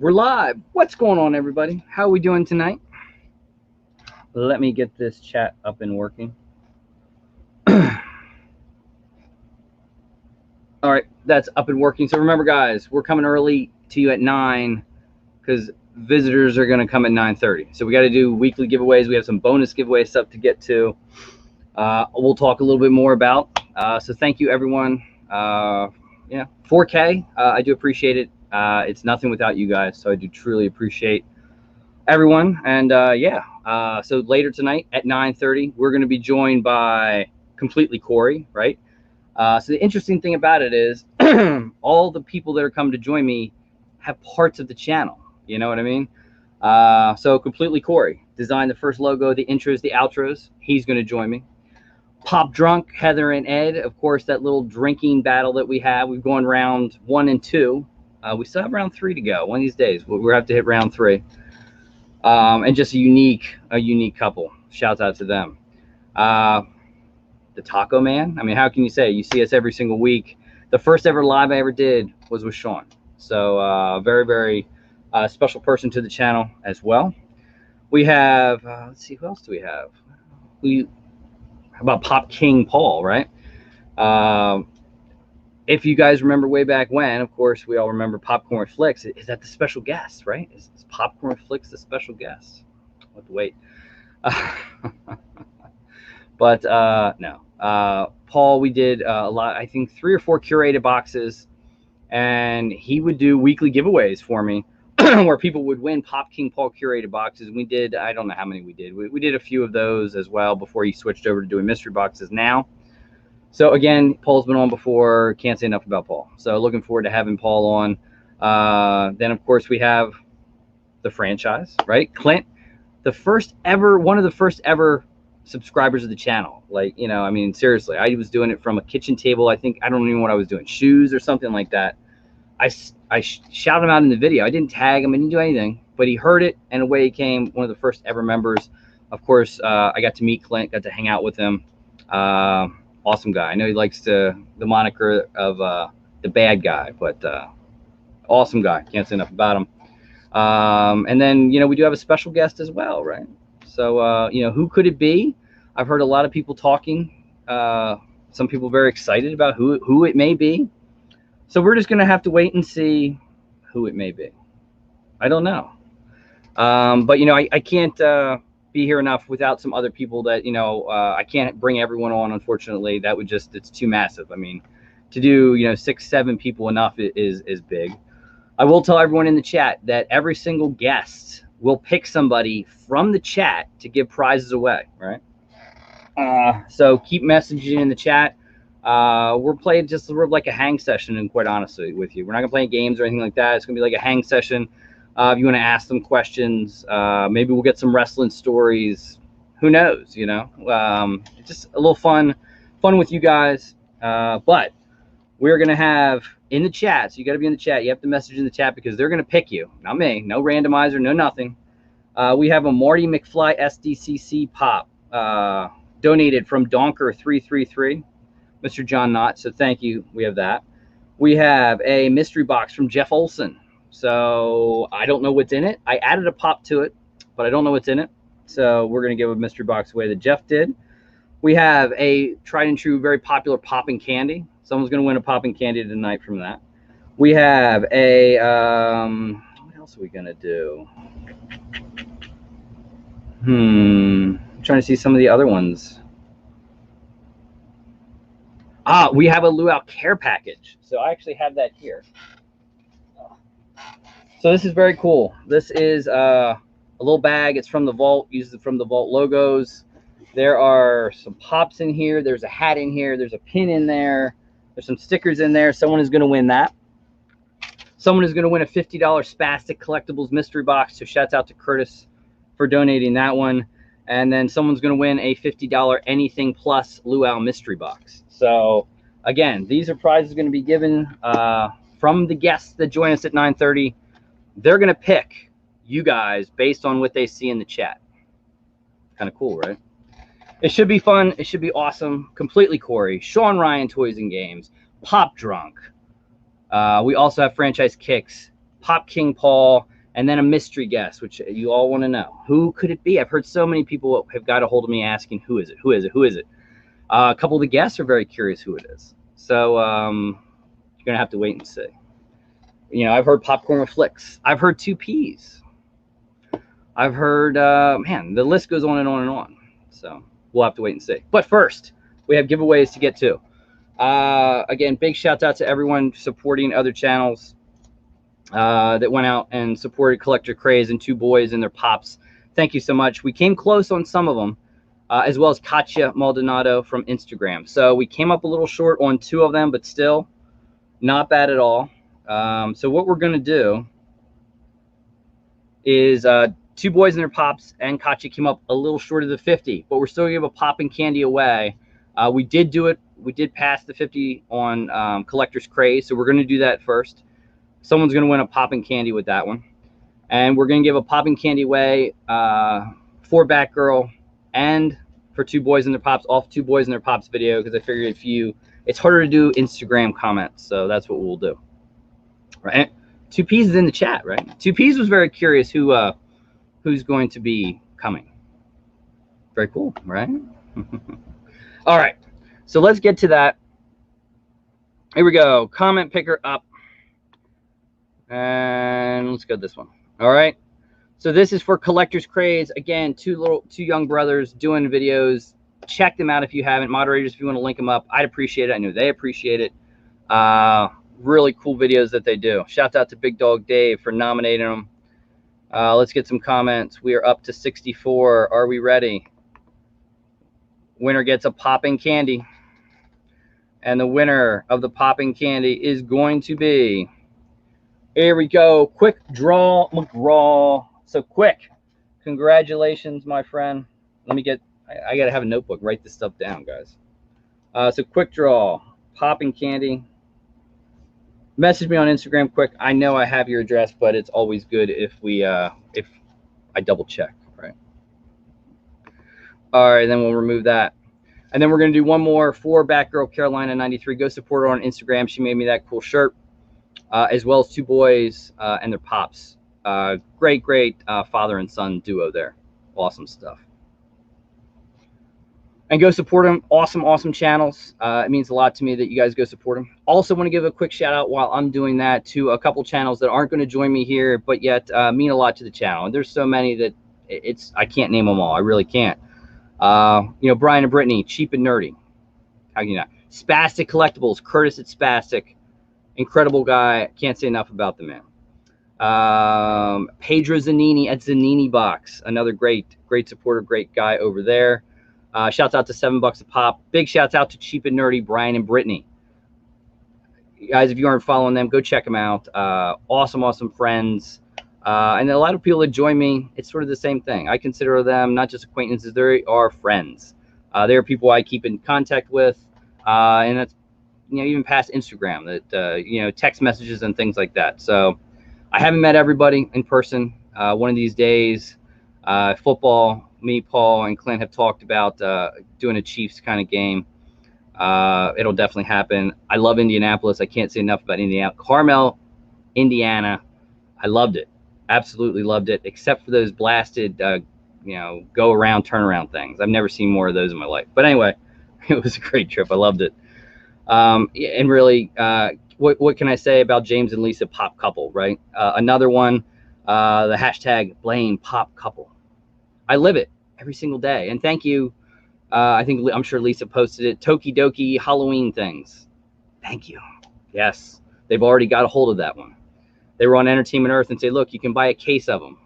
We're live. What's going on, everybody? How are we doing tonight? Let me get this chat up and working. All right, that's up and working. So remember, guys, we're coming early to you at 9 because visitors are going to come at 9:30. So we got to do weekly giveaways. We have some bonus giveaway stuff to get to. We'll talk a little bit more about. So thank you, everyone. 4K. I do appreciate it. It's nothing without you guys. So I do truly appreciate everyone. And so later tonight at 9:30, we're going to be joined by Completely Corey, right? So the interesting thing about it is all the people that are coming to join me have parts of the channel. You know what I mean? So Completely Corey designed the first logo, the intros, the outros. He's going to join me. Pop Drunk, Heather and Ed, of course, that little drinking battle that we have. We've gone round 1 and 2. We still have round 3 to go. One of these days, we'll have to hit round 3. And just a unique couple. Shouts out to them. The Taco Man. I mean, how can you say? You see us every single week. The first ever live I ever did was with Sean. So very, very special person to the channel as well. We have, let's see, who else do we have? How about Pop King Paul, right? If you guys remember way back when, of course, we all remember Popcorn Flicks. Is that the special guest, right? Is Popcorn Flicks the special guest? I'll have to wait. But no. Paul, we did a lot, I think 3 or 4 curated boxes, and he would do weekly giveaways for me where people would win Pop King Paul curated boxes. And we did, I don't know how many we did. We did a few of those as well before he switched over to doing mystery boxes now. So again, Paul's been on before. Can't say enough about Paul. So looking forward to having Paul on. Then of course we have the franchise, right? Clint, one of the first ever subscribers of the channel. Like, you know, I mean, seriously, I was doing it from a kitchen table. I think, I don't even know what I was doing, shoes or something like that. I shouted him out in the video. I didn't tag him, I didn't do anything, but he heard it, and away he came. One of the first ever members. Of course, I got to meet Clint, got to hang out with him. Awesome guy. I know he likes the moniker of the bad guy, but awesome guy. Can't say enough about him. And then, you know, we do have a special guest as well, right? So, you know, who could it be? I've heard a lot of people talking. Some people very excited about who it may be. So we're just going to have to wait and see who it may be. I don't know. But, you know, I can't be here enough without some other people that, you know, I can't bring everyone on, unfortunately. That would just, it's too massive. I mean, to do, you know, 6, 7 people enough is big. I will tell everyone in the chat that every single guest will pick somebody from the chat to give prizes away, right? So keep messaging in the chat. We're playing just sort of like a hang session, and quite honestly with you, we're not gonna play games or anything like that. It's gonna be like a hang session. If you want to ask them questions, maybe we'll get some wrestling stories. Who knows, you know? Just a little fun with you guys. But we're gonna have in the chat, so you got to be in the chat. You have to message in the chat because they're gonna pick you, not me. No randomizer, no nothing. We have a Marty McFly SDCC pop donated from Donker333, Mr. John Knott. So thank you. We have that. We have a mystery box from Jeff Olson. So I don't know what's in it. I added a pop to it, but I don't know what's in it. So we're going to give a mystery box away that Jeff did. We have a tried and true, very popular popping candy. Someone's going to win a popping candy tonight from that. We have a, what else are we going to do? I'm trying to see some of the other ones. We have a Luau care package. So I actually have that here. So this is very cool. This is a little bag. It's from the vault. Uses it from the vault logos. There are some pops in here. There's a hat in here. There's a pin in there. There's some stickers in there. Someone is going to win that. Someone is going to win a $50 Spastic Collectibles mystery box. So shouts out to Curtis for donating that one. And then someone's going to win a $50 Anything Plus Luau mystery box. So again, these are prizes going to be given from the guests that join us at 9:30. They're going to pick you guys based on what they see in the chat. Kind of cool, right? It should be fun. It should be awesome. Completely Corey, Sean Ryan Toys and Games, Pop Drunk. We also have Franchise Kicks Pop King Paul, and then a mystery guest, which you all want to know. Who could it be? I've heard so many people have got a hold of me asking, who is it? Who is it? Who is it? A couple of the guests are very curious who it is. So you're going to have to wait and see. You know, I've heard Popcorn with Flicks. I've heard 2Ps. I've heard, man, the list goes on and on and on. So we'll have to wait and see. But first, we have giveaways to get to. Again, big shout out to everyone supporting other channels that went out and supported Collector Craze and Two Boys and their pops. Thank you so much. We came close on some of them, as well as Katya Maldonado from Instagram. So we came up a little short on 2 of them, but still not bad at all. So what we're going to do is Two Boys and their pops and Katya came up a little short of the 50, but we're still going to give a pop and candy away. We did do it. We did pass the 50 on Collector's Craze, so we're going to do that first. Someone's going to win a pop and candy with that one. And we're going to give a pop and candy away for Batgirl and for Two Boys and their pops, off Two Boys and their pops video, because I figured it's harder to do Instagram comments, so that's what we'll do. Right? 2Ps is in the chat, right? 2Ps was very curious who's going to be coming. Very cool, right? All right, so let's get to that. Here we go. Comment picker up. And let's go this one. All right. So this is for Collector's Craze. Again, two young brothers doing videos. Check them out if you haven't. Moderators, if you want to link them up, I'd appreciate it. I know they appreciate it. Really cool videos that they do. Shout out to Big Dog Dave for nominating them. Let's get some comments. We are up to 64. Are we ready? Winner gets a popping candy. And the winner of the popping candy is going to be, here we go, Quick Draw McGraw. So Quick, congratulations, my friend. Let me get, I got to have a notebook. Write this stuff down, guys. So Quick Draw, popping candy. Message me on Instagram, Quick. I know I have your address, but it's always good if I double check, right? All right, then we'll remove that. And then we're going to do one more for Batgirl Carolina 93. Go support her on Instagram. She made me that cool shirt, as well as Two Boys and their pops. Great father and son duo there. Awesome stuff. And go support them. Awesome channels. It means a lot to me that you guys go support them. Also want to give a quick shout out while I'm doing that to a couple channels that aren't going to join me here, but yet mean a lot to the channel. And there's so many that I can't name them all. I really can't. You know, Brian and Brittany, Cheap and Nerdy. How can you not? Spastic Collectibles, Curtis at Spastic. Incredible guy. Can't say enough about the man. Pedro Zanini at Zanini Box. Another great supporter, great guy over there. Shouts out to $7 a pop. Big shouts out to Cheap and Nerdy, Brian and Brittany. You guys, if you aren't following them, go check them out. Awesome friends. And a lot of people that join me, it's sort of the same thing. I consider them not just acquaintances, they are friends. They're people I keep in contact with. And that's, you know, even past Instagram, that, you know, text messages and things like that. So I haven't met everybody in person. One of these days, football, me, Paul, and Clint have talked about doing a Chiefs kind of game. It'll definitely happen. I love Indianapolis. I can't say enough about Indiana. Carmel, Indiana. I loved it. Absolutely loved it, except for those blasted, you know, go around, turn around things. I've never seen more of those in my life. But anyway, it was a great trip. I loved it. And really, what can I say about James and Lisa pop couple, right? Another one, the hashtag blame pop couple. I live it every single day. And thank you. I'm sure Lisa posted it. Tokidoki Halloween things. Thank you. Yes, they've already got a hold of that one. They were on Entertainment Earth and say, look, you can buy a case of them.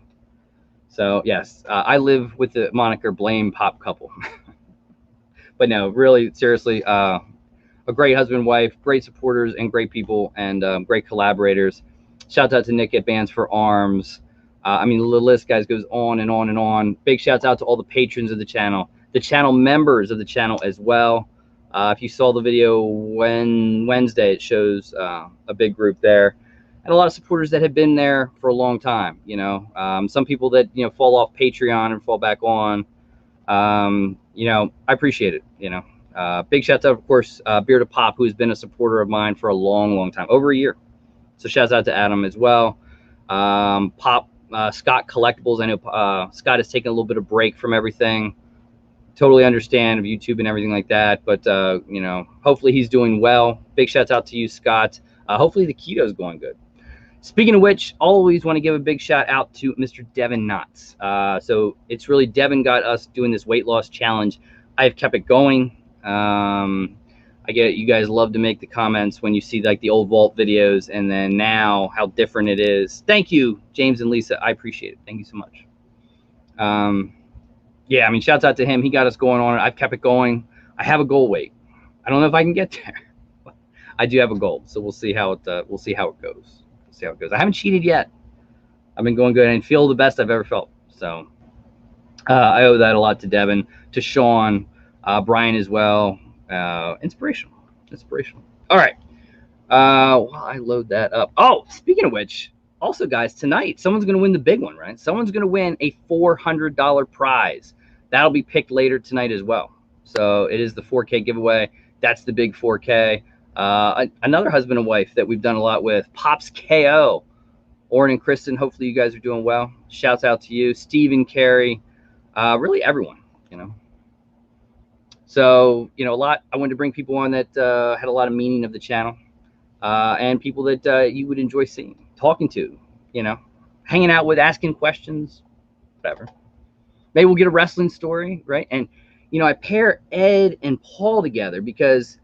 So yes, I live with the moniker blame pop couple. But no, really, seriously, a great husband, wife, great supporters, and great people, and great collaborators. Shout out to Nick at Bands for Arms. I mean, the list, guys, goes on and on and on. Big shouts out to all the patrons of the channel members of the channel as well. If you saw the video Wednesday, it shows a big group there. And a lot of supporters that have been there for a long time, you know. Some people that, you know, fall off Patreon and fall back on. You know, I appreciate it, you know. Big shout out, of course, Beard of Pop, who's been a supporter of mine for a long time, over a year. So shouts out to Adam as well. Pop Scott Collectibles. I know Scott has taken a little bit of break from everything. Totally understand of YouTube and everything like that, but you know, hopefully he's doing well. Big shouts out to you, Scott. Hopefully the keto's going good. Speaking of which, always want to give a big shout out to Mr. Devin Knotts. So it's really Devin got us doing this weight loss challenge. I've kept it going. I get you guys love to make the comments when you see like the old vault videos, and then now how different it is. Thank you, James and Lisa. I appreciate it. Thank you so much. Yeah, I mean, shouts out to him. He got us going on it. I've kept it going. I have a goal weight. I don't know if I can get there. I do have a goal, so we'll see how it goes. We'll see how it goes. I haven't cheated yet. I've been going good and feel the best I've ever felt. So I owe that a lot to Devin, to Sean, Brian as well. Inspirational. All right. While I load that up. Oh, speaking of which, also guys, tonight someone's going to win the big one, right? Someone's going to win a $400 prize. That'll be picked later tonight as well. So it is the 4K giveaway. That's the big 4K. Another husband and wife that we've done a lot with, Pops KO. Oren and Kristen, hopefully you guys are doing well. Shouts out to you, Steve and Carrie, really everyone, you know. So, you know, I wanted to bring people on that had a lot of meaning of the channel, and people that you would enjoy seeing, talking to, you know, hanging out with, asking questions, whatever. Maybe we'll get a wrestling story, right? And, you know, I pair Ed and Paul together because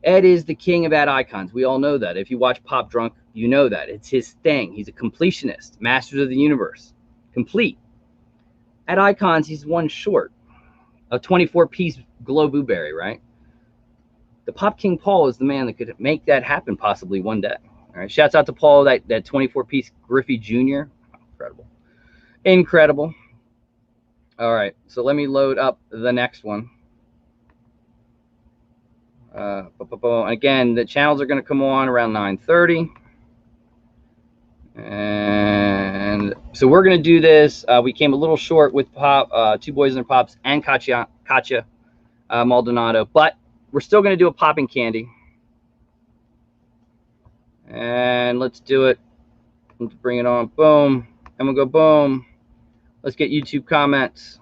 Ed is the king of ad icons. We all know that. If you watch Pop Drunk, you know that. It's his thing. He's a completionist, masters of the universe, complete. At icons, he's one short. A 24-piece glow blueberry, right? The Pop King Paul is the man that could make that happen possibly one day. All right. Shouts out to Paul, that 24-piece Griffey Jr. Incredible. Incredible. All right. So let me load up the next one. Again, the channels are going to come on around 9:30. And so we're going to do this. We came a little short with Pop, Two Boys and Their Pops, and Katya Maldonado, but we're still going to do a popping candy. And let's do it. Let's bring it on. Boom. And we'll go boom. Let's get YouTube comments.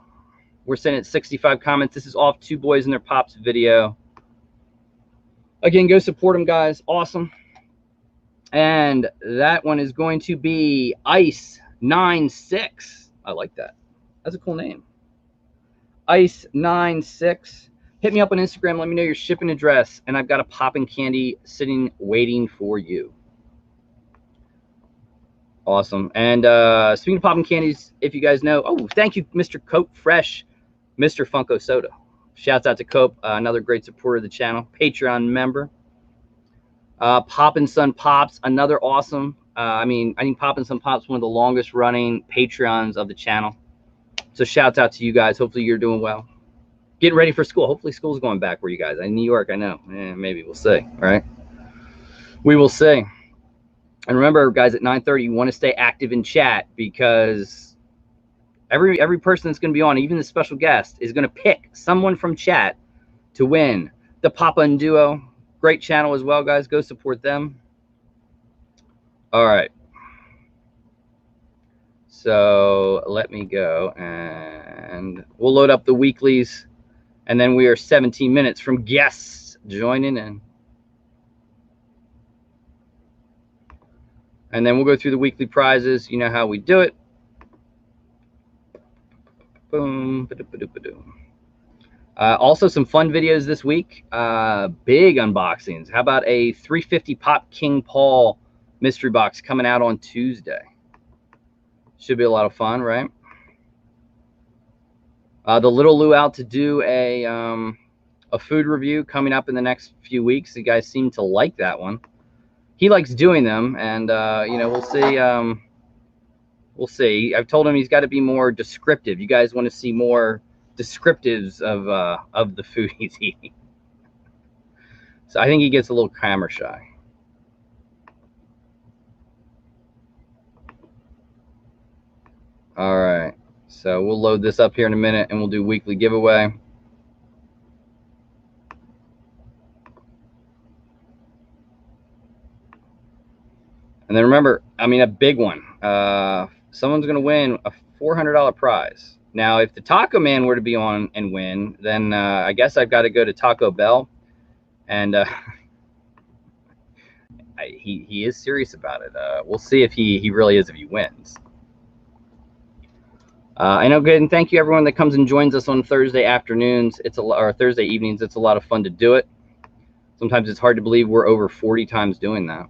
We're sitting at 65 comments. This is off Two Boys and Their Pops video. Again, go support them, guys. Awesome. And that one is going to be Ice96. I like that. That's a cool name. Ice96. Hit me up on Instagram. Let me know your shipping address. And I've got a popping candy sitting, waiting for you. Awesome. And speaking of popping candies, if you guys know, oh, thank you, Mr. Cope Fresh, Mr. Funko Soda. Shouts out to Cope, another great supporter of the channel, Patreon member. Pop & Son Pops, another awesome. I think Pop & Son Pops, one of the longest running Patreons of the channel. So shouts out to you guys. Hopefully you're doing well. Getting ready for school. Hopefully school's going back where you guys. In New York, I know. Maybe we'll see. All right. We will see. And remember, guys, at 9:30, you want to stay active in chat because every person that's going to be on, even the special guest, is going to pick someone from chat to win the Papa and Duo. Great channel as well, guys. Go support them. All right. So let me go and we'll load up the weeklies. And then we are 17 minutes from guests joining in. And then we'll go through the weekly prizes. You know how we do it. Boom. Also, some fun videos this week. Big unboxings. How about a 350 Pop King Paul mystery box coming out on Tuesday? Should be a lot of fun, right? The little Luau to do a food review coming up in the next few weeks. You guys seem to like that one. He likes doing them, and you know, we'll see. We'll see. I've told him he's got to be more descriptive. You guys want to see more descriptives of the food he's eating. So I think he gets a little camera shy. All right. So we'll load this up here in a minute, and we'll do weekly giveaway. And then remember, I mean, a big one. Someone's going to win a $400 prize. Now, if the Taco Man were to be on and win, then I guess I've got to go to Taco Bell. And he is serious about it. We'll see if he really is, if he wins. I know, good, and thank you everyone that comes and joins us on Thursday afternoons. Or Thursday evenings. It's a lot of fun to do it. Sometimes it's hard to believe we're over 40 times doing that.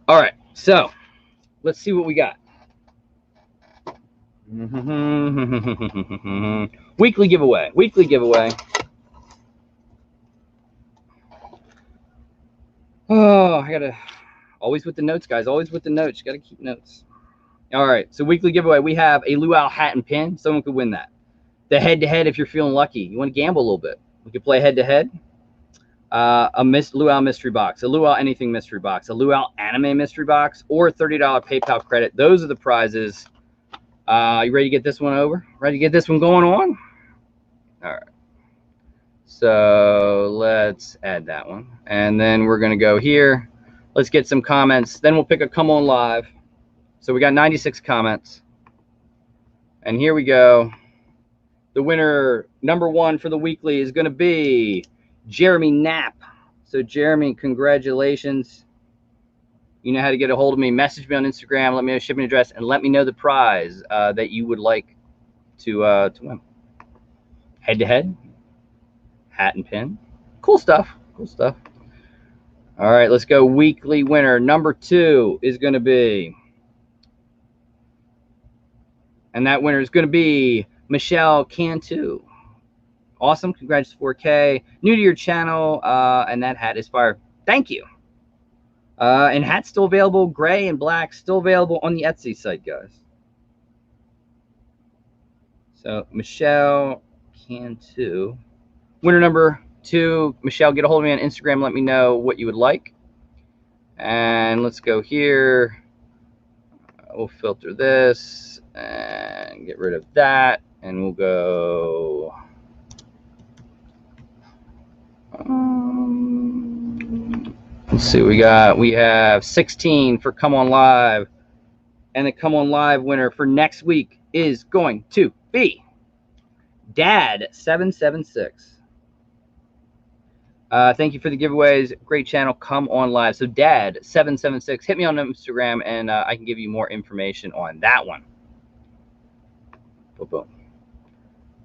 All right, so let's see what we got. Weekly giveaway. Weekly giveaway. Oh, I gotta always with the notes, guys. Always with the notes. You gotta keep notes. All right, so weekly giveaway. We have a Luau hat and pin. Someone could win that. The head-to-head, if you're feeling lucky. You want to gamble a little bit. We could play head-to-head. A Luau mystery box, a Luau anything mystery box, a Luau anime mystery box, or a $30 PayPal credit. Those are the prizes. You ready to get this one over? Ready to get this one going on? All right. So let's add that one. And then we're going to go here. Let's get some comments. Then we'll pick a come on live. So we got 96 comments. And here we go. The winner, number one for the weekly, is going to be Jeremy Knapp. So Jeremy, congratulations. You know how to get a hold of me. Message me on Instagram. Let me know shipping address and let me know the prize that you would like to win. Head-to-head, hat and pin. Cool stuff. Cool stuff. All right, let's go. Weekly winner number 2 is going to be, and that winner is going to be Michelle Cantu. Awesome. Congrats, 4K. New to your channel, and that hat is fire. Thank you. And hats still available, gray and black, still available on the Etsy site, guys. So Michelle Cantu, winner number 2. Michelle, get a hold of me on Instagram. Let me know what you would like. And let's go here. We'll filter this and get rid of that, and we'll go. Let's see what we got. We have 16 for Come On Live. And the Come On Live winner for next week is going to be Dad776. Thank you for the giveaways. Great channel. Come On Live. So Dad776, hit me on Instagram and I can give you more information on that one. Boom, boom.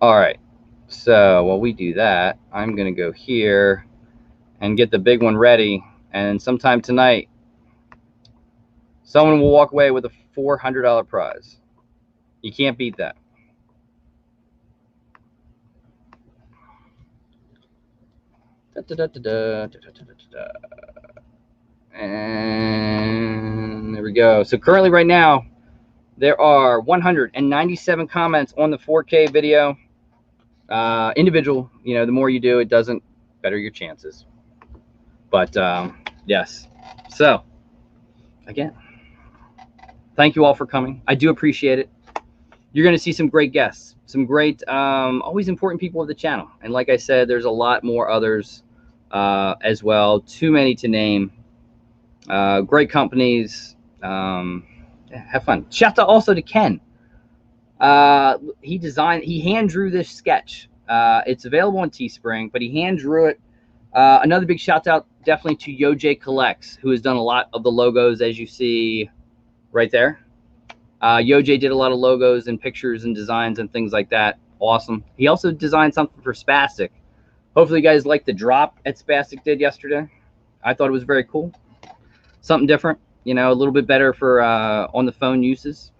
All right. So while we do that, I'm going to go here and get the big one ready. And sometime tonight, someone will walk away with a $400 prize. You can't beat that. And there we go. So currently right now, there are 197 comments on the 4K video. Individual, you know, the more you do, it doesn't better your chances. But yes. So again, thank you all for coming. I do appreciate it. You're going to see some great guests, some great, always important people of the channel. And like I said, there's a lot more others as well. Too many to name. Great companies. Have fun. Shout out also to Ken. He hand drew this sketch. It's available on Teespring, but he hand drew it. Another big shout out definitely to Yoj Collects, who has done a lot of the logos, as you see right there. Yoj did a lot of logos and pictures and designs and things like that. Awesome. He also designed something for Spastic. Hopefully you guys liked the drop at Spastic did yesterday. I thought it was very cool. Something different, you know, a little bit better for on the phone uses.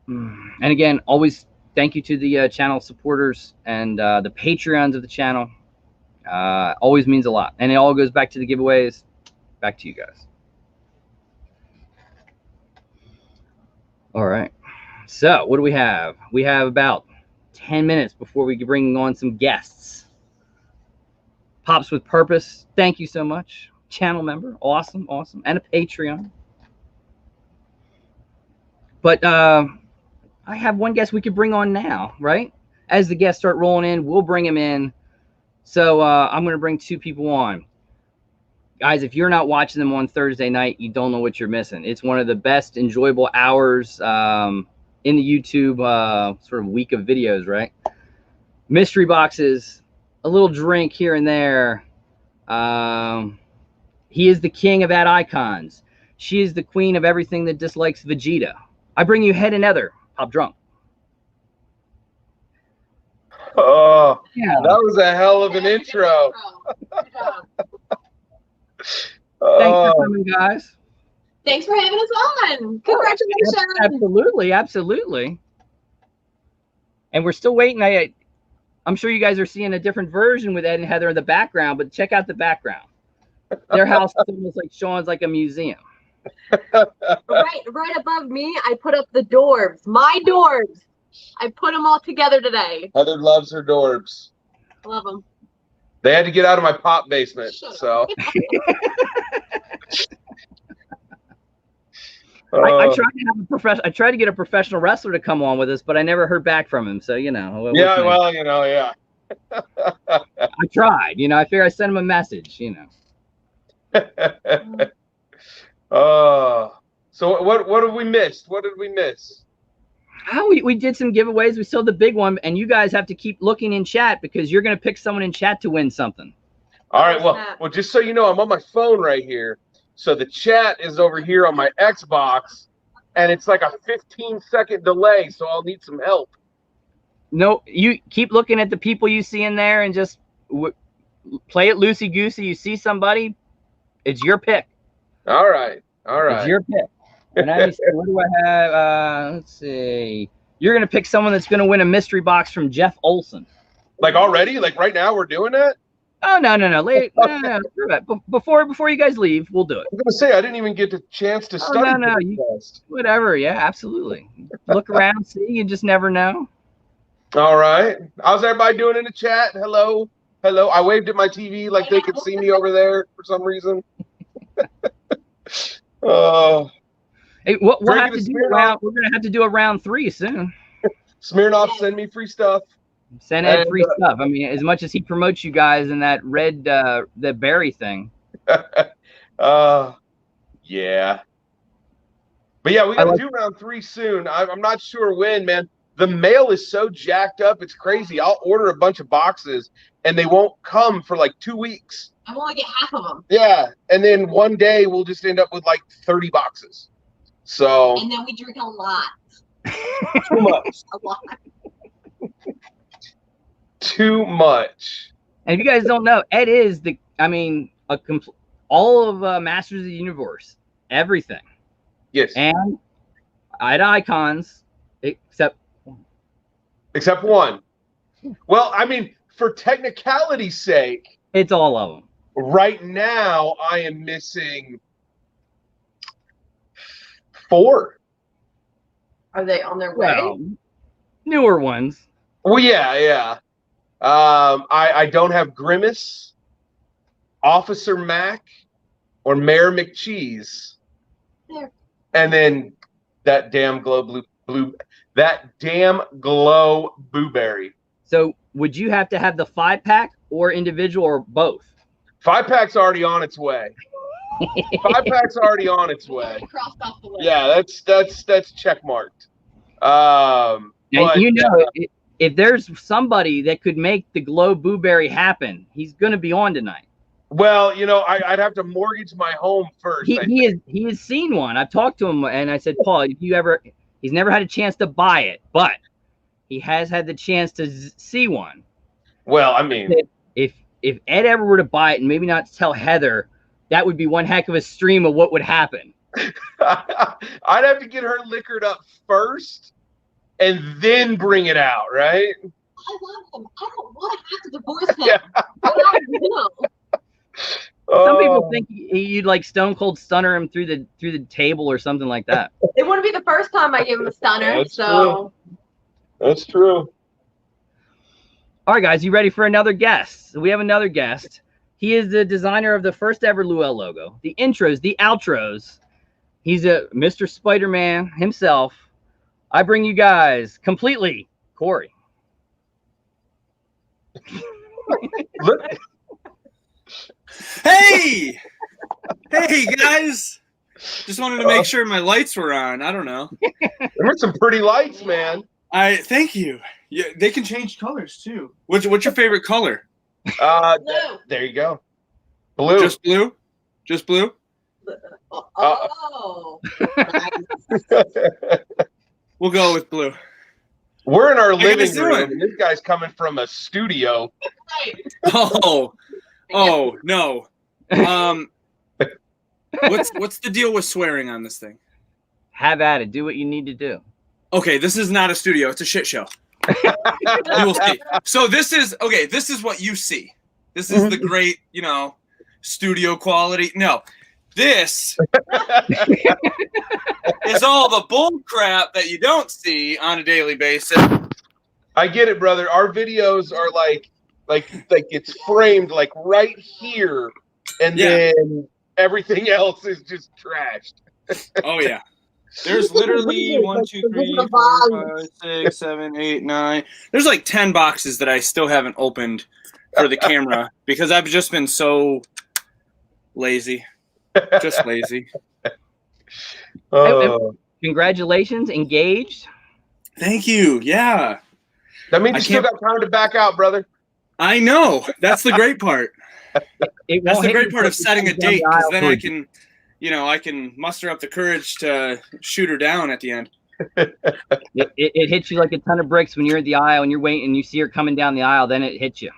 And again, always thank you to the channel supporters and the Patreons of the channel. Always means a lot. And it all goes back to the giveaways. Back to you guys. All right. So what do we have? We have about 10 minutes before we can bring on some guests. Pops with Purpose, thank you so much. Channel member, awesome, awesome. And a Patreon. But I have one guest we could bring on now, right? As the guests start rolling in, we'll bring him in. So I'm going to bring 2 people on. Guys, if you're not watching them on Thursday night, you don't know what you're missing. It's one of the best enjoyable hours in the YouTube sort of week of videos, right? Mystery boxes, a little drink here and there. He is the king of ad icons. She is the queen of everything that dislikes Vegeta. I bring you Head and Nether. Pop drunk. Oh, yeah. That was a hell of an intro. Thanks for coming, guys. Thanks for having us on. Congratulations. Absolutely, absolutely. And we're still waiting. I'm sure you guys are seeing a different version with Ed and Heather in the background, but check out the background. Their house is almost like Sean's, like a museum. Right above me, I put up the Dorbs. My Dorbs. I put them all together today. Heather loves her Dorbs. Love them. They had to get out of my pop basement, so. I tried to have a professional. I tried to get a professional wrestler to come on with us, but I never heard back from him. So Yeah, well, yeah. I tried. I figured I sent him a message. So what have we missed? What did we miss? We did some giveaways. We still the big one, and you guys have to keep looking in chat because you're going to pick someone in chat to win something. All right. Well, just so you know, I'm on my phone right here. So the chat is over here on my Xbox, and it's like a 15-second delay. So I'll need some help. No, you keep looking at the people you see in there and just play it loosey-goosey. You see somebody, it's your pick. All right. It's your pick. And what do I have? Let's see. You're going to pick someone that's going to win a mystery box from Jeff Olson. Like already? Like right now we're doing that? Oh, no. Before you guys leave, we'll do it. I was going to say, I didn't even get the chance to study. No. Whatever. Yeah, absolutely. Look around, see. You just never know. All right. How's everybody doing in the chat? Hello. I waved at my TV like they could see me over there for some reason. Hey, we'll have to do we're going to have to do a round 3 soon. Smirnoff, send me free stuff. Send Ed free stuff. I mean, as much as he promotes you guys in that red, the berry thing. Yeah. But yeah, we got to do round 3 soon. I'm not sure when, man. The mail is so jacked up. It's crazy. I'll order a bunch of boxes, and they won't come for like 2 weeks. I won't get half of them. Yeah. And then one day we'll just end up with like 30 boxes. So. And then we drink a lot. Too much. A lot. Too much. And if you guys don't know, Ed is all of Masters of the Universe, everything. Yes. And Id Icons, except one. Well, I mean, for technicality's sake, it's all of them. Right now, I am missing 4. Are they on their way? Well, newer ones. Well, yeah. I don't have Grimace, Officer Mac, or Mayor McCheese. There. And then that damn glow blueberry. So would you have to have the 5-pack or individual or both? 5-pack's already on its way. 5-pack's already on its way. Crossed off the list. Yeah, that's check marked. If there's somebody that could make the glow blueberry happen, he's going to be on tonight. Well, I'd have to mortgage my home first. He has seen one. I've talked to him, and I said, Paul, he's never had a chance to buy it, but he has had the chance to see one. Well, I mean, if Ed ever were to buy it and maybe not tell Heather, that would be one heck of a stream of what would happen. I'd have to get her liquored up first and then bring it out, right? I love him. I don't want to have to divorce him. Some people think you'd like stone cold stunner him through the table or something like that. It wouldn't be the first time I give him a stunner. That's true. All right, guys, you ready for another guest? So we have another guest. He is the designer of the first ever Luau logo, the intros, the outros. He's a Mr. Spider-Man himself. I bring you guys completely Corey. Hey! Hey guys, just wanted to make sure my lights were on. I don't know. There were some pretty lights, man. Thank you. Yeah, they can change colors too. What's your favorite color? There you go. Blue. Just blue? Just blue? Oh, We'll go with blue. We're in our What are you living guys room, doing? and this guy's coming from a studio. Oh no. What's the deal with swearing on this thing? Have at it. Do what you need to do. Okay, this is not a studio. It's a shit show. You will see. So this is what you see. This is the great, studio quality. No, this is all the bull crap that you don't see on a daily basis. I get it, brother. Our videos are like it's framed like right here, and then everything else is just trashed. Oh yeah. There's literally 1, 2, 3, 4, 5, 6, 7, 8, 9. There's like 10 boxes that I still haven't opened for the camera because I've just been so lazy. Just lazy. Congratulations, engaged. Thank you. Yeah. That means you still got time to back out, brother. I know. That's the great part. That's the great part of setting a date because then I can, I can muster up the courage to shoot her down at the end. It hits you like a ton of bricks when you're at the aisle and you're waiting and you see her coming down the aisle. Then it hits you.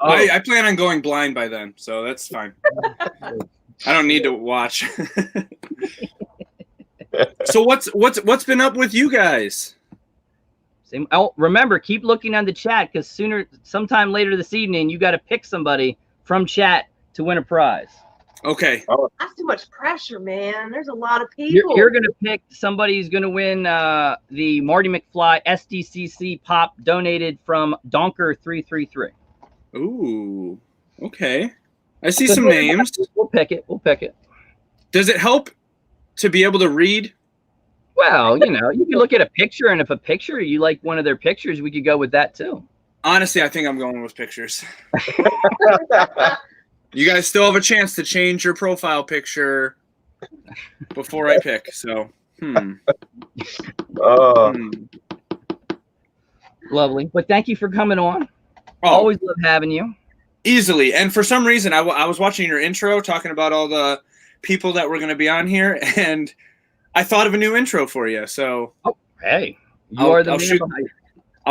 I plan on going blind by then, so that's fine. I don't need to watch. So what's been up with you guys? Remember, keep looking on the chat because sometime later this evening, you got to pick somebody from chat to win a prize. Okay. That's too much pressure, man. There's a lot of people. You're going to pick somebody who's going to win the Marty McFly SDCC pop donated from Donker333. Ooh, okay. I see some names. We'll pick it. Does it help to be able to read? Well, you can look at a picture, and if a picture, you like one of their pictures, we could go with that too. Honestly, I think I'm going with pictures. You guys still have a chance to change your profile picture before I pick. So, Lovely. But thank you for coming on. Oh, always love having you. Easily. And for some reason, I was watching your intro talking about all the people that were going to be on here, and I thought of a new intro for you. So, hey, I'll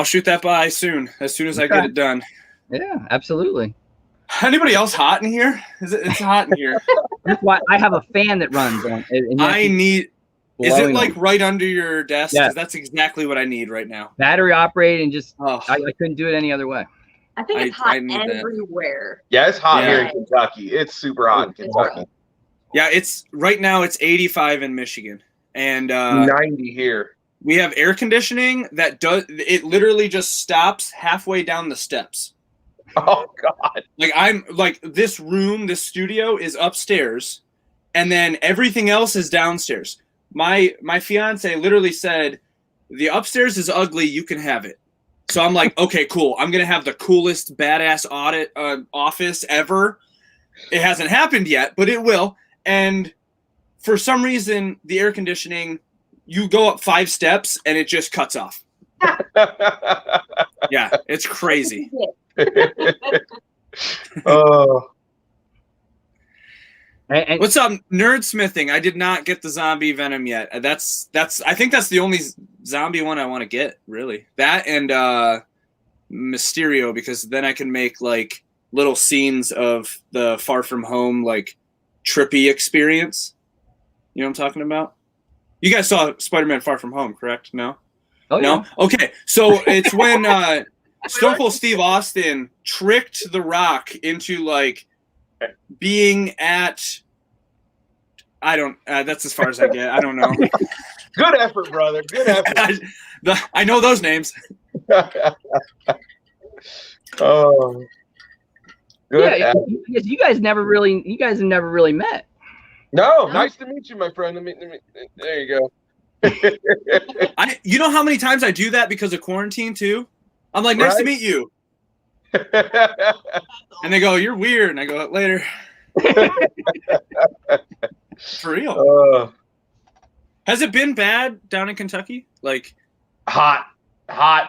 shoot that by soon as I get it done. Yeah, absolutely. Anybody else hot in here? It's hot in here. That's why I have a fan that runs on. Is it like right under your desk? Yeah. That's exactly what I need right now. Battery operated and just I couldn't do it any other way. I think it's hot everywhere. Yeah, it's hot here in Kentucky. It's super hot in Kentucky. Yeah, right now it's 85 in Michigan and 90 here. We have air conditioning it literally just stops halfway down the steps. Oh God. This room, this studio is upstairs and then everything else is downstairs. My fiance literally said, "The upstairs is ugly, you can have it." So I'm like, okay, cool. I'm going to have the coolest badass office ever. It hasn't happened yet, but it will. And for some reason, the air conditioning, you go up 5 steps and it just cuts off. Yeah, it's crazy. And what's up, Nerdsmithing? I did not get the zombie Venom yet. I think that's the only zombie one I want to get, really. That and Mysterio, because then I can make like little scenes of the Far From Home like trippy experience. You know what I'm talking about? You guys saw Spider-Man Far From Home, correct? No? Oh, no? Yeah. Okay, so it's when Stone Cold Steve Austin tricked The Rock into like being at that's as far as I get. I don't know. Good effort, brother. Good effort. I know those names. Oh, good. Yeah, you guys have never really met. No, nice to meet you, my friend. There you go. You know how many times I do that because of quarantine too? I'm like, nice to meet you. And they go, "You're weird." And I go, "Later." For real. Has it been bad down in Kentucky? Like hot. I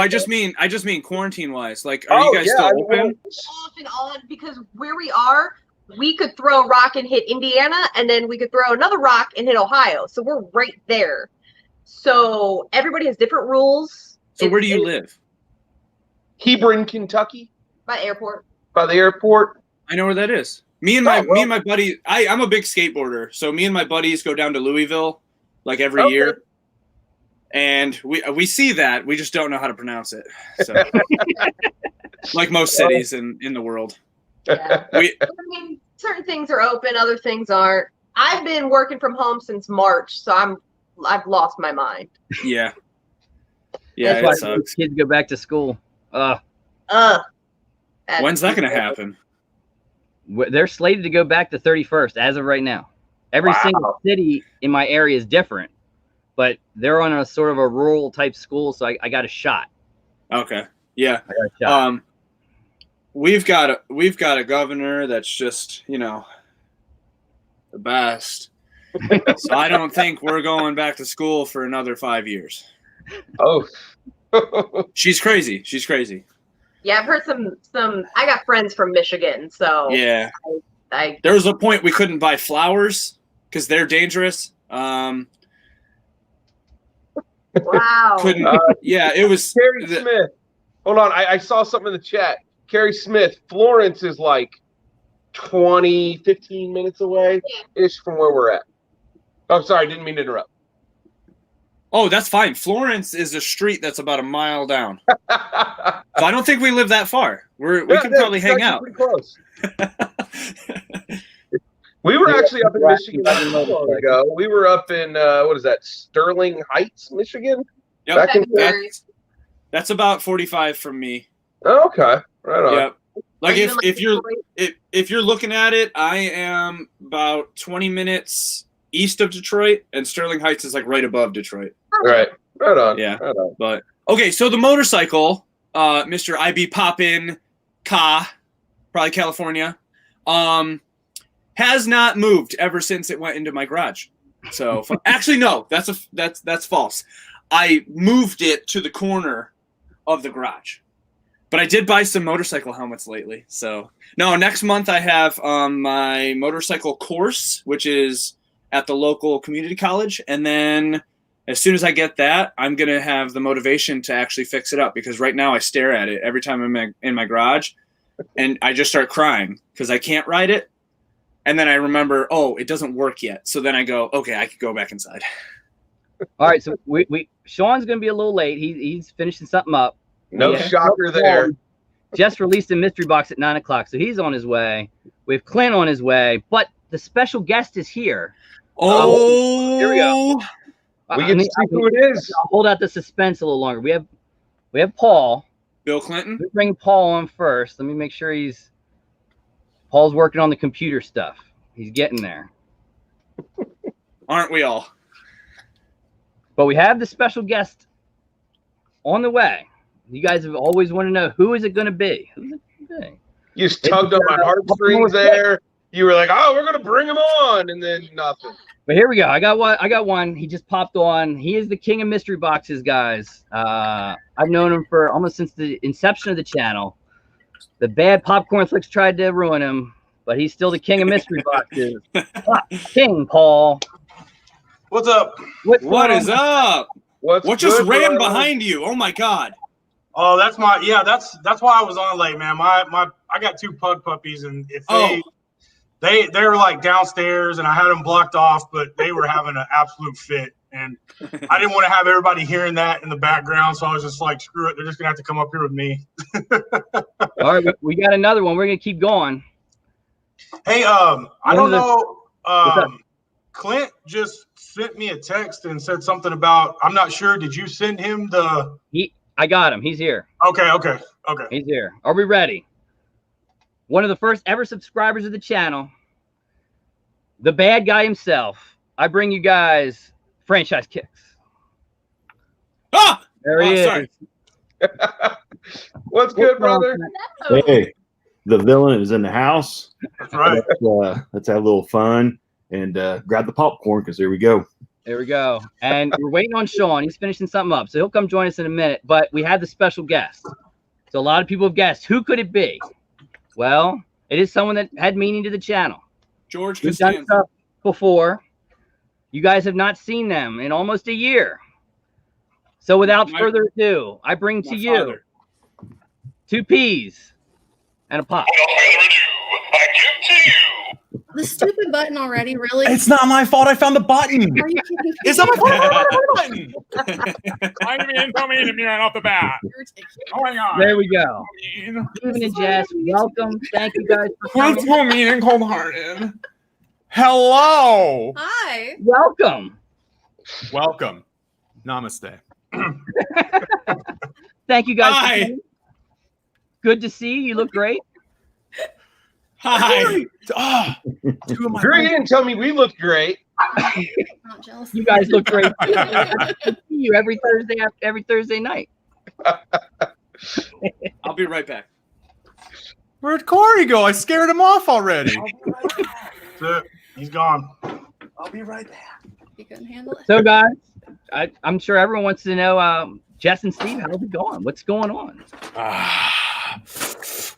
just mean quarantine wise. Like, are you guys still open? Off and on, because where we are, we could throw a rock and hit Indiana, and then we could throw another rock and hit Ohio. So we're right there. So everybody has different rules. So where do you live? Hebron, Kentucky. By the airport. By the airport. I know where that is. Me and my buddy. I'm a big skateboarder, so me and my buddies go down to Louisville like every year. And we see that. We just don't know how to pronounce it. So, like most cities in the world. Yeah. I mean, certain things are open, other things aren't. I've been working from home since March, so I've lost my mind. Yeah. Yeah, it sucks. Kids go back to school. When's that going to happen? They're slated to go back the 31st as of right now. Every single city in my area is different. But they're on a sort of a rural type school, so I got a shot. Okay, yeah. I got a shot. We've got a governor that's just the best. So I don't think we're going back to school for another 5 years. Oh, she's crazy. She's crazy. Yeah, I've heard some. I got friends from Michigan, so yeah. There was a point we couldn't buy flowers because they're dangerous. Wow. Couldn't. Yeah, it was. Carrie Smith. Hold on, I saw something in the chat. Carrie Smith. Florence is like 15 minutes away ish from where we're at. Oh, sorry, didn't mean to interrupt. Oh, that's fine. Florence is a street that's about a mile down. So I don't think we live that far. We could probably hang out. Pretty close. We were actually up in Michigan not too long ago. We were up in Sterling Heights, Michigan. Yep. That's about 45 from me. Oh, okay, right on. Yep. Like if you're looking at it, I am about 20 minutes east of Detroit, and Sterling Heights is like right above Detroit. Right on. Yeah. Right on. But okay, so the motorcycle, Mr. IB Poppin' Ka, probably California, has not moved ever since it went into my garage. So actually, no, that's false. I moved it to the corner of the garage, but I did buy some motorcycle helmets lately. So no, next month I have my motorcycle course, which is at the local community college, and then as soon as I get that, I'm gonna have the motivation to actually fix it up, because right now I stare at it every time I'm in my garage, and I just start crying because I can't ride it. And then I remember, it doesn't work yet. So then I go, okay, I could go back inside. All right, so Sean's going to be a little late. He's finishing something up. No shocker there. Just released a mystery box at 9 o'clock, so he's on his way. We have Clint on his way, but the special guest is here. Oh, here we go. We get to see who it is. I'll hold out the suspense a little longer. We have Paul. Bill Clinton. We bring Paul on first. Let me make sure Paul's working on the computer stuff. He's getting there. Aren't we all? But we have the special guest on the way. You guys have always wanted to know, who is it going to be? Who's it going to be? You just tugged on my heartstrings there. You were like, we're going to bring him on, and then nothing. But here we go. I got one. He just popped on. He is the king of mystery boxes, guys. I've known him for almost since the inception of the channel. The bad popcorn flicks tried to ruin him, but he's still the king of mystery boxes. King Paul. What's up? What is up? What just ran behind you? Oh my God. Oh, that's why I was on late, man. I got 2 pug puppies, and if they were like downstairs, and I had them blocked off, but they were having an absolute fit, and I didn't want to have everybody hearing that in the background, so I was just like, screw it, they're just gonna have to come up here with me. All right, we got another one. We're gonna keep going. Hey, I don't know. Clint just sent me a text and said something about, I'm not sure. Did you send him the? I got him. He's here. Okay. He's here. Are we ready? One of the first ever subscribers of the channel, the bad guy himself. I bring you guys Franchise Kicks. Ah! There he is. Sorry. What's good, brother? Hey, the villain is in the house. That's right. Let's have a little fun and grab the popcorn because there we go. There we go. And we're waiting on Sean. He's finishing something up, so he'll come join us in a minute. But we had the special guest. So a lot of people have guessed. Who could it be? Well, it is someone that had meaning to the channel. George We've done Costanza. stuff before. You guys have not seen them in almost a year. So without further ado, I bring to you father. 2 peas and a pop. Without further ado, I give to you. The stupid button already, really? It's not my fault. I found the button. Are you kidding me? It's not my fault. I found the button. I'm in, tell me to be right off the bat. You're ridiculous. Oh my god. There we go. Mean. Stephen and Jess, welcome. Thank you guys for What's coming. so mean and cold-hearted? Hello. Hi. Welcome. Welcome. Namaste. Thank you guys. Hi. For coming. Good to see you. You look great. Hi. Oh, two of my Drew, you didn't tell me we looked great. Not jealous. You guys look great. I see you every Thursday night. I'll be right back. Where'd Corey go? I scared him off already. That's it. He's gone. I'll be right back. You couldn't handle it. So, guys, I'm sure everyone wants to know, Jess and Steve, how's it going? What's going on?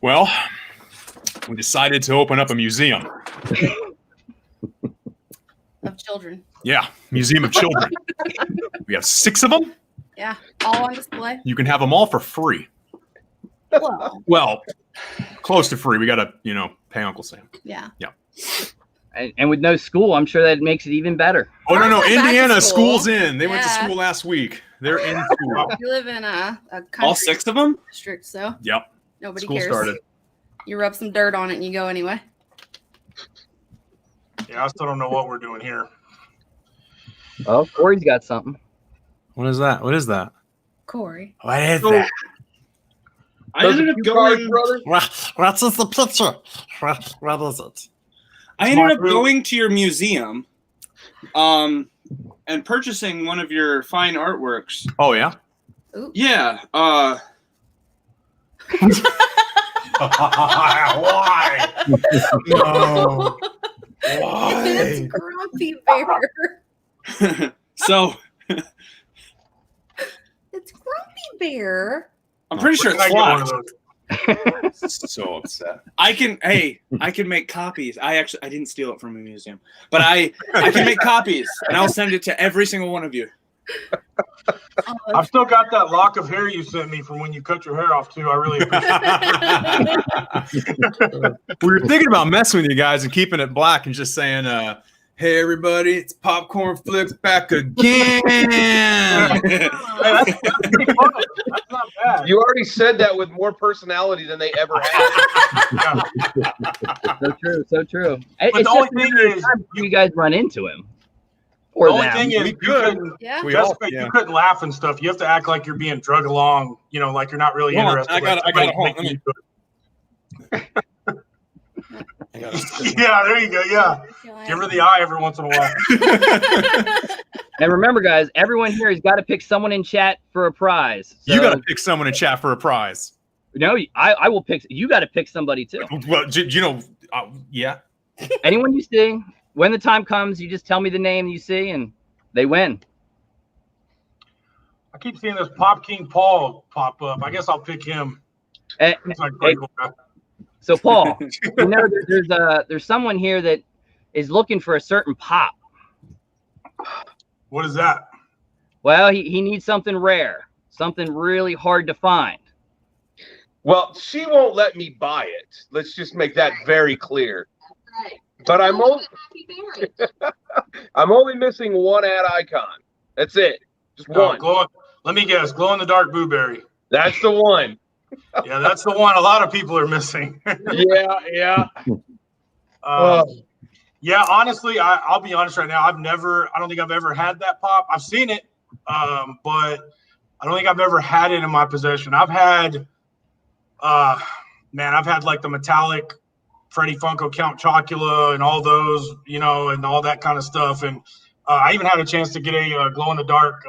Well, we decided to open up a museum. Of children. Yeah, Museum of Children. We have 6 of them. Yeah. All on display. You can have them all for free. Well, Well, close to free. We got to, pay Uncle Sam. yeah. And with no school, I'm sure that makes it even better. Oh, no. Back to Indiana, school. school's in. They went to Yeah. school last week. They're in school. You live in a country All 6 of them? district, so Yep. nobody School cares. started. You rub some dirt on it and you go anyway. Yeah, I still don't know what we're doing here. Oh, Corey's got something. What is that? What is that? Corey. What is So- that? I ended up going. brother. What is the picture? What is it? I ended up going to your museum, and purchasing one of your fine artworks. Oh, yeah? Ooh. Yeah. Why? No. It's Grumpy Bear. So It's Grumpy Bear. I'm pretty sure Where can it's I get one of locked. those? So upset. I can make copies. I didn't steal it from a museum, but I can make copies, and I'll send it to every single one of you. Oh, I've still got that lock of hair you sent me from when you cut your hair off too. I really appreciate it. We were thinking about messing with you guys and keeping it black and just saying, hey, everybody, it's Popcorn Flips back again. Hey, that's pretty fun. That's not bad. You already said that with more personality than they ever had. So true. So true. But It's the only just a thing matter of is, time before you guys run into him. the Or only them. thing is, We you could. couldn't, yeah. We all, Jessica, yeah. you couldn't laugh and stuff. You have to act like you're being drug along. Like you're not really Hold on, interested. I got Like it. Hold on, somebody's making I you- Yeah, there you go. Yeah, give her the eye every once in a while. And remember, guys, everyone here has got to pick someone in chat for a prize. You So- got to pick someone in chat for a prize. No, I will pick. You got to pick somebody too. Well, yeah. Anyone you see, when the time comes, you just tell me the name you see, and they win. I keep seeing this Pop King Paul pop up. I guess I'll pick him. And, He's like a pretty cool guy. so, Paul, there's someone here that is looking for a certain pop. What is that? Well, he needs something rare, something really hard to find. Well, she won't let me buy it. Let's just make that very clear. Right. But I'm only, Happy berry. I'm only missing one ad icon. That's it. Just one. Let me guess. Glow in the dark blueberry. That's the one. Yeah, that's the one a lot of people are missing. Yeah. Yeah, honestly, I'll be honest right now. I don't think I've ever had that pop. I've seen it, but I don't think I've ever had it in my possession. I've had like the metallic Freddie Funko Count Chocula and all those, and all that kind of stuff. And I even had a chance to get a glow in the dark,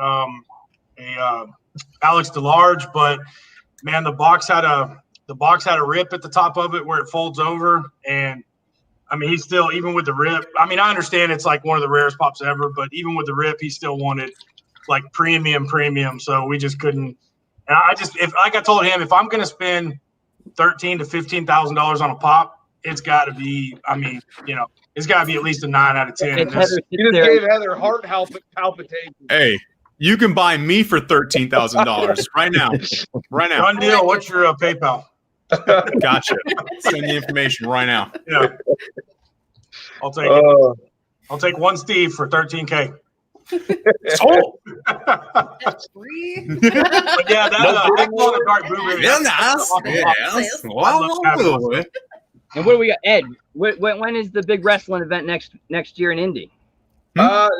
Alex DeLarge, but man, the box had a the box had a rip at the top of it where it folds over. And I mean, he's still, even with the rip, I mean, I understand it's like one of the rarest pops ever, but even with the rip, he still wanted like premium. So we just couldn't. And like I told him, if I'm going to spend $13,000 to $15,000 on a pop, it's got to be, I mean, it's got to be at least a 9 out of 10. You just gave Heather heart palpitations. Hey, you can buy me for $13,000 right now. Right now. Done deal. What's your PayPal? Gotcha. Send the information right now. Yeah. I'll take one Steve for $13K. Sold. That's free. But yeah, that's on a dark blueberry. Yeah, nice. Yes. Wow. And what do we got, Ed? When is the big wrestling event next year in Indy?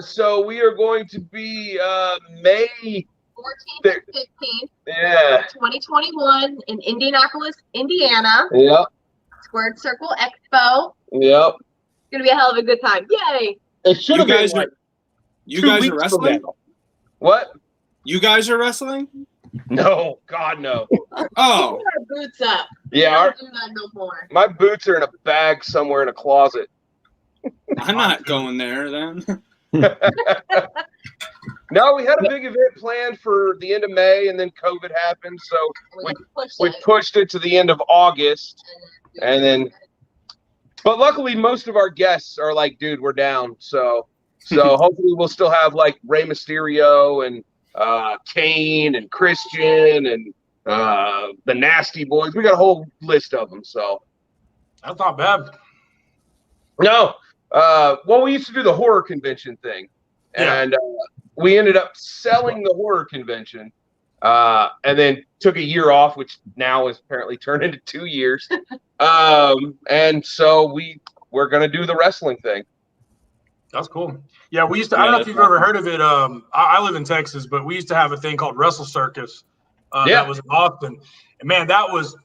So we are going to be May 14th and 15th. Yeah. 2021 in Indianapolis, Indiana. Yep. Squared Circle Expo. Yep. It's gonna be a hell of a good time. Yay! It should have been like You 2 guys weeks are from wrestling? now. What? You guys are wrestling? No, God, no. Oh, Put our boots up. Yeah, We don't do that no more. my boots are in a bag somewhere in a closet. I'm not going there then. No, we had a big event planned for the end of May, and then COVID happened, so we pushed it to the end of August, and then. But luckily, most of our guests are like, "Dude, we're down." So hopefully, we'll still have like Rey Mysterio and Kane and Christian and the Nasty Boys. We got a whole list of them. So That's not bad. no, well, we used to do the horror convention thing, and we ended up selling the horror convention, and then took a year off, which now is apparently turned into 2 years. And so we're gonna do the wrestling thing. That's cool. Yeah, we used to. I don't know if you've ever heard of it. I live in Texas, but we used to have a thing called Wrestle Circus. That was in Austin, and man, that was.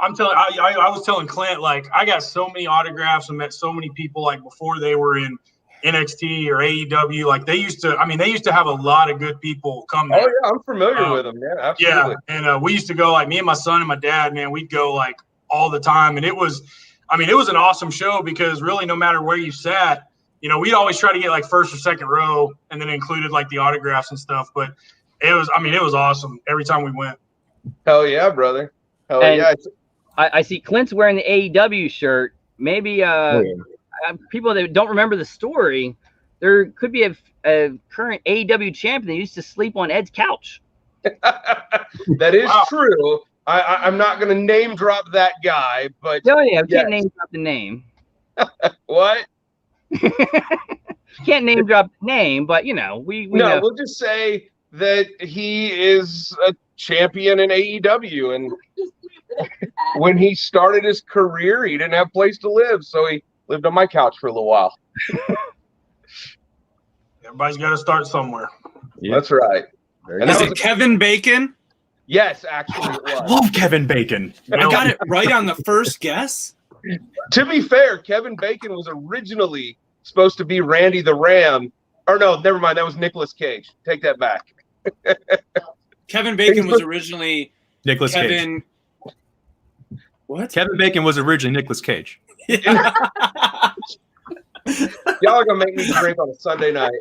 I was telling Clint, like, I got so many autographs and met so many people like before they were in NXT or AEW. Like they used to have a lot of good people come there. Oh yeah, I'm familiar with them. Yeah, absolutely. Yeah, and we used to go, like, me and my son and my dad, man, we'd go like all the time, and it was an awesome show because really no matter where you sat, we'd always try to get like first or second row, and then included like the autographs and stuff. But it was awesome every time we went. Hell yeah, brother. Hell yeah. I see Clint's wearing the AEW shirt. Maybe people that don't remember the story, there could be a current AEW champion that used to sleep on Ed's couch. That is true. I'm not going to name drop that guy, but I can't name drop the name. What? Can't name drop the name, but we know. We'll just say that he is a champion in AEW, and when he started his career, he didn't have a place to live, so he lived on my couch for a little while. Everybody's got to start somewhere. Yeah. That's right. And is it Kevin Bacon? Yes, actually it was. I love Kevin Bacon. I got it right on the first guess. To be fair, Kevin Bacon was originally supposed to be Randy the Ram. Or no, never mind. That was Nicolas Cage. Take that back. Kevin Bacon was originally Nicolas Cage. What? Kevin Bacon was originally Nicolas Cage. Yeah. Y'all are going to make me drink on a Sunday night.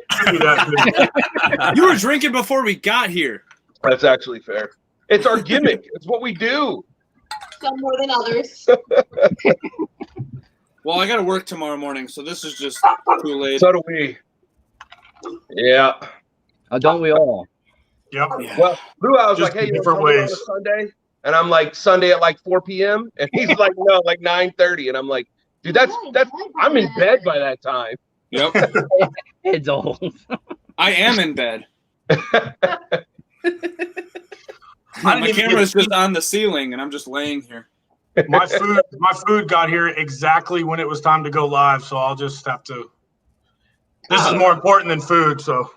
You were drinking before we got here. That's actually fair. It's our gimmick. It's what we do. Some more than others. Well, I got to work tomorrow morning, so this is just too late. So do we. Yeah. Don't we all? Yep. Well, Luau was Just like, hey, different you ways. on a Sunday? And I'm like, Sunday at like 4 p.m.? And he's like, no, like 9:30. And I'm like, dude, that's I'm in bed by that time. Yep. It's old. I am in bed. My camera's just on the ceiling, and I'm just laying here. My food got here exactly when it was time to go live, so I'll just have to. This is more important than food, so.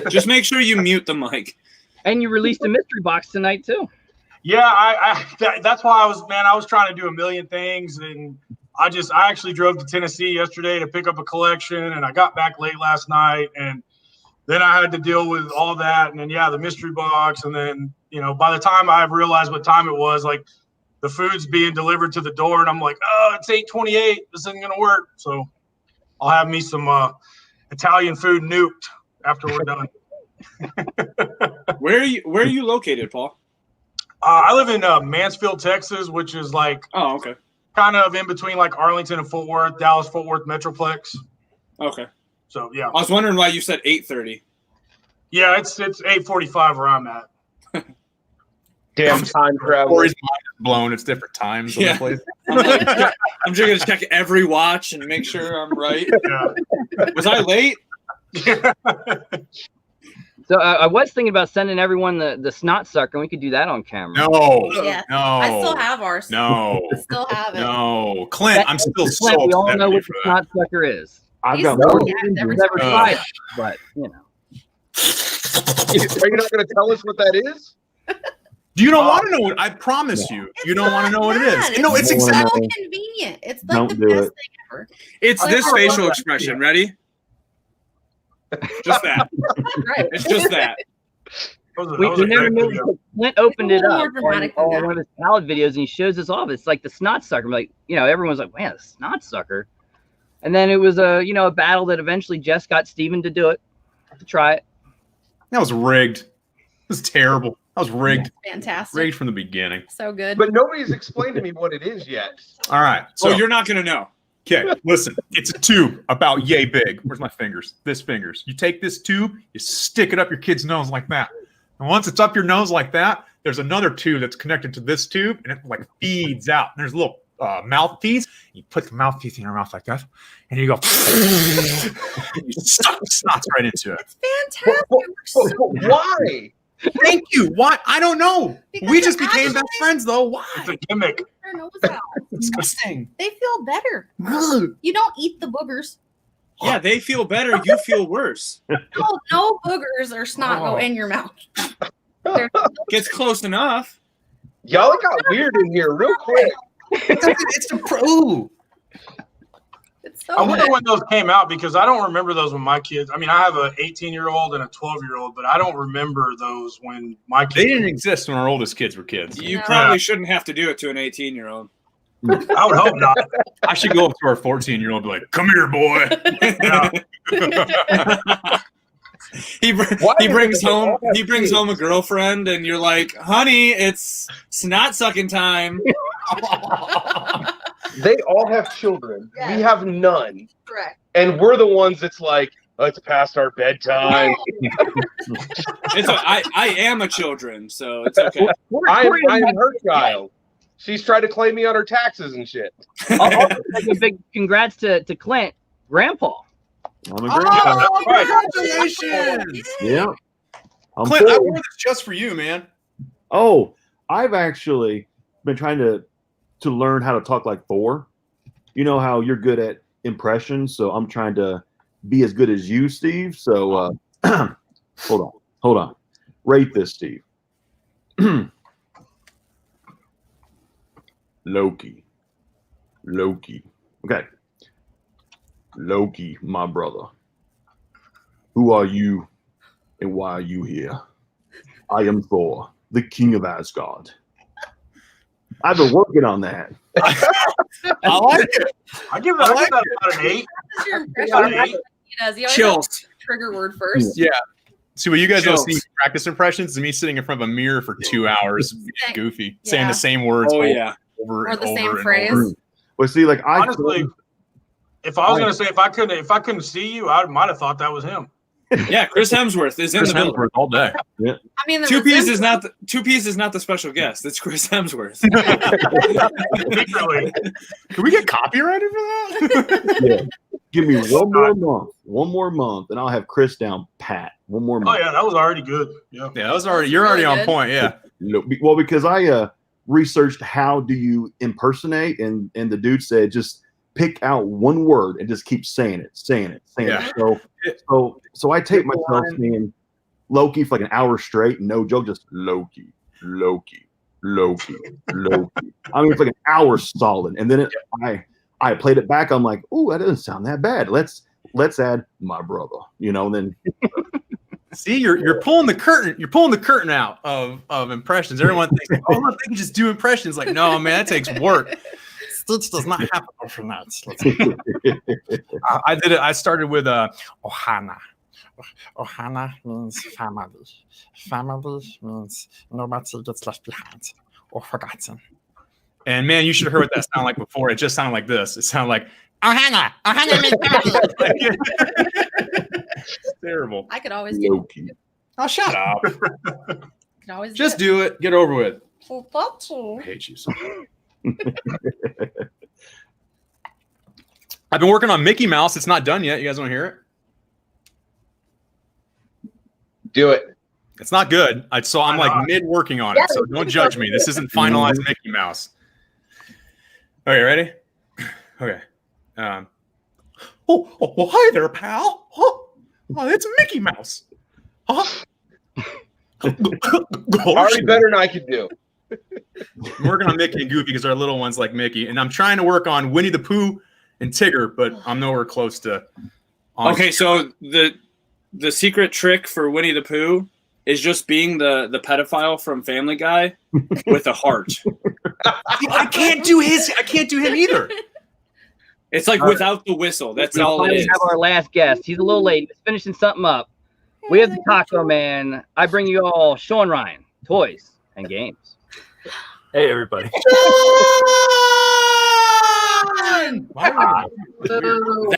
Just make sure you mute the mic. And you released a mystery box tonight too. Yeah, that's why I was trying to do a million things, and I actually drove to Tennessee yesterday to pick up a collection, and I got back late last night, and then I had to deal with all that, and then the mystery box, and then by the time I realized what time it was, like the food's being delivered to the door, and I'm like, oh, it's 8:28. This isn't gonna work. So I'll have me some Italian food nuked after we're done. Where are you located, Paul? I live in Mansfield, Texas, which is like okay, kind of in between like Arlington and Fort Worth, Dallas Fort Worth Metroplex. Okay. So yeah. I was wondering why you said 8:30. Yeah, it's 8:45 where I'm at. Damn time travel. Corey's mind is blown. It's different times. Yeah. I'm just gonna check every watch and make sure I'm right. Yeah. Was I late? So I was thinking about sending everyone the snot sucker, and we could do that on camera. No. Yeah. No. I still have ours. No. I still have it. No. Clint, I'm still Clint, so we all upset know with what you the for that. snot sucker is. I've He's got so one. mad every Never time. tried it, but you know. Are you not going to tell us what that is? You don't want to know what I promise you. You don't want to know what it is. Bad. No, it's so exactly. convenient. It's like Don't the do best it. thing ever. It's Like, this I love facial that. expression. Ready? Just that. Right. It's just that. We never knew until Clint opened it It's a little up more dramatic than on that. one of his salad videos, and he shows us off. It's like the snot sucker. I'm like, everyone's like, man, the snot sucker. And then it was a battle that eventually Jess got Steven to do it, to try it. That was rigged. It was terrible. That was rigged. Fantastic. Rigged from the beginning. So good. But nobody's explained to me what it is yet. All right. So So you're not gonna know. okay, listen. It's a tube about yay big. Where's my fingers? This fingers. You take this tube, you stick it up your kid's nose like that. And once it's up your nose like that, there's another tube that's connected to this tube, and it like feeds out. And there's a little mouthpiece. You put the mouthpiece in your mouth like that, and you go. You suck the snots right into it. It's fantastic. We're so Why? Thank you. Why? I don't know. Because We just they're became best actually- friends, though. Why? It's a gimmick. their nose out. Disgusting. They feel better. Ugh. You don't eat the boogers. Yeah, they feel better. You feel worse. No boogers or snot go in your mouth. They're- Gets close enough. Y'all got weird in here real quick. It's the pro. It's so I wonder good. when those came out because I don't remember those when my kids. I mean, I have an 18-year-old and a 12-year-old, but I don't remember those when my kids. They didn't exist when our oldest kids were kids. You No. probably shouldn't have to do it to an 18-year-old. I would hope not. I should go up to our 14-year-old and be like, "Come here, boy." Yeah. he Why brings do they home all have he brings kids? home a girlfriend, and you're like, "Honey, it's snot sucking time." They all have children. Yeah. We have none. Correct. And we're the ones that's like, it's past our bedtime. I am a children, so it's okay. I'm her child. She's tried to claim me on her taxes and shit. I'll make a big congrats to Clint, Grandpa. I'm a grandpa. Oh, right. congratulations! Yeah. I'm Clint, I 40. wore this just for you, man. Oh, I've actually been trying to learn how to talk like Thor. You know how you're good at impressions, so I'm trying to be as good as you, Steve. So hold on. Rate this, Steve. Loki. Okay. Loki, my brother. Who are you and why are you here? I am Thor, the king of Asgard. I've been working on that. I like it. I give that about an 8. That's your impression. About an He 8. does. He always has Chills. a trigger word first. Yeah. See, what you guys don't see Chills. practice impressions is me sitting in front of a mirror for 2 hours, being goofy, saying Yeah. the same words Oh yeah. over Or and the over same and phrase. over. Well, see, like Honestly, if I was gonna say if I couldn't see you, I might have thought that was him. Yeah, Chris Hemsworth is in Chris the building. Hemsworth all day. I mean, the Two Piece resemblance- is not the special guest. It's Chris Hemsworth. Secretly. Can we get copyrighted for that? yeah. Give me one more month, and I'll have Chris down pat. One more Oh month. yeah, that was already good. Yeah. Yeah, that was already. You're already really on good. point. Yeah. Well, because I researched how do you impersonate, and the dude said just pick out one word and just keep saying it. Yeah. So I take myself saying Loki for like an hour straight, no joke, just Loki. I mean, it's like an hour solid, and then I played it back. I'm like, ooh, that doesn't sound that bad. Let's add my brother, and then See, you're pulling the curtain. You're pulling the curtain out of impressions. Everyone thinks, oh, look, they can just do impressions. Like, no, man, that takes work. Stitch does not happen from that. I did it. I started with Ohana. Ohana means family. Family means nobody gets left behind or forgotten. And man, you should have heard what that sounded like before. It just sounded like this. It sounded like Ohana. Ohana means family. Terrible. I could always do it. Oh, shut up. Could always Just do it. Get over with. I I hate you so much. I've been working on Mickey Mouse. It's not done yet. You guys want to hear it? Do it. It's not good. I'm like mid working on it, so don't judge me. This isn't finalized Mickey Mouse. Okay, ready? Okay. Oh, hi there, pal. Oh, it's Mickey Mouse. Huh? Already better than I could do. I'm working on Mickey and Goofy because they're little ones like Mickey, and I'm trying to work on Winnie the Pooh and Tigger, but I'm nowhere close to. Okay, so the secret trick for Winnie the Pooh is just being the pedophile from Family Guy with a heart. I can't do him either. It's like without the whistle. That's all it is. We have our last guest. He's a little late. He's finishing something up. We have the Taco Man. I bring you all Sean Ryan, toys and games. Hey, everybody.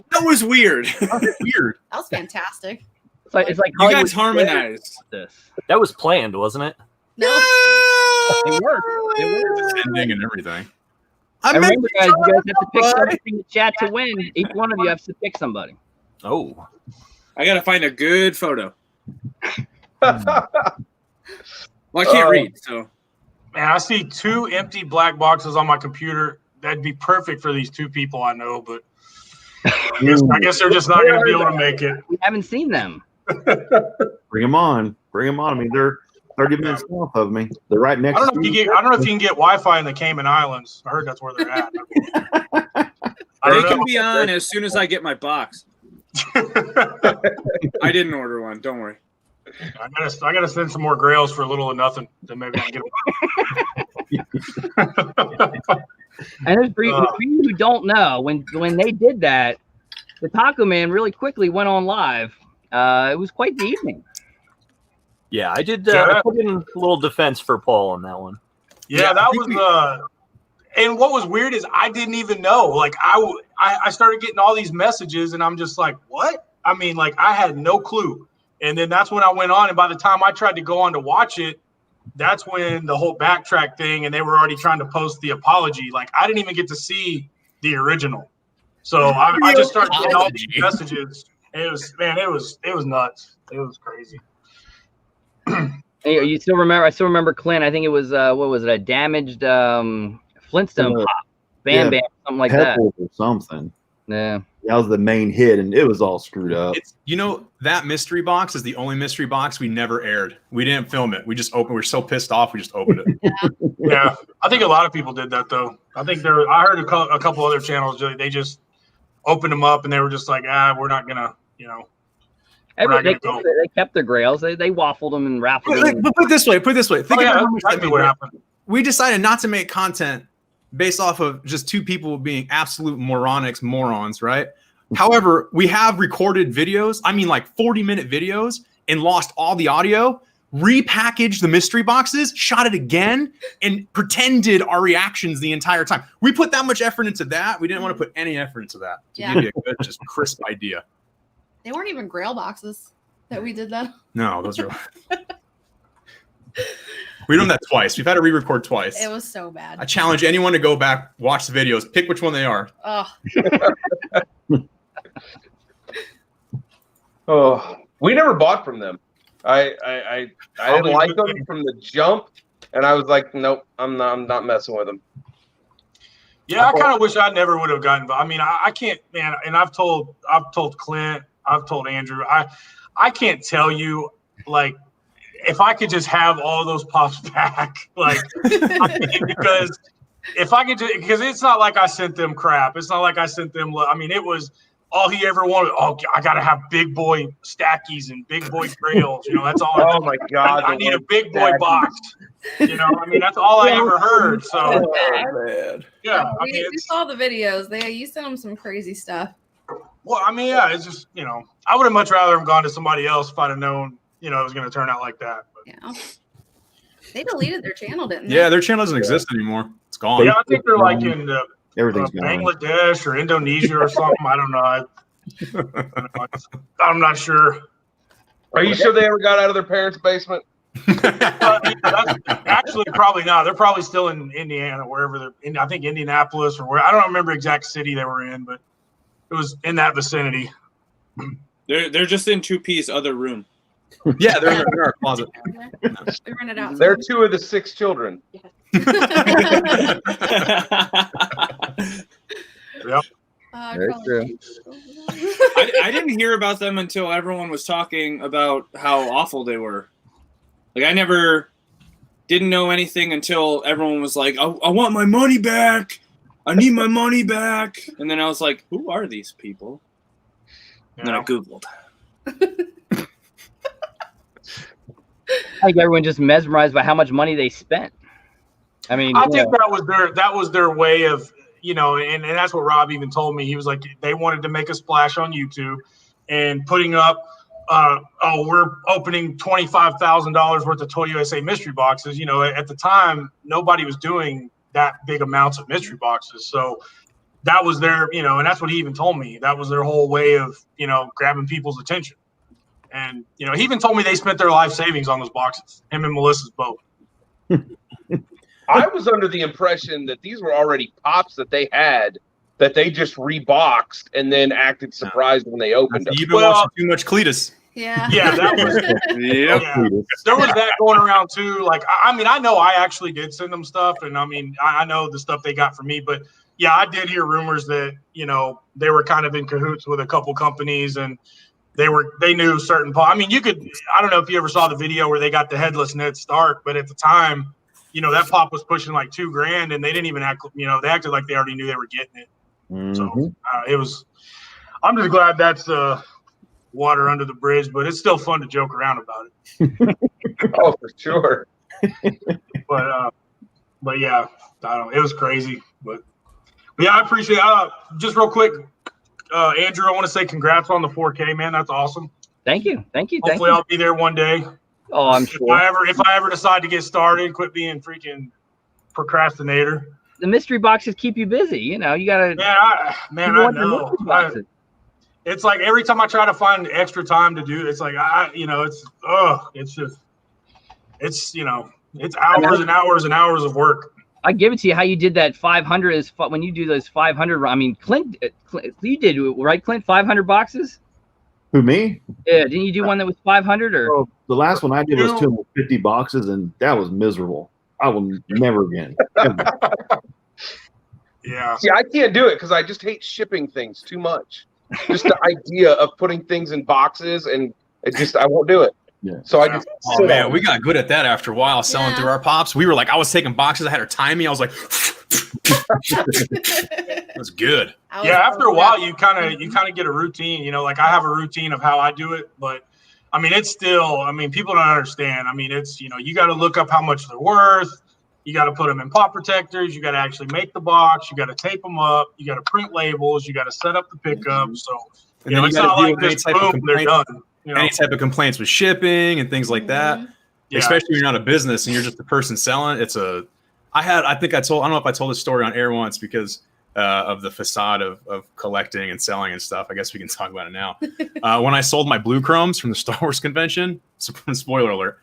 That was weird. Weird. That was fantastic. It's like you guys harmonized. This. That was planned, wasn't it? No. It worked. It's ending and everything. I remember, guys, you guys have to pick somebody in the chat to win. Each one of you has to pick somebody. Oh. I got to find a good photo. Well, I can't read, so. Man, I see 2 empty black boxes on my computer. That'd be perfect for these 2 people I know, but I guess they're just not going to be able to make it. We haven't seen them. Bring them on. Bring them on. I mean, they're 30 minutes south of me. They're right next I to don't know if you can get Wi-Fi in the Cayman Islands. I heard that's where they're at. They can be on as soon as I get my box. I didn't order one. Don't worry. I gotta send some more grails for a little or nothing. Then maybe I can get them. And for you who don't know, when they did that, the Taco Man really quickly went on live. It was quite the evening. Yeah, I did. I put in a little defense for Paul on that one. Yeah, that was. And what was weird is I didn't even know. Like I started getting all these messages, and I'm just like, what? I mean, like I had no clue. And then that's when I went on, and by the time I tried to go on to watch it, that's when the whole backtrack thing, and they were already trying to post the apology. Like I didn't even get to see the original, so I just started getting all these messages. It was nuts. It was crazy. You still remember? I still remember Clint. I think it was what was it? A damaged Flintstone pop, Bam, something like that, or something. Yeah. That was the main hit, and it was all screwed up. That mystery box is the only mystery box we never aired. We didn't film it. We just opened. We were so pissed off. We just opened it. Yeah, I think a lot of people did that though. I think I heard a couple other channels. They just opened them up and they were just like, we're not gonna, They kept their grails. They waffled them and raffled them. Put it this way. Think about exactly what happened. We decided not to make content based off of just 2 people being absolute morons, right? However, we have recorded videos, I mean like 40-minute videos, and lost all the audio, repackaged the mystery boxes, shot it again, and pretended our reactions the entire time. We put that much effort into that. We didn't want to put any effort into that. To give you a good, just crisp idea. They weren't even grail boxes that we did that. No, those are... We've done that twice. We've had to re-record twice. It was so bad. I challenge anyone to go back, watch the videos, pick which one they are. Oh, we never bought from them. I didn't like them from the jump, and I was like, nope, I'm not messing with them. Yeah, I kind of wish I never would have gotten. I mean, I can't, man. And I've told Clint, I've told Andrew, I can't tell you, like, if I could just have all those pops back, like, because it's not like I sent them crap. It's not like I sent them. I mean, it was all he ever wanted. Oh, I gotta have big boy stackies and big boy grails. You know, that's all. Oh my God! I need a big boy box. You know, I mean, that's all I ever heard. So, man. yeah, Oh, I mean, we saw the videos. You sent them some crazy stuff. well, I mean, yeah, it's just, you know, I would have much rather have gone to somebody else if I'd have known, you know, it was going to turn out like that. But. Yeah. They deleted their channel, didn't they? Yeah, their channel doesn't exist anymore. It's gone. Yeah, I think they're like in Everything's gone. Bangladesh or Indonesia or something. I don't know. I'm not sure. Are you sure they ever got out of their parents' basement? That's actually probably not. They're probably still in Indiana, wherever they're in. I think Indianapolis or where. I don't remember exact city they were in, but it was in that vicinity. They're just in 2P's other room. Yeah, they're in our closet. We rented out. They're 2 of the 6 children. Yep. Very true. I didn't hear about them until everyone was talking about how awful they were. Like, I never didn't know anything until everyone was like, I want my money back. I need my money back. And then I was like, who are these people? And then I Googled. I think everyone just mesmerized by how much money they spent. I mean, I think that was their way of, you know, and that's what Rob even told me. He was like, they wanted to make a splash on YouTube and putting up, we're opening $25,000 worth of Toy USA mystery boxes. You know, at the time, nobody was doing that big amounts of mystery boxes. So that was their, you know, and that's what he even told me. That was their whole way of, you know, grabbing people's attention. And, you know, he even told me they spent their life savings on those boxes, him and Melissa's both. I was under the impression that these were already pops that they had that they just reboxed and then acted surprised when they opened them. You've been watching too much Cletus. Yeah. Yeah, that was. Yeah. There was that going around too. Like, I mean, I know I actually did send them stuff, and I mean, I know the stuff they got from me, but yeah, I did hear rumors that, you know, they were kind of in cahoots with a couple companies, and they knew certain. I mean, I don't know if you ever saw the video where they got the headless Ned Stark, but at the time, you know, that pop was pushing like $2,000, and they didn't even act. You know, they acted like they already knew they were getting it. Mm-hmm. So it was. I'm just glad that's water under the bridge, but it's still fun to joke around about it. Oh, for sure. But yeah, I don't. It was crazy, but yeah, I appreciate. Just real quick, Andrew, I want to say congrats on the 4K, man. That's awesome. Thank you. Hopefully, I'll be there one day. Oh, I'm sure. If I ever decide to get started, quit being freaking procrastinator. The mystery boxes keep you busy. You know, you gotta. I know. It's like every time I try to find extra time to do, it's like it's hours and hours and hours of work. I give it to you how you did that 500 is when you do those 500. I mean, Clint, you did right, Clint? 500 boxes. Who, me? Yeah, didn't you do one that was 500 or? Oh, the last one I did was 250 boxes, and that was miserable. I will never again. Yeah. See, I can't do it because I just hate shipping things too much. Just the idea of putting things in boxes, and I won't do it. Yeah. So I just. Oh man, we got good at that after a while selling through our pops. We were like, I was taking boxes. I had her time me. I was like, it was good. Yeah, after a while, you kind of get a routine. You know, like I have a routine of how I do it, but I mean, it's still. I mean, people don't understand. I mean, it's, you know, you got to look up how much they're worth. You got to put them in pop protectors. You got to actually make the box. You got to tape them up. You got to print labels. You got to set up the pickup. So, you know, it's not like this, boom, they're done. You know? Any type of complaints with shipping and things like that, especially when you're not a business and you're just the person selling. I don't know if I told this story on air once because of the facade of collecting and selling and stuff. I guess we can talk about it now. When I sold my blue chromes from the Star Wars convention, spoiler alert,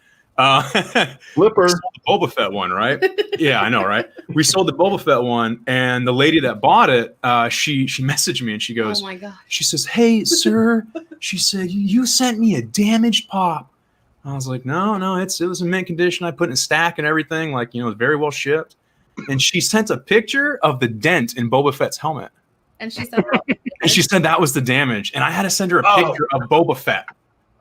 Flipper. We sold the Boba Fett one, right? Yeah, I know, right? We sold the Boba Fett one, and the lady that bought it, she messaged me and she goes, "Oh my gosh!" She says, "Hey, sir," she said, "you sent me a damaged pop." I was like, "No, it was in mint condition. I put it in a stack and everything, like, you know, it was very well shipped." And she sent a picture of the dent in Boba Fett's helmet, and she said that was the damage, and I had to send her a picture of Boba Fett.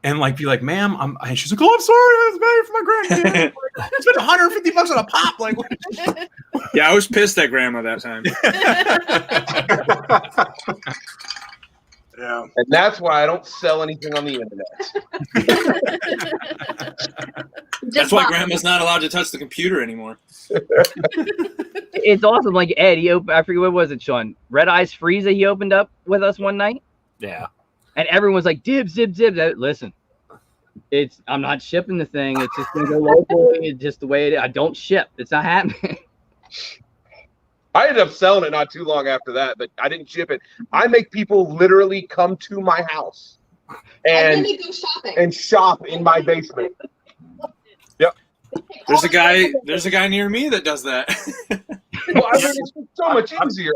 And like, be like, "Ma'am," and she's like, "Oh, I'm sorry, I was mad for my grandkid. I spent $150 on a pop." Like, yeah, I was pissed at grandma that time. Yeah. And that's why I don't sell anything on the internet. That's why Grandma's not allowed to touch the computer anymore. It's awesome. Like Ed, I forget what was it, Sean? Red Eyes Frieza. He opened up with us one night. Yeah. And everyone was like, dibs. Listen, I'm not shipping the thing. It's just gonna go locally. It's just the way it is. I don't ship. It's not happening. I ended up selling it not too long after that, but I didn't ship it. I make people literally come to my house And then you go shopping. and shop in my basement. Yep. There's a guy near me that does that. Well, I mean, it's so much easier.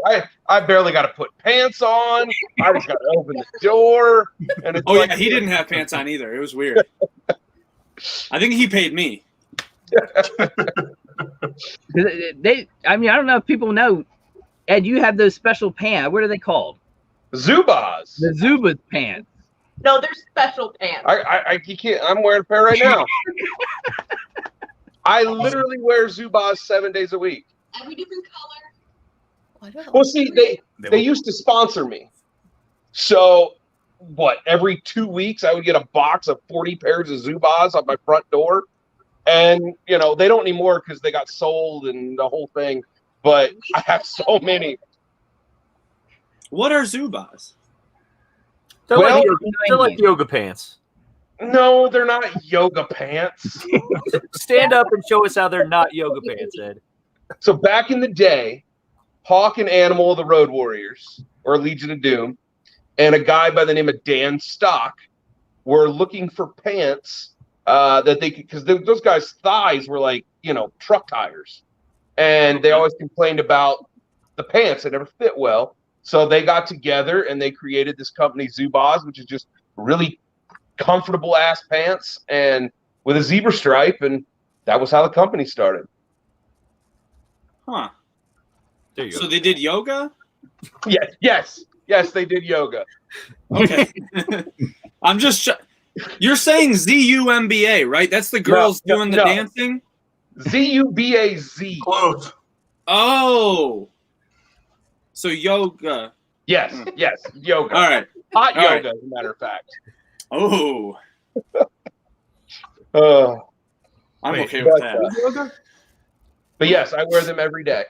I barely got to put pants on. I just got to open the door. And it's Yeah, he didn't have pants on either. It was weird. I think he paid me. I don't know if people know, Ed, you have those special pants. What are they called? Zubaz. The Zubaz pants. No, they're special pants. You can't. I'm wearing a pair right now. I literally wear Zubaz 7 days a week. Every different color. Well, see, they used to sponsor me. So, every 2 weeks I would get a box of 40 pairs of Zubaz on my front door. And, they don't anymore because they got sold and the whole thing. But I have so many. What are Zubaz? They're like yoga pants. No, they're not yoga pants. Stand up and show us how they're not yoga pants, Ed. So back in the day, Hawk and Animal of the Road Warriors, or Legion of Doom, and a guy by the name of Dan Stock were looking for pants that they could, because those guys' thighs were like, truck tires. And they always complained about the pants. They never fit well. So they got together and they created this company, Zubaz, which is just really comfortable ass pants and with a zebra stripe. And that was how the company started. Huh. There you go. So they did yoga? Yes, they did yoga. Okay. I'm just... You're saying Z-U-M-B-A, right? That's the girls doing the dancing? Z-U-B-A-Z. Close. Oh. So yoga. Yes, yoga. All right. Hot yoga, as a matter of fact. Oh. I'm okay with that. But yes, I wear them every day.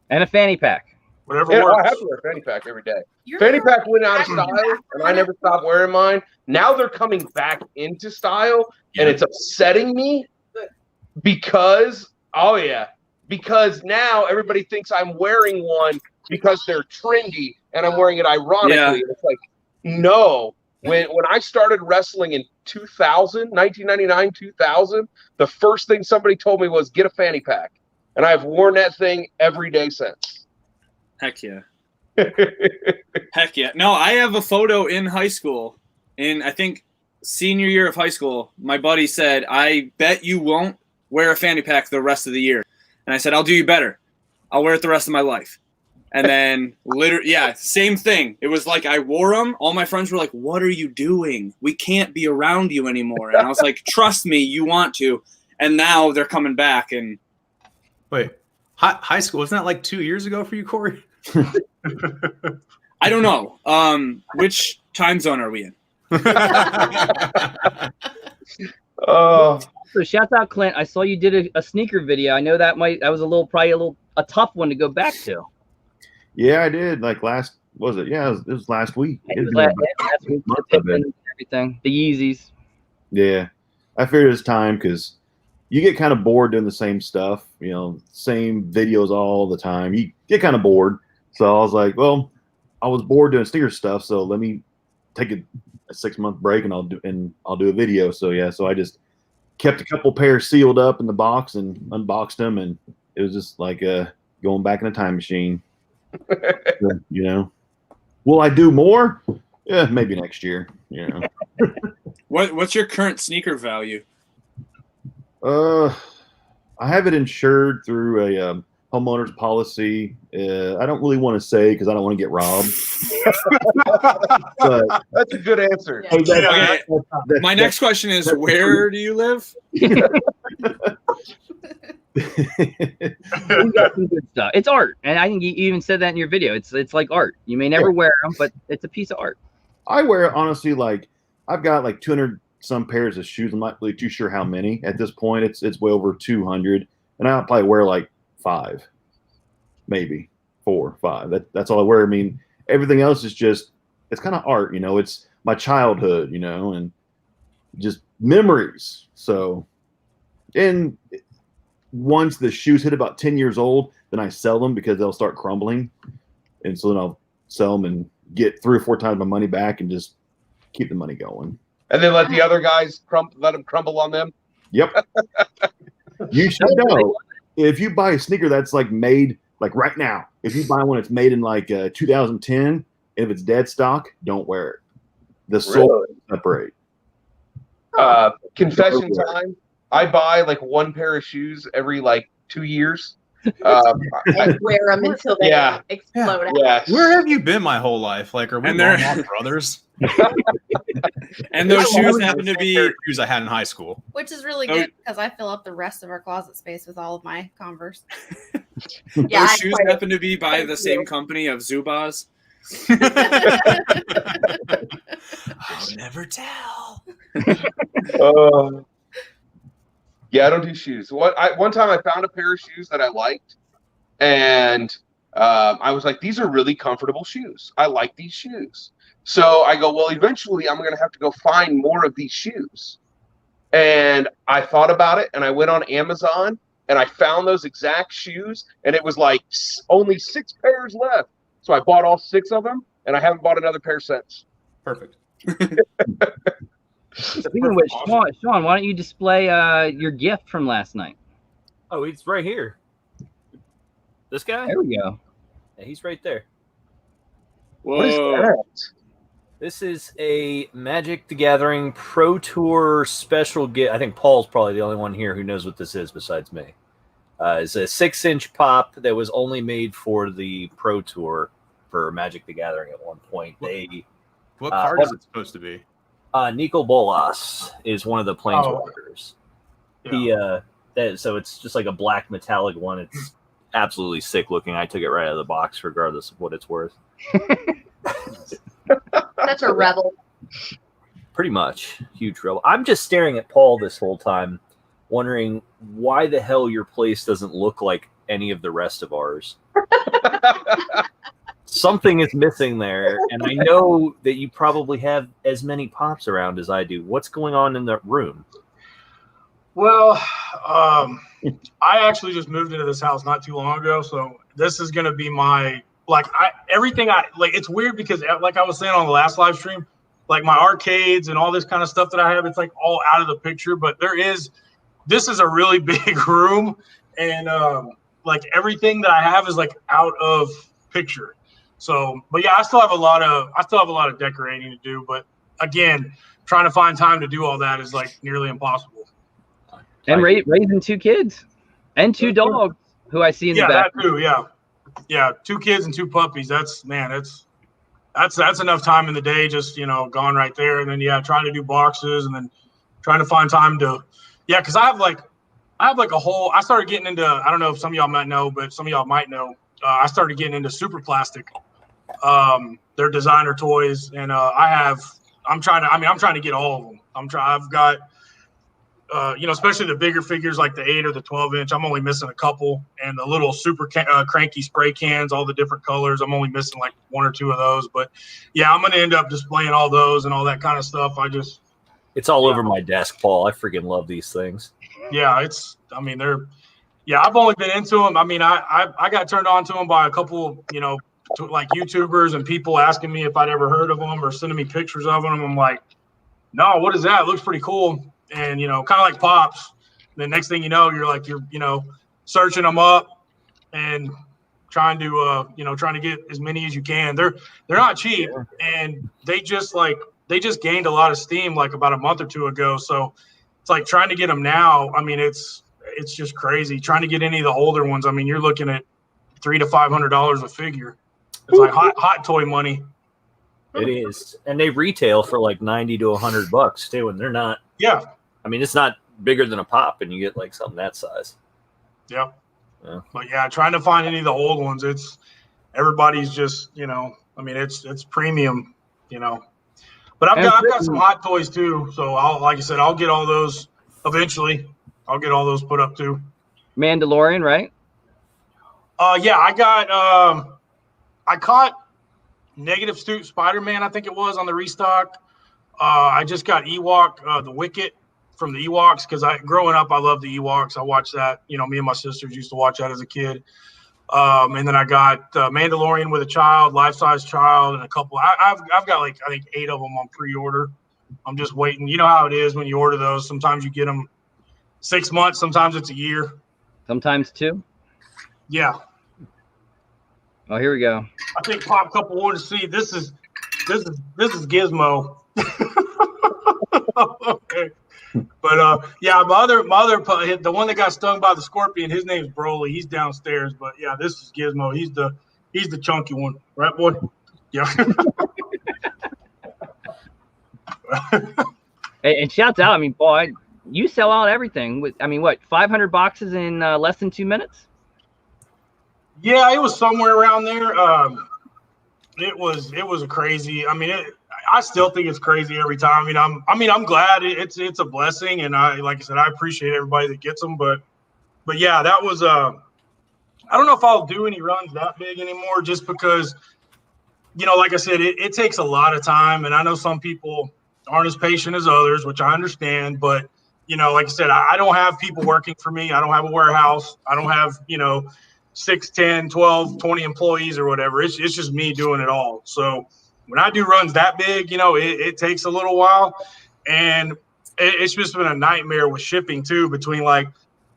And a fanny pack. Whatever I works. have to wear a fanny pack every day. Fanny pack went out of style, and I never stopped wearing mine. Now they're coming back into style, and it's upsetting me because now everybody thinks I'm wearing one because they're trendy, and I'm wearing it ironically. Yeah. It's like, no. When I started wrestling in 1999, 2000, the first thing somebody told me was get a fanny pack, and I've worn that thing every day since. Heck yeah. Heck yeah. No, I have a photo in high school. In, I think, senior year of high school, my buddy said, I bet you won't wear a fanny pack the rest of the year. And I said, I'll do you better. I'll wear it the rest of my life. And then, same thing. It was like I wore them. All my friends were like, what are you doing? We can't be around you anymore. And I was like, trust me, you want to. And now they're coming back. And Wait, high school, wasn't that like 2 years ago for you, Corey? I don't know. Which time zone are we in? Oh, So shout out Clint. I saw you did a sneaker video. I know that was a tough one to go back to. Yeah, I did. Like it was last week. It was last week. The Pittman and everything. The Yeezys. Yeah. I figured it's time because you get kind of bored doing the same stuff, same videos all the time. You get kind of bored. So I was like, well, I was bored doing sneaker stuff, so let me take a 6-month break and I'll do a video. So yeah, so I just kept a couple pairs sealed up in the box and unboxed them, and it was just like going back in a time machine. Will I do more? Yeah, maybe next year. What's your current sneaker value? I have it insured through a homeowner's policy. I don't really want to say because I don't want to get robbed. But that's a good answer. Okay. My next question is, where do you live? We got some good stuff. It's art, and I think you even said that in your video. It's like art. You may never wear them, but it's a piece of art. I wear, honestly, like I've got like 200 some pairs of shoes. I'm not really too sure how many at this point. It's way over 200, and I'll probably wear like 5, maybe 4, 5. That's all I wear. I mean, everything else is just, it's kind of art, you know. It's my childhood, you know, and just memories. So, and once the shoes hit about 10 years old, then I sell them because they'll start crumbling, and so then I'll sell them and get 3 or 4 times my money back and just keep the money going. And then let the other guys let them crumble on them. Yep. You should know, if you buy a sneaker that's like made like right now, if you buy one that's made in like 2010, if it's dead stock, don't wear it. The sole will separate. Confession time. I buy like 1 pair of shoes every like 2 years. And wear them until they explode out. Yeah. Where have you been my whole life? Like, are we And they're- long-lost brothers? And those shoes happen to be shoes I had in high school. Which is really good because I fill up the rest of our closet space with all of my Converse. Yeah, those shoes happen to be by the same company of Zubaz. I'll never tell. Yeah, I don't do shoes. One time I found a pair of shoes that I liked, and I was like, these are really comfortable shoes. I like these shoes. So I go, well, eventually I'm going to have to go find more of these shoes. And I thought about it, and I went on Amazon, and I found those exact shoes, and it was like only 6 pairs left. So I bought all 6 of them, and I haven't bought another pair since. Perfect. Speaking of which, Sean, why don't you display your gift from last night? Oh, he's right here. This guy? There we go. Yeah, he's right there. What is that? This is a Magic the Gathering Pro Tour special gift. I think Paul's probably the only one here who knows what this is besides me. It's a 6-inch pop that was only made for the Pro Tour for Magic the Gathering at one point. What card is it supposed to be? Nico Bolas is one of the planeswalkers. So it's just like a black metallic one. It's absolutely sick looking. I took it right out of the box, regardless of what it's worth. Such a rebel. Pretty much. Huge rebel. I'm just staring at Paul this whole time, wondering why the hell your place doesn't look like any of the rest of ours. Something is missing there, and I know that you probably have as many pops around as I do. What's going on in that room? Well, I actually just moved into this house not too long ago, so this is going to be my everything. It's weird because, like I was saying on the last live stream, like my arcades and all this kind of stuff that I have, it's like all out of the picture. But this is a really big room, and like everything that I have is like out of picture. So, but yeah, I still have a lot of decorating to do. But again, trying to find time to do all that is like nearly impossible. And raising 2 kids and 2 dogs who I see in the back. That too, yeah, 2 kids and 2 puppies. That's enough time in the day, just gone right there. And then trying to do boxes and then trying to find time to because I have like a whole. I started getting into, I don't know if some of y'all might know, but some of y'all might know. I started getting into Super Plastic. They're designer toys, and I'm trying to get all of them. I've got especially the bigger figures like the 8 or the 12-inch. I'm only missing a couple, and the little super cranky spray cans, all the different colors. I'm only missing like 1 or 2 of those. But yeah, I'm gonna end up displaying all those and all that kind of stuff. It's all over my desk, Paul. I freaking love these things. Yeah, I've only been into them. I mean, I got turned on to them by a couple, like YouTubers and people asking me if I'd ever heard of them or sending me pictures of them. I'm like, no, what is that? It looks pretty cool. And, kind of like Pops. The next thing you know, you're searching them up and trying to get as many as you can. They're not cheap, and they just gained a lot of steam like about a month or 2 ago. So it's like trying to get them now. I mean, it's just crazy trying to get any of the older ones. I mean, you're looking at $300 to $500 a figure. It's like hot toy money. It is, and they retail for like $90 to $100 too, and they're not. Yeah, I mean, it's not bigger than a pop, and you get like something that size. Yep. Yeah. But yeah, trying to find any of the old ones, everybody's just, it's premium, But I've got some hot toys too, so like I said, I'll get all those eventually. I'll get all those put up too. Mandalorian, right? Yeah, I caught Negative Spider-Man, I think it was, on the restock. I just got Ewok, the Wicket from the Ewoks, because growing up, I loved the Ewoks. I watched that. Me and my sisters used to watch that as a kid. And then I got Mandalorian with a child, life-size child, and a couple. I've got I think 8 of them on pre-order. I'm just waiting. You know how it is when you order those. Sometimes you get them 6 months. Sometimes it's a year. Sometimes 2. Yeah. Oh, here we go. I think Pop Couple wanted to see. This is Gizmo. Okay. But yeah, my other the one that got stung by the scorpion, his name's Broly. He's downstairs. But yeah, this is Gizmo. He's the chunky one, right, boy? Yeah. And shouts out. I mean, boy, you sell out everything. What, 500 boxes in less than 2 minutes? Yeah, it was somewhere around there. It was a crazy. I still think it's crazy every time. I'm glad it's a blessing, and like I said, I appreciate everybody that gets them. But yeah, that was I don't know if I'll do any runs that big anymore, just because, like I said, it takes a lot of time, and I know some people aren't as patient as others, which I understand. But like I said, I don't have people working for me. I don't have a warehouse. I don't have 6, 10, 12, 20 employees or whatever. It's just me doing it all. So when I do runs that big, it takes a little while, and it's just been a nightmare with shipping too, between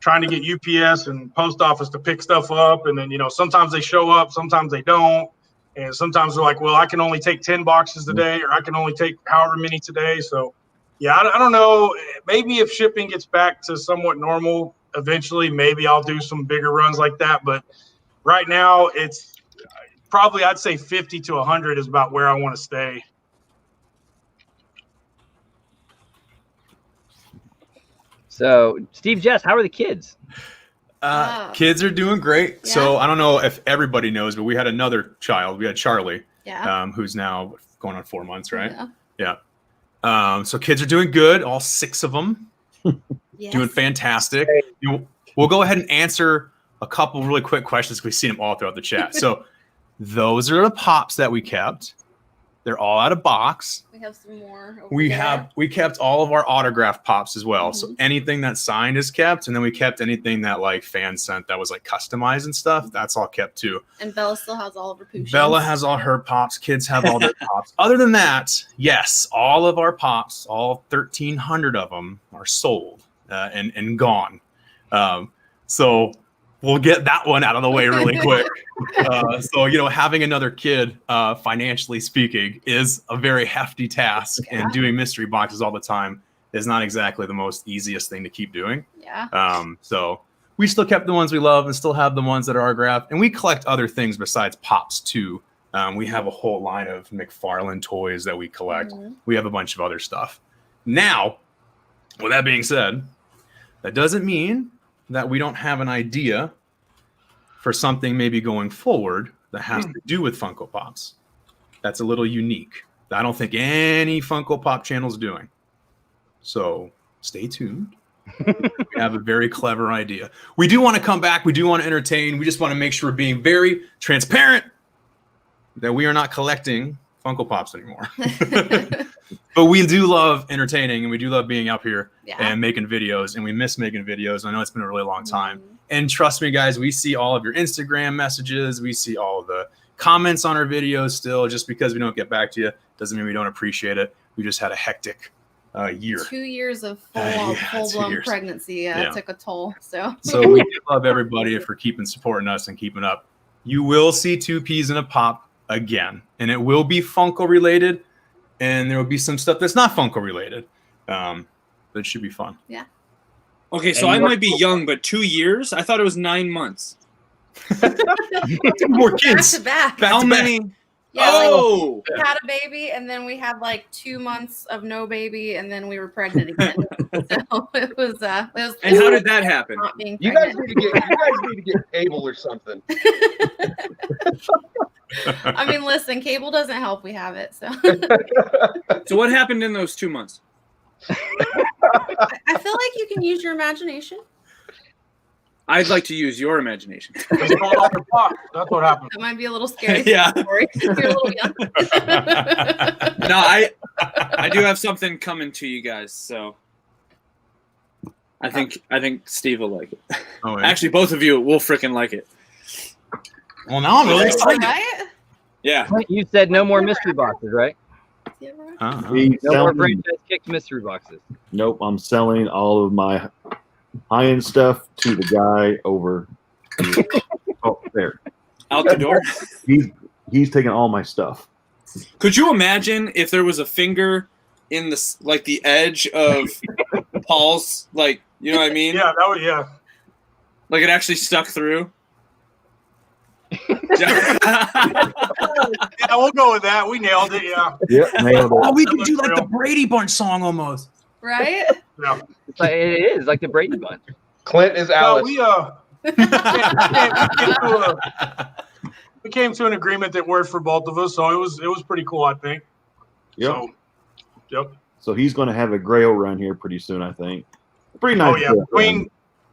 trying to get UPS and post office to pick stuff up. And then, sometimes they show up, sometimes they don't. And sometimes they're like, well, I can only take 10 boxes today, or I can only take however many today. So yeah, I don't know. Maybe if shipping gets back to somewhat normal, eventually, maybe I'll do some bigger runs like that. But right now, it's probably, I'd say 50 to 100 is about where I want to stay. So, Steve, Jess, how are the kids? Kids are doing great. Yeah. So I don't know if everybody knows, but we had another child. We had Charlie, Yeah. who's now going on 4 months, right? Yeah. Yeah. So kids are doing good. All 6 of them Yes. doing fantastic. We'll go ahead and answer a couple really quick questions. We've seen them all throughout the chat. So those are the pops that we kept. They're all out of box. We have some more. We kept all of our autographed pops as well. So anything that's signed is kept, and then we kept anything that fans sent that was customized and stuff. That's all kept too. And Bella still has all of her potions. Bella has all her pops. Kids have all their pops. Other than that, yes, all of our pops, all 1,300 of them, are sold and gone. So we'll get that one out of the way really quick. So, having another kid, financially speaking, is a very hefty task. Yeah. And doing mystery boxes all the time is not exactly the most easiest thing to keep doing. Yeah. So we still kept the ones we love and still have the ones that are autographed. And we collect other things besides pops too. We have a whole line of McFarlane toys that we collect. We have a bunch of other stuff. Now, with that being said, that doesn't mean that we don't have an idea for something maybe going forward that has to do with Funko Pops. That's a little unique. I don't think any Funko Pop channel is doing. So stay tuned. We have a very clever idea. We do want to come back. We do want to entertain. We just want to make sure we're being very transparent that we are not collecting Funko Pops anymore. But we do love entertaining, and we do love being up here and making videos, and we miss making videos. I know it's been a really long time. And trust me, guys, we see all of your Instagram messages. We see all of the comments on our videos still. Just because we don't get back to you doesn't mean we don't appreciate it. We just had a hectic year. 2 years of full-blown pregnancy took a toll. So we do love everybody for supporting us and keeping up. You will see 2 peas in a pop again, and it will be Funko related, and there will be some stuff that's not Funko related. But it should be fun. Yeah. Okay, so I might be young, but 2 years? I thought it was 9 months. More kids. Back to back. How many? Yeah, Oh, we had a baby, and then we had like 2 months of no baby, and then we were pregnant again. So it was. and how did that happen? Not being You guys pregnant. need to get cable or something. I mean, listen, cable doesn't help. We have it, so. So what happened in those 2 months? I feel like you can use your imagination. I'd like to use your imagination. They stole off the box. That's what happened. That might be a little scary. Yeah. You're a little young. No, I do have something coming to you guys, so I think Steve will like it. Oh, yeah. Actually, both of you will freaking like it. Well, now I'm really excited. Right? Yeah. You said no more mystery boxes, right? Yeah, right. He's No more selling- franchise kicked mystery boxes. Nope, I'm selling all of my high-end stuff to the guy over there. Out the door. He's taking all my stuff. Could you imagine if there was a finger in the like the edge of Paul's, like, you know what I mean? Yeah, that was, yeah. Like it actually stuck through. Yeah, we'll go with that. We nailed it. Yeah. Yep, nailed it. Oh, we could do like the Brady Bunch song almost. Right? Yeah. It's like, it is like the Brady Bunch. Clint is No, Alice. we came to an agreement that worked for both of us, so it was pretty cool, I think. Yep. So, yep. So he's going to have a grail run here pretty soon, I think. Pretty nice. Oh yeah,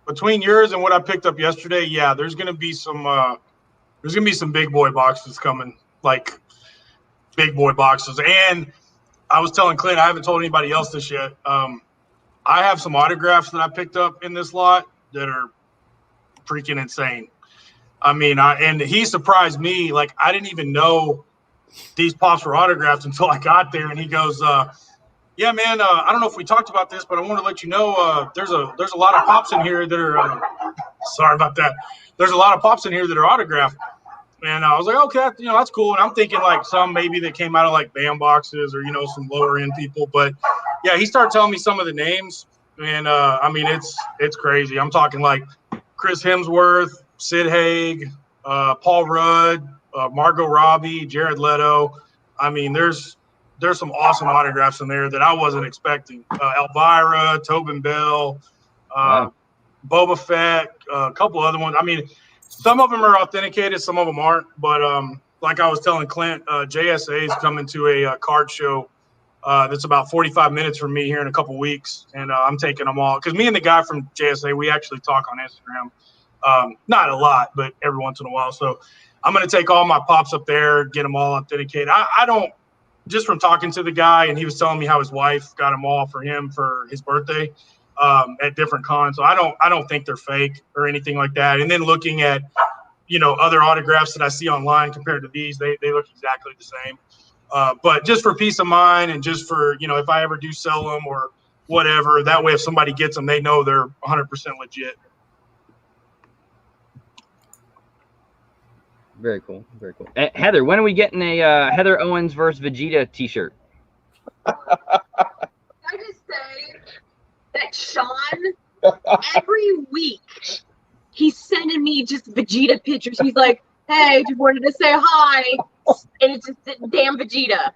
between yours and what I picked up yesterday, yeah, there's gonna be some big boy boxes coming, like big boy boxes. And I was telling Clint, I haven't told anybody else this yet. I have some autographs that I picked up in this lot that are freaking insane. I mean, and he surprised me. Like, I didn't even know these pops were autographed until I got there, and he goes, yeah, man, I don't know if we talked about this, but I want to let you know there's a lot of pops in here that are sorry about that. There's a lot of pops in here that are autographed. And I was like, okay, that's cool. And I'm thinking like some maybe that came out of like BAM boxes or, some lower end people. But yeah, he started telling me some of the names. And I mean, it's crazy. I'm talking like Chris Hemsworth, Sid Haig, Paul Rudd, Margot Robbie, Jared Leto. I mean, there's some awesome autographs in there that I wasn't expecting. Elvira, Tobin Bell, Wow. Boba Fett, a couple other ones. I mean, some of them are authenticated, some of them aren't. But like I was telling Clint, JSA is coming to a card show that's about 45 minutes from me here in a couple weeks. And I'm taking them all. Because me and the guy from JSA, we actually talk on Instagram. Not a lot, but every once in a while. So I'm going to take all my pops up there, get them all authenticated. I don't, just from talking to the guy, and he was telling me how his wife got them all for him for his birthday at different cons. So I don't think they're fake or anything like that. And then looking at, other autographs that I see online compared to these, they look exactly the same. But just for peace of mind and just for, if I ever do sell them or whatever, that way if somebody gets them, they know they're 100% legit. Very cool. Very cool. Heather, when are we getting a Heather Owens versus Vegeta t-shirt? I just say that Sean, every week, he's sending me just Vegeta pictures. He's like, hey, just wanted to say hi. And it's just damn Vegeta.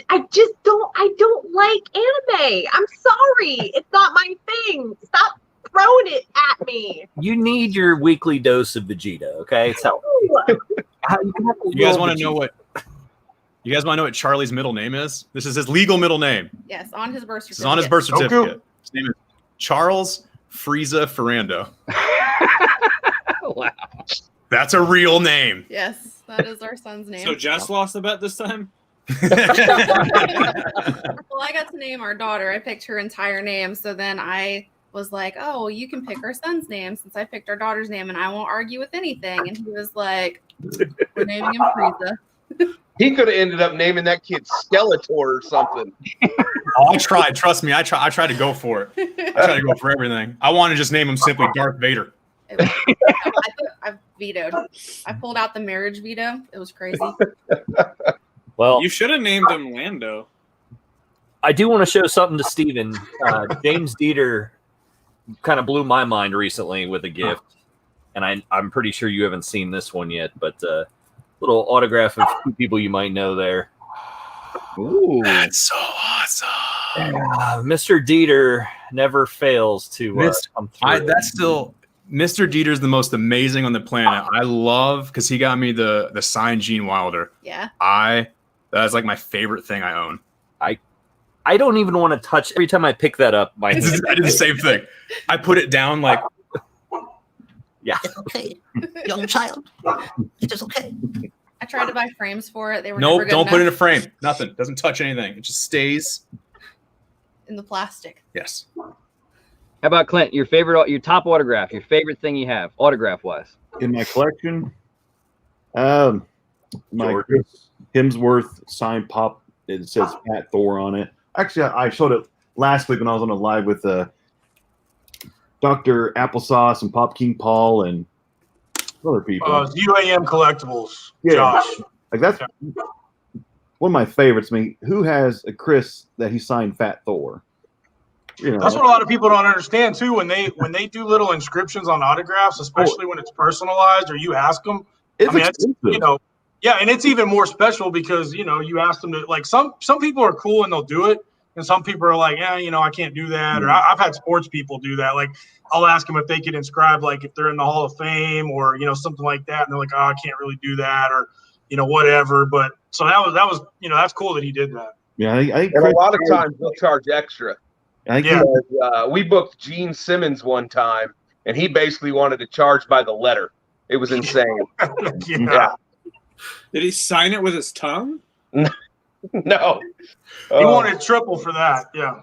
I don't like anime. I'm sorry. It's not my thing. Stop throwing it at me. You need your weekly dose of Vegeta, okay? It's how You guys want to know what? You guys want to know what Charlie's middle name is? This is his legal middle name. Yes, on his birth certificate. This is on his birth certificate. His name is Charles Frieza Ferrando. Wow. That's a real name. Yes, that is our son's name. So Jess lost the bet this time? Well, I got to name our daughter. I picked her entire name. So then I was like, oh, well, you can pick our son's name since I picked our daughter's name and I won't argue with anything. And he was like, we're naming him Frieza. He could have ended up naming that kid Skeletor or something. Oh, I tried. Trust me, I tried to go for it. I tried to go for everything. I want to just name him simply Darth Vader. I vetoed. I pulled out the marriage veto. It was crazy. Well, You should have named him Lando. I do want to show something to Steven. James Dieter kind of blew my mind recently with a gift, and I'm pretty sure you haven't seen this one yet, but little autograph of 2 people you might know there. Ooh. That's so awesome. Mr. Dieter never fails to come through. That's still Mr. Dieter's the most amazing on the planet. I love because he got me the signed Gene Wilder. Yeah. That's like my favorite thing I own. I don't even want to touch. Every time I pick that up, my hand. I did the same thing. I put it down like. Yeah. It's okay, young child. It is okay. I tried to buy frames for it. They were Nope, never good don't put it in a enough frame. Nothing. Doesn't touch anything. It just stays. in the plastic. Yes. How about Clint? Your top autograph, your favorite thing you have, autograph-wise. In my collection, my Chris Hemsworth signed pop. It says Fat Thor on it. Actually, I showed it last week when I was on a live with Dr. Applesauce and Pop King Paul and other people. UAM Collectibles, Yeah. Josh. Like that's one of my favorites. I mean, who has a Chris that he signed Fat Thor? You know, That's what a lot of people don't understand too. When they do little inscriptions on autographs, especially when it's personalized or you ask them. it's expensive. Yeah, and it's even more special because you ask them to like some people are cool and they'll do it, and some people are like, yeah, I can't do that. Or I've had sports people do that. Like I'll ask them if they could inscribe like if they're in the Hall of Fame or something like that, and they're like, oh, I can't really do that or whatever. But so that was that's cool that he did that. Yeah, I think And a lot of times they'll charge extra. Yeah. We booked Gene Simmons one time, and he basically wanted to charge by the letter. It was insane. Yeah. Did he sign it with his tongue? No. He wanted triple for that. Yeah.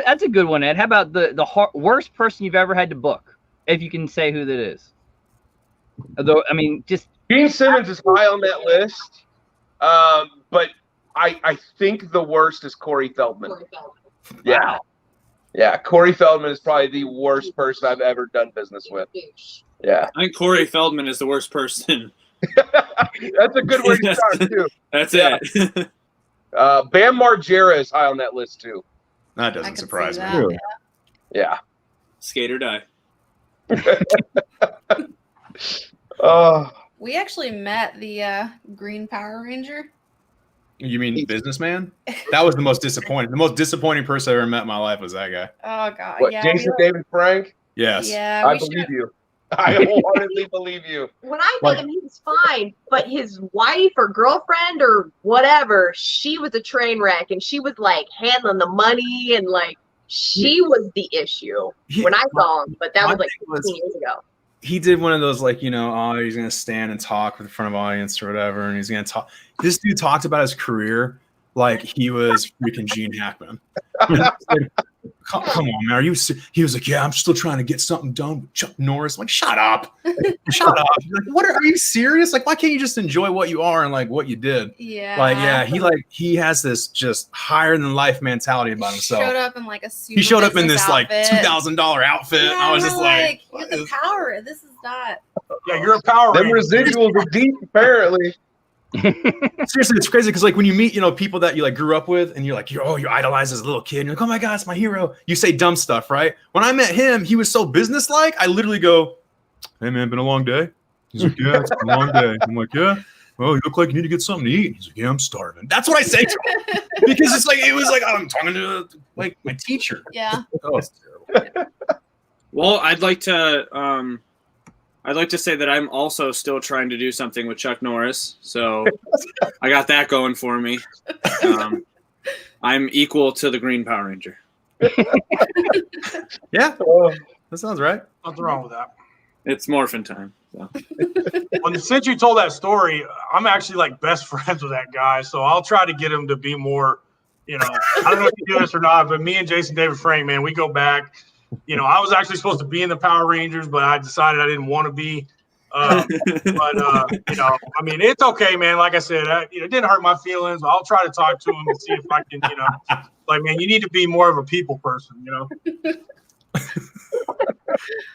That's a good one, Ed. How about the worst person you've ever had to book, if you can say who that is? Although, I mean, just Gene Simmons is high on that list, but I think the worst is Corey Feldman. Yeah. Yeah, Corey Feldman is probably the worst person I've ever done business with. Yeah. I think Corey Feldman is the worst person. That's a good way to start, too. That's it. Bam Margera is high on that list, too. That doesn't surprise me. Really? Yeah. Skate or die. We actually met the Green Power Ranger. You mean businessman? That was the most disappointing. The most disappointing person I ever met in my life was that guy. Oh God! What, yeah, Jason David Frank? Yes. Yeah, I believe you. I wholeheartedly believe you. When I met him, he was fine, but his wife or girlfriend or whatever, she was a train wreck, and she was like handling the money, and like she was the issue when I saw him. But that was like 15 years ago. He did one of those like, he's going to stand and talk in front of audience or whatever, and he's going to talk. This dude talked about his career like he was freaking Gene Hackman. Come on, man. Are you? He was like, yeah, I'm still trying to get something done with Chuck Norris. I'm like, shut up. Shut up. Like, what are you serious? Like, why can't you just enjoy what you are and like what you did? Yeah. Like, yeah, he has this just higher than life mentality about himself. Showed up in like a super He showed up in this outfit. like $2,000 outfit. Yeah, and I was just like, you have the power. This is not. Yeah, you're a power Them ranger. residuals are deep, apparently. seriously, it's crazy because like when you meet people that you like grew up with and you're like you idolize as a little kid and you're like, oh my god, it's my hero. You say dumb stuff, right? When I met him, he was so businesslike. I literally go, hey man, been a long day. He's like, yeah, it's been a long day. I'm like, yeah. Well, you look like you need to get something to eat. He's like, yeah, I'm starving. That's what I say to him because it's like it was like I'm talking to like my teacher. Yeah. Oh, it's terrible. Well, I'd like to say that I'm also still trying to do something with Chuck Norris, so I got that going for me. I'm equal to the Green Power Ranger. Yeah, that sounds right. Nothing wrong with that. It's morphin' time. So. Since you told that story, I'm actually like best friends with that guy, so I'll try to get him to be more. I don't know if you do this or not, but me and Jason David Frank, man, we go back. I was actually supposed to be in the Power Rangers, but I decided I didn't want to be. I mean, it's okay, man. Like I said, it didn't hurt my feelings. I'll try to talk to him and see if I can, like, man, you need to be more of a people person,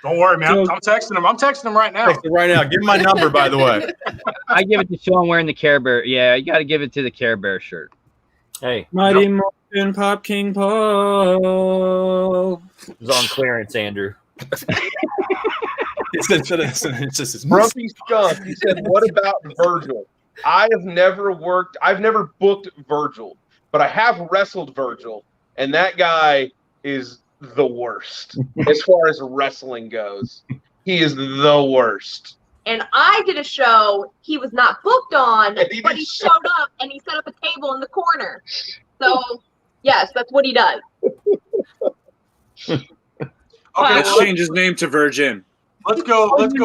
Don't worry, man. I'm texting him. I'm texting him right now. Right now. Give him my number, by the way. I give it to Sean wearing the Care Bear. Yeah, you got to give it to the Care Bear shirt. Hey, Mighty Morphin Pop King Paul. it was on clearance, Andrew. It's just this Grumpy Skunk. He said, "What about Virgil? I've never booked Virgil, but I have wrestled Virgil, and that guy is the worst as far as wrestling goes. He is the worst." And I did a show he was not booked on, And but he showed up and he set up a table in the corner. So, yes, that's what he does. Okay, Let's change his name to Virgin. let's go opposite.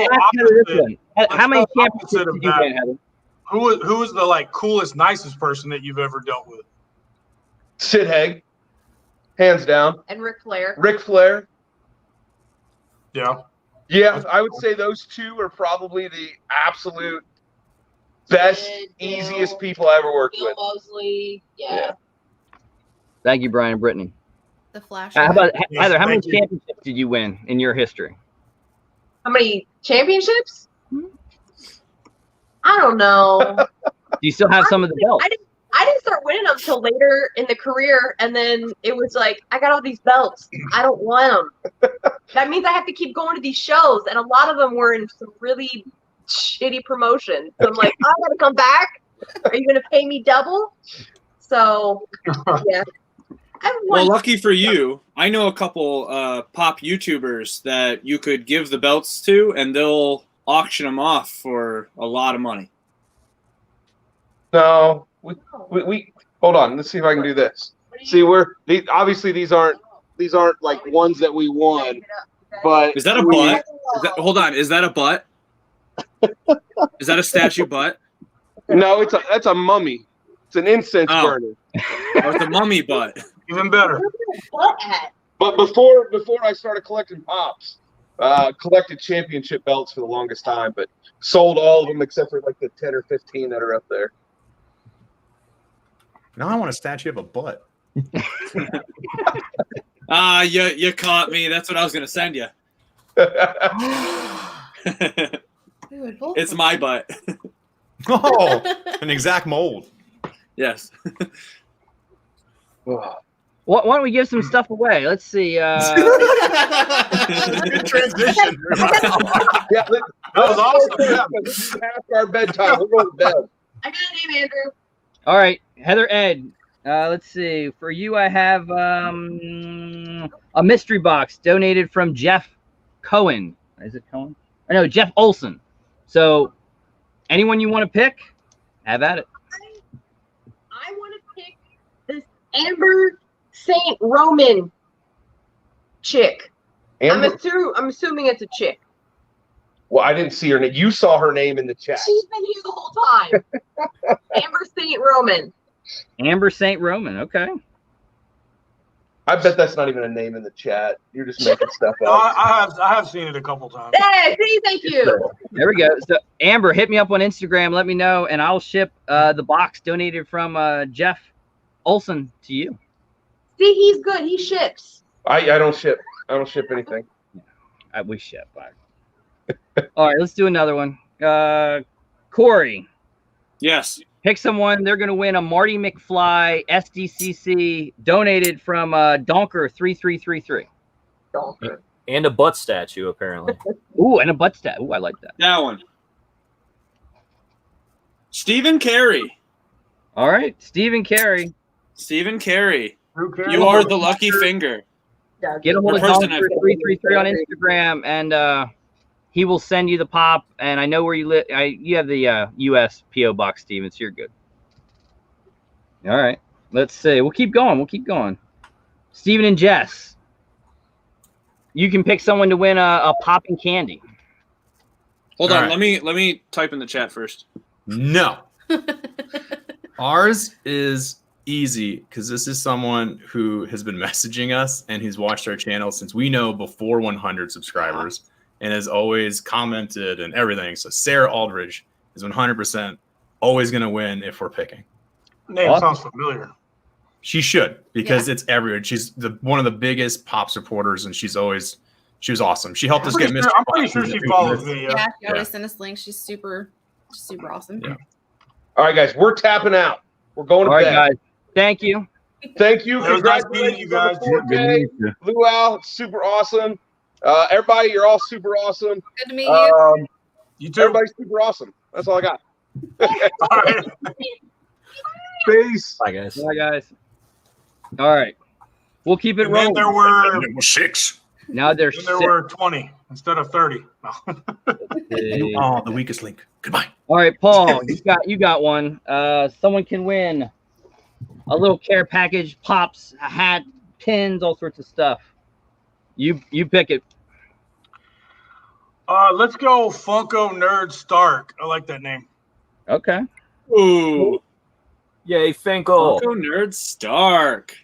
How many Let's go championships opposite of did you that. win, Heather? Who is the like coolest, nicest person that you've ever dealt with? Sid Haig, hands down. And Ric Flair. Ric Flair. Yeah. Yeah, I would say those two are probably the absolute best, Sid, easiest Bill, people I ever worked Bill with. Mosley. Yeah. Thank you, Brian and Brittany. The Flash. How about Yes, Heather? How many thank you. championships did you win in your history? How many championships? I don't know. Do you still have some of the belts? I didn't start winning them until later in the career, and then it was like, I got all these belts. I don't want them. That means I have to keep going to these shows, and a lot of them were in some really shitty promotions. So I'm like, I gotta come back. Are you gonna pay me double? So, yeah. Well, lucky for you, I know a couple pop YouTubers that you could give the belts to, and they'll auction them off for a lot of money. No, we hold on. Let's see if I can do this. See, obviously these aren't like ones that we won, but Is that a butt? Hold on, is that a butt? Is that a statue butt? No, that's a mummy. It's an incense burner. Oh, it's a mummy butt. Even better. But before I started collecting pops, collected championship belts for the longest time, but sold all of them except for like the 10 or 15 that are up there. Now I want a statue of a butt. You caught me. That's what I was gonna send you. It's my butt. Oh, an exact mold. Yes. Why don't we give some stuff away? Let's see. Good transition. Yeah, That was awesome. Yeah. It's past our bedtime. We're going to bed. I got a name, Andrew. All right, Heather Ed. Let's see. For you, I have a mystery box donated from Jeff Cohen. Is it Cohen? I know Jeff Olson. So, anyone you want to pick, have at it. I want to pick this Amber St. Roman chick. I'm assuming it's a chick. Well, I didn't see her name. You saw her name in the chat. She's been here the whole time. Amber St. Roman. Amber St. Roman. Okay. I bet that's not even a name in the chat. You're just making stuff No, up. I have seen it a couple times. Hey, see, thank you. There we go. So, Amber, hit me up on Instagram. Let me know, and I'll ship the box donated from Jeff Olson to you. See, he's good. He ships. I don't ship. I don't ship anything. We ship. All right, let's do another one. Corey. Yes. Pick someone. They're going to win a Marty McFly SDCC donated from Donker3333. Donker. And a butt statue, apparently. Ooh, and a butt stat. Ooh, I like that. That one. Stephen Carey. All right, Stephen Carey. Stephen Carey. Who cares? You are the lucky finger. Get a hold of The person Donker333 on Instagram, and he will send you the pop. And I know where you live. You have the U.S. P.O. Box, Steven, so you're good. All right, let's see. We'll keep going. Steven and Jess. You can pick someone to win a popping candy. Hold All on, right. let me type in the chat first. No. Ours is easy because this is someone who has been messaging us and he's watched our channel since we know before 100 subscribers and has always commented and everything. So Sarah Aldridge is 100% always going to win if we're picking. Name sounds familiar. She should because it's everywhere. She's one of the biggest pop supporters and she was awesome. She helped us get Mr. I'm pretty sure she follows me. Yeah, she always sent us links. She's super awesome. Yeah. All right, guys, we're tapping out. We're going to All right, bed. guys. Thank you. Thank you. It was nice Congratulations meeting you guys. on the 4K. Luau, it's super awesome. Everybody, you're all super awesome. Good to meet you. You too. Everybody's super awesome. That's all I got. All right. Peace. Bye, guys. Bye, guys. All right. We'll keep it And then rolling. there were It was 6. Now there's then there were 20 instead of 30. No. You are the weakest link. Goodbye. All right, Paul, you got one. Someone can win a little care package, pops, a hat, pins, all sorts of stuff. You pick it. Let's go Funko Nerd Stark. I like that name. Okay. Ooh. Yay, Finkel. Funko Nerd Stark.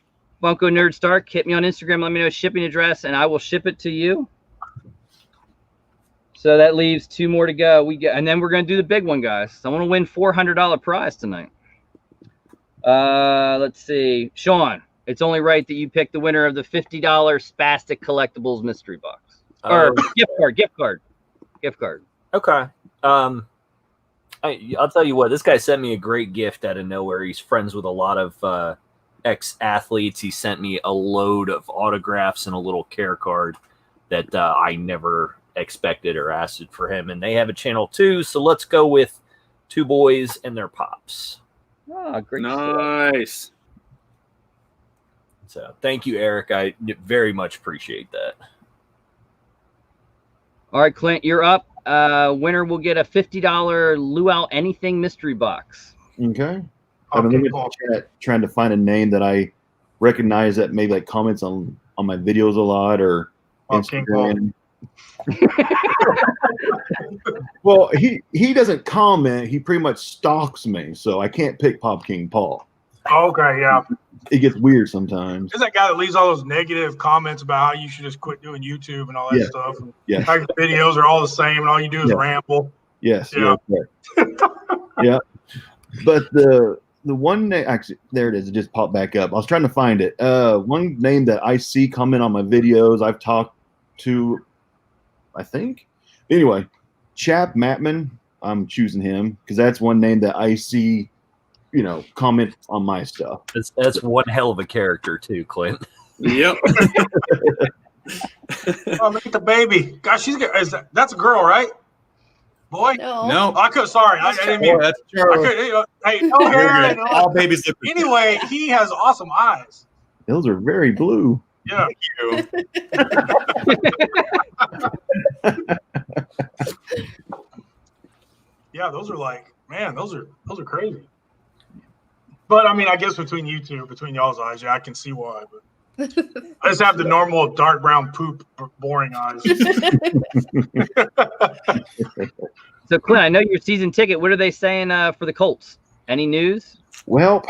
Funko Nerd Stark. Hit me on Instagram. Let me know shipping address, and I will ship it to you. So that leaves 2 more to go. And then we're gonna do the big one, guys. So I want to win $400 prize tonight. Let's see, Sean. It's only right that you pick the winner of the $50 Spastic Collectibles mystery box or gift card. Okay. I'll tell you what. This guy sent me a great gift out of nowhere. He's friends with a lot of ex-athletes. He sent me a load of autographs and a little care card that I never expected or asked it for him. And they have a channel too. So let's go with 2 boys and their pops. Oh, great. Nice. So thank you, Eric. I very much appreciate that. All right, Clint, you're up. Winner will get a $50 Luau Anything mystery box. Okay. I've been looking at the chat, trying to find a name that I recognize that maybe like comments on my videos a lot or Instagram. Well, he doesn't comment. He pretty much stalks me, so I can't pick Pop King Paul. Okay, yeah. It gets weird sometimes. There's that guy that leaves all those negative comments about how you should just quit doing YouTube and all that stuff. Yeah. How your videos are all the same and all you do is ramble. Yes. Yeah. Yeah. But the one name, actually, there it is. It just popped back up. I was trying to find it. One name that I see comment on my videos, I've talked to, I think. Anyway, Chap Matman, I'm choosing him because that's one name that I see, comment on my stuff. That's one hell of a character too, Clint. Yep. Oh, look at the baby. Gosh, that's a girl, right? Boy? No. I could. Sorry, I didn't mean. That's I could. Hey, no hair. No. All babies look. Anyway, he has awesome eyes. Those are very blue. Yeah. Yeah, those are like, man, those are crazy. But I mean, I guess between y'all's eyes, yeah, I can see why. But I just have the normal dark brown poop, boring eyes. So, Clint, I know your season ticket. What are they saying for the Colts? Any news? Well,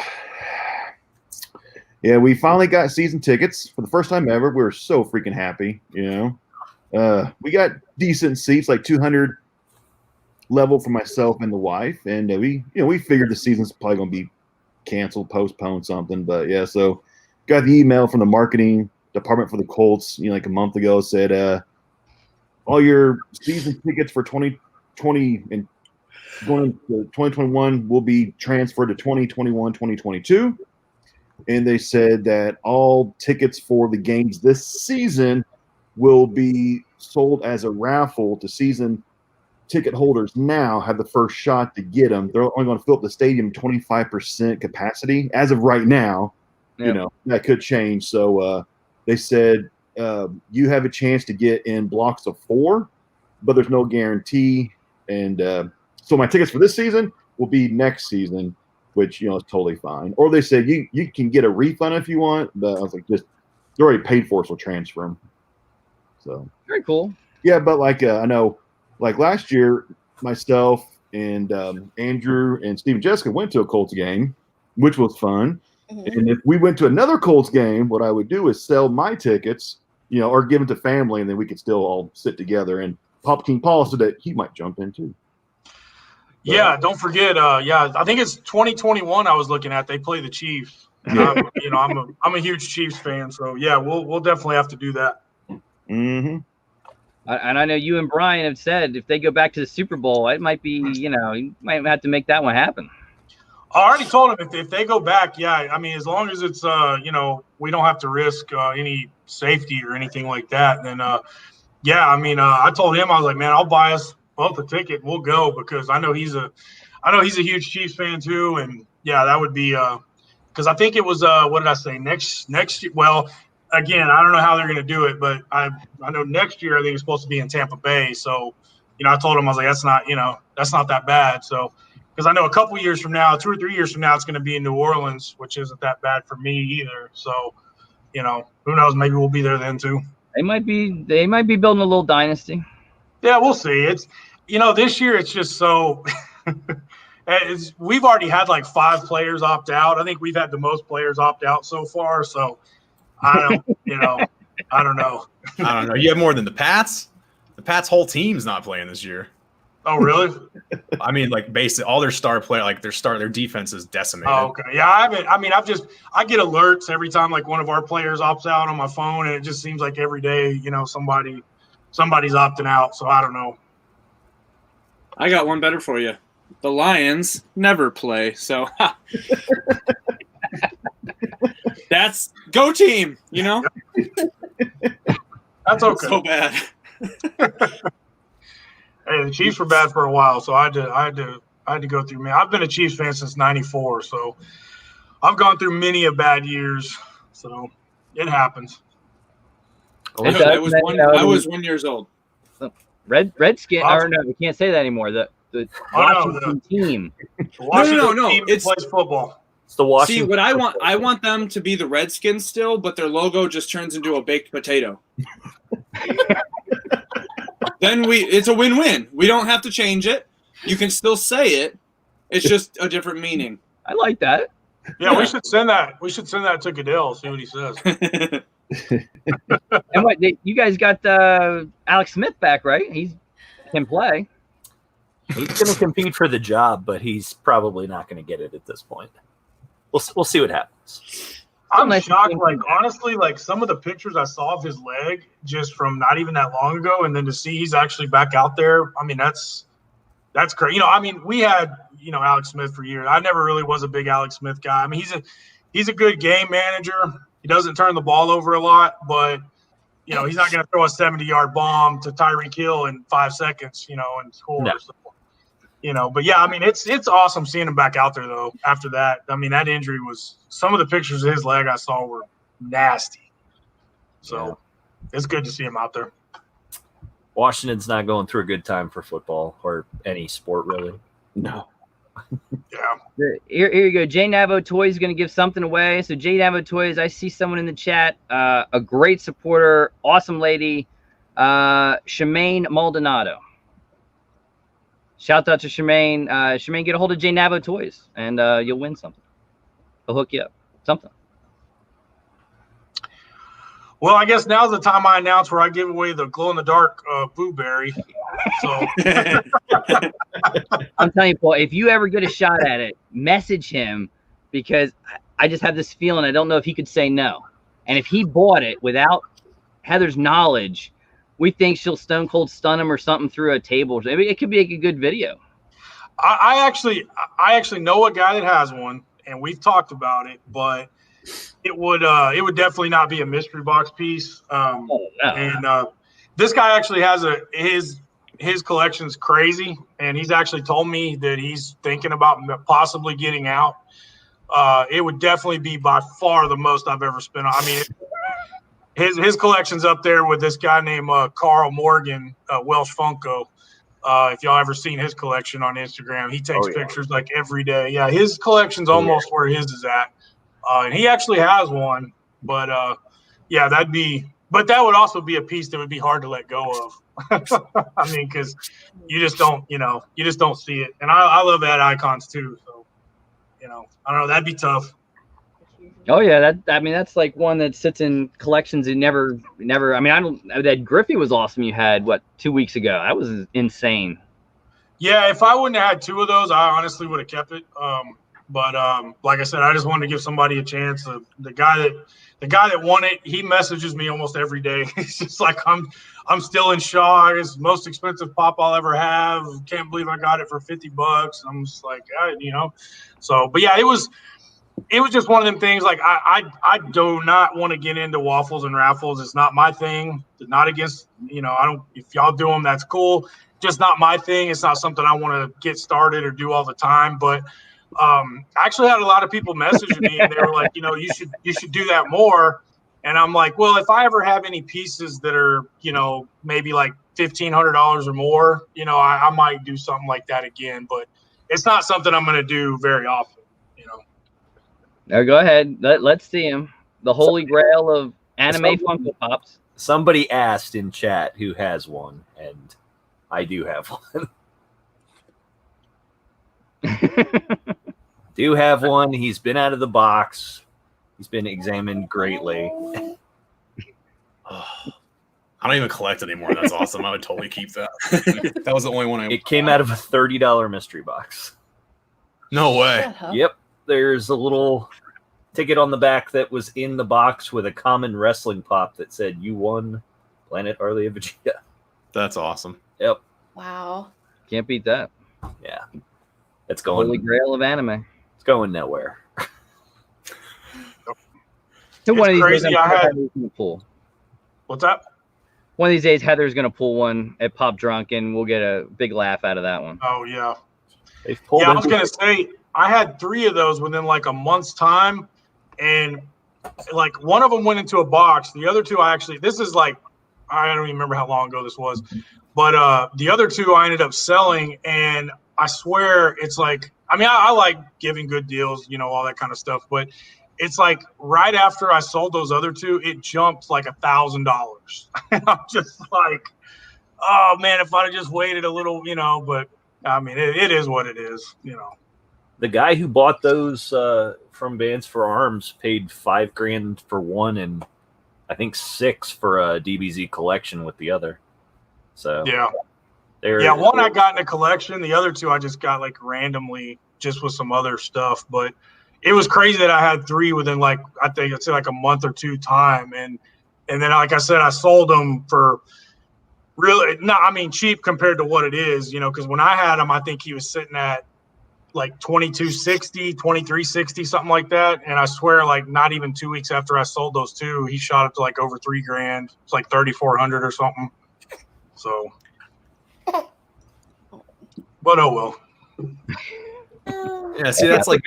yeah, we finally got season tickets for the first time ever. We were so freaking happy, We got decent seats, like 200 level for myself and the wife, and we figured the season's probably going to be canceled, postponed, something. But yeah, so got the email from the marketing department for the Colts, like a month ago, said all your season tickets for 2020 and going to 2021 will be transferred to 2021, 2022. And they said that all tickets for the games this season will be sold as a raffle to season ticket holders now have the first shot to get them. They're only going to fill up the stadium 25% capacity as of right now. Yep. That could change. So they said you have a chance to get in blocks of 4, but there's no guarantee. And so my tickets for this season will be next season, which is totally fine. Or they said you can get a refund if you want, but I was like, they're already paid for, so transfer them. So very cool. Yeah, but I know. Like last year, myself and Andrew and Steve and Jessica went to a Colts game, which was fun. Mm-hmm. And if we went to another Colts game, what I would do is sell my tickets, or give them to family, and then we could still all sit together. And Pop King Paul said that he might jump in too. So, yeah, don't forget. I think it's 2021. I was looking at. They play the Chiefs, and I'm a huge Chiefs fan. So yeah, we'll definitely have to do that. Mm-hmm. And I know you and Brian have said if they go back to the Super Bowl, it might be, you might have to make that one happen. I already told them if they go back, yeah, I mean, as long as it's, we don't have to risk any safety or anything like that, then Yeah, I mean, I told him, I was like, man, I'll buy us both a ticket. We'll go because I know he's a huge Chiefs fan too, and yeah, that would be because I think it was what did I say next year? Well, again, I don't know how they're going to do it, but I know next year I think it's supposed to be in Tampa Bay. So, I told him, I was like, that's not that bad. So, because I know a couple years from now, 2 or 3 years from now, it's going to be in New Orleans, which isn't that bad for me either. So, who knows? Maybe we'll be there then too. They might be building a little dynasty. Yeah, we'll see. It's this year it's just so we've already had like 5 players opt out. I think we've had the most players opt out so far. So I don't I don't know. I don't know. You have more than the Pats. The Pats' whole team's not playing this year. Oh, really? I mean, like basically all their star player, like their defense is decimated. Oh, okay. Yeah, I get alerts every time like one of our players opts out on my phone, and it just seems like every day, somebody's opting out. So I don't know. I got one better for you. The Lions never play, so that's go team. That's okay. So bad. Hey, the Chiefs were bad for a while, so I had to go through. Man, I've been a Chiefs fan since '94, so I've gone through many a bad years. So it happens. I was 1 year old. Redskin. Or no, we can't say that anymore. The Washington team. No. Team it's plays football. It's the Washington. See, what I want them to be the Redskins still, but their logo just turns into a baked potato. Then it's a win-win. We don't have to change it. You can still say it. It's just a different meaning. I like that. Yeah, we should send that. We should send that to Goodell. See what he says. And what you guys got Alex Smith back, right? He can play. He's going to compete for the job, but he's probably not going to get it at this point. We'll see what happens. I'm shocked. Like honestly, like some of the pictures I saw of his leg just from not even that long ago, and then to see he's actually back out there. I mean, that's crazy. We had Alex Smith for years. I never really was a big Alex Smith guy. I mean, he's a good game manager. He doesn't turn the ball over a lot, but he's not going to throw a 70-yard bomb to Tyreek Hill in 5 seconds, and score. No. So, but yeah, I mean, it's awesome seeing him back out there though. After that, I mean, that injury was some of the pictures of his leg I saw were nasty. So it's good to see him out there. Washington's not going through a good time for football or any sport really. No. Yeah. Here you go. J Navo Toys is going to give something away. So J Navo Toys, I see someone in the chat, a great supporter, awesome lady, Shemaine Maldonado. Shout out to Shemaine. Shemaine, get a hold of J Navo Toys, and you'll win something. They'll hook you up. Something. Well, I guess now's the time I announce where I give away the glow-in-the-dark blueberry. So I'm telling you, Paul, if you ever get a shot at it, message him, because I just have this feeling I don't know if he could say no. And if he bought it without Heather's knowledge, we think she'll stone cold stun him or something through a table. It could be like a good video. I actually know a guy that has one, and we've talked about it, but it would definitely not be a mystery box piece. And this guy actually has his collection's crazy, and he's actually told me that he's thinking about possibly getting out. It would definitely be by far the most I've ever spent. I mean, his collection's up there with this guy named Carl Morgan, Welsh Funko. If y'all ever seen his collection on Instagram, he takes pictures like every day. Yeah, his collection's almost where his is at. And he actually has one, but that would also be a piece that would be hard to let go of. I mean, because you just don't see it. And I love that icons too. So, I don't know, that'd be tough. Oh yeah, that's like one that sits in collections and never. I mean, that Griffey was awesome. You had 2 weeks ago? That was insane. Yeah, if I wouldn't have had 2 of those, I honestly would have kept it. But like I said, I just wanted to give somebody a chance. The guy that won it, he messages me almost every day. He's just like, I'm still in shock. It's the most expensive pop I'll ever have. Can't believe I got it for $50. I'm just like, So, but yeah, it was it was just one of them things. Like I do not want to get into waffles and raffles. It's not my thing. It's not against, I don't, if y'all do them, that's cool. Just not my thing. It's not something I want to get started or do all the time. But I actually had a lot of people messaging me and they were like, you should do that more. And I'm like, well, if I ever have any pieces that are, maybe like $1,500 or more, I might do something like that again. But it's not something I'm going to do very often. Now go ahead. Let's see him. The holy grail of anime Funko Pops. Somebody asked in chat who has one, and I do have one. Do have one. He's been out of the box. He's been examined greatly. I don't even collect anymore. That's awesome. I would totally keep that. That was the only one I. It came out of a $30 mystery box. No way. Yep. There's a little ticket on the back that was in the box with a common wrestling pop that said, "You won, Planet Arlia Vegeta." That's awesome. Yep. Wow. Can't beat that. Yeah. It's going. Holy grail of anime. It's going nowhere. One of these crazy. days, Heather's gonna pull. What's that? One of these days, Heather's going to pull one at Pop Drunk, and we'll get a big laugh out of that one. Oh, yeah. They've pulled I was going to say, I had 3 of those within like a month's time, and like one of them went into a box. The other 2, this is like, I don't even remember how long ago this was, but the other 2 I ended up selling, and I swear it's like, I like giving good deals, all that kind of stuff, but it's like right after I sold those other 2, it jumped like $1,000. And I'm just like, oh man, if I'd have just waited a little, but it is what it is, The guy who bought those from Bands for Arms paid $5,000 for one, and I think $6,000 for a DBZ collection with the other. So one I got in a collection. The other 2 I just got like randomly, just with some other stuff, but. It was crazy that I had 3 within like, I think it's like a month or 2 time. And then, like I said, I sold them for really, cheap compared to what it is, because when I had him, I think he was sitting at like $2,260, $2,360, something like that. And I swear, like not even 2 weeks after I sold those 2, he shot up to like over $3,000. It's like 3,400 or something. So, but oh well. Yeah, see, that's like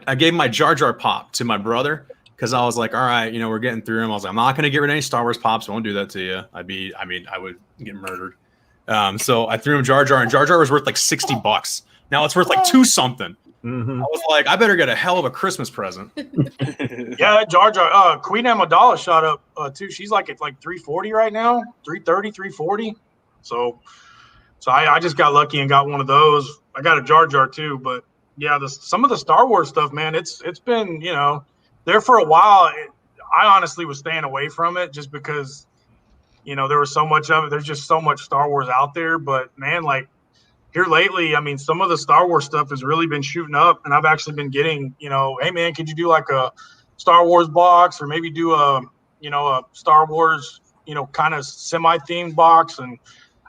I gave my Jar Jar pop to my brother because I was like, all right, we're getting through him. I was like, I'm not gonna get rid of any Star Wars pops. I won't do that to you. I would get murdered. So I threw him Jar Jar, and Jar Jar was worth like $60. Now it's worth like 2 something. Mm-hmm. I was like, I better get a hell of a Christmas present. Yeah, Jar Jar. Queen Amidala shot up too. She's like at like 340 right now, 330, 340. So I just got lucky and got one of those. I got a Jar Jar too, but yeah, some of the Star Wars stuff, man, it's been there for a while. I honestly was staying away from it just because there was so much of it. There's just so much Star Wars out there, but man, like here lately, some of the Star Wars stuff has really been shooting up, and I've actually been getting hey man, could you do like a Star Wars box or maybe do a Star Wars kind of semi-themed box, and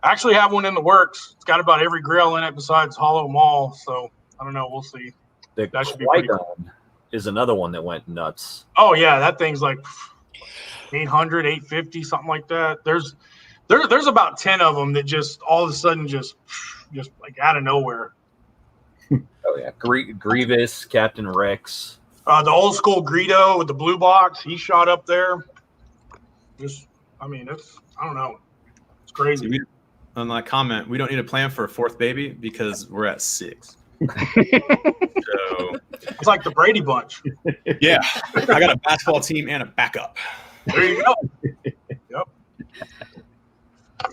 I actually have one in the works. It's got about every grail in it besides Hollow Maul, so I don't know. We'll see. That should be pretty cool. Is another one that went nuts. Oh yeah, that thing's like 800, 850, something like that. There's about 10 of them that just all of a sudden just like out of nowhere. Oh yeah, Grievous, Captain Rex. The old school Greedo with the blue box, he shot up there. It's I don't know. It's crazy. On that comment, we don't need a plan for a 4th baby because we're at 6. So it's like the Brady Bunch. Yeah, I got a basketball team and a backup. There you go. Yep.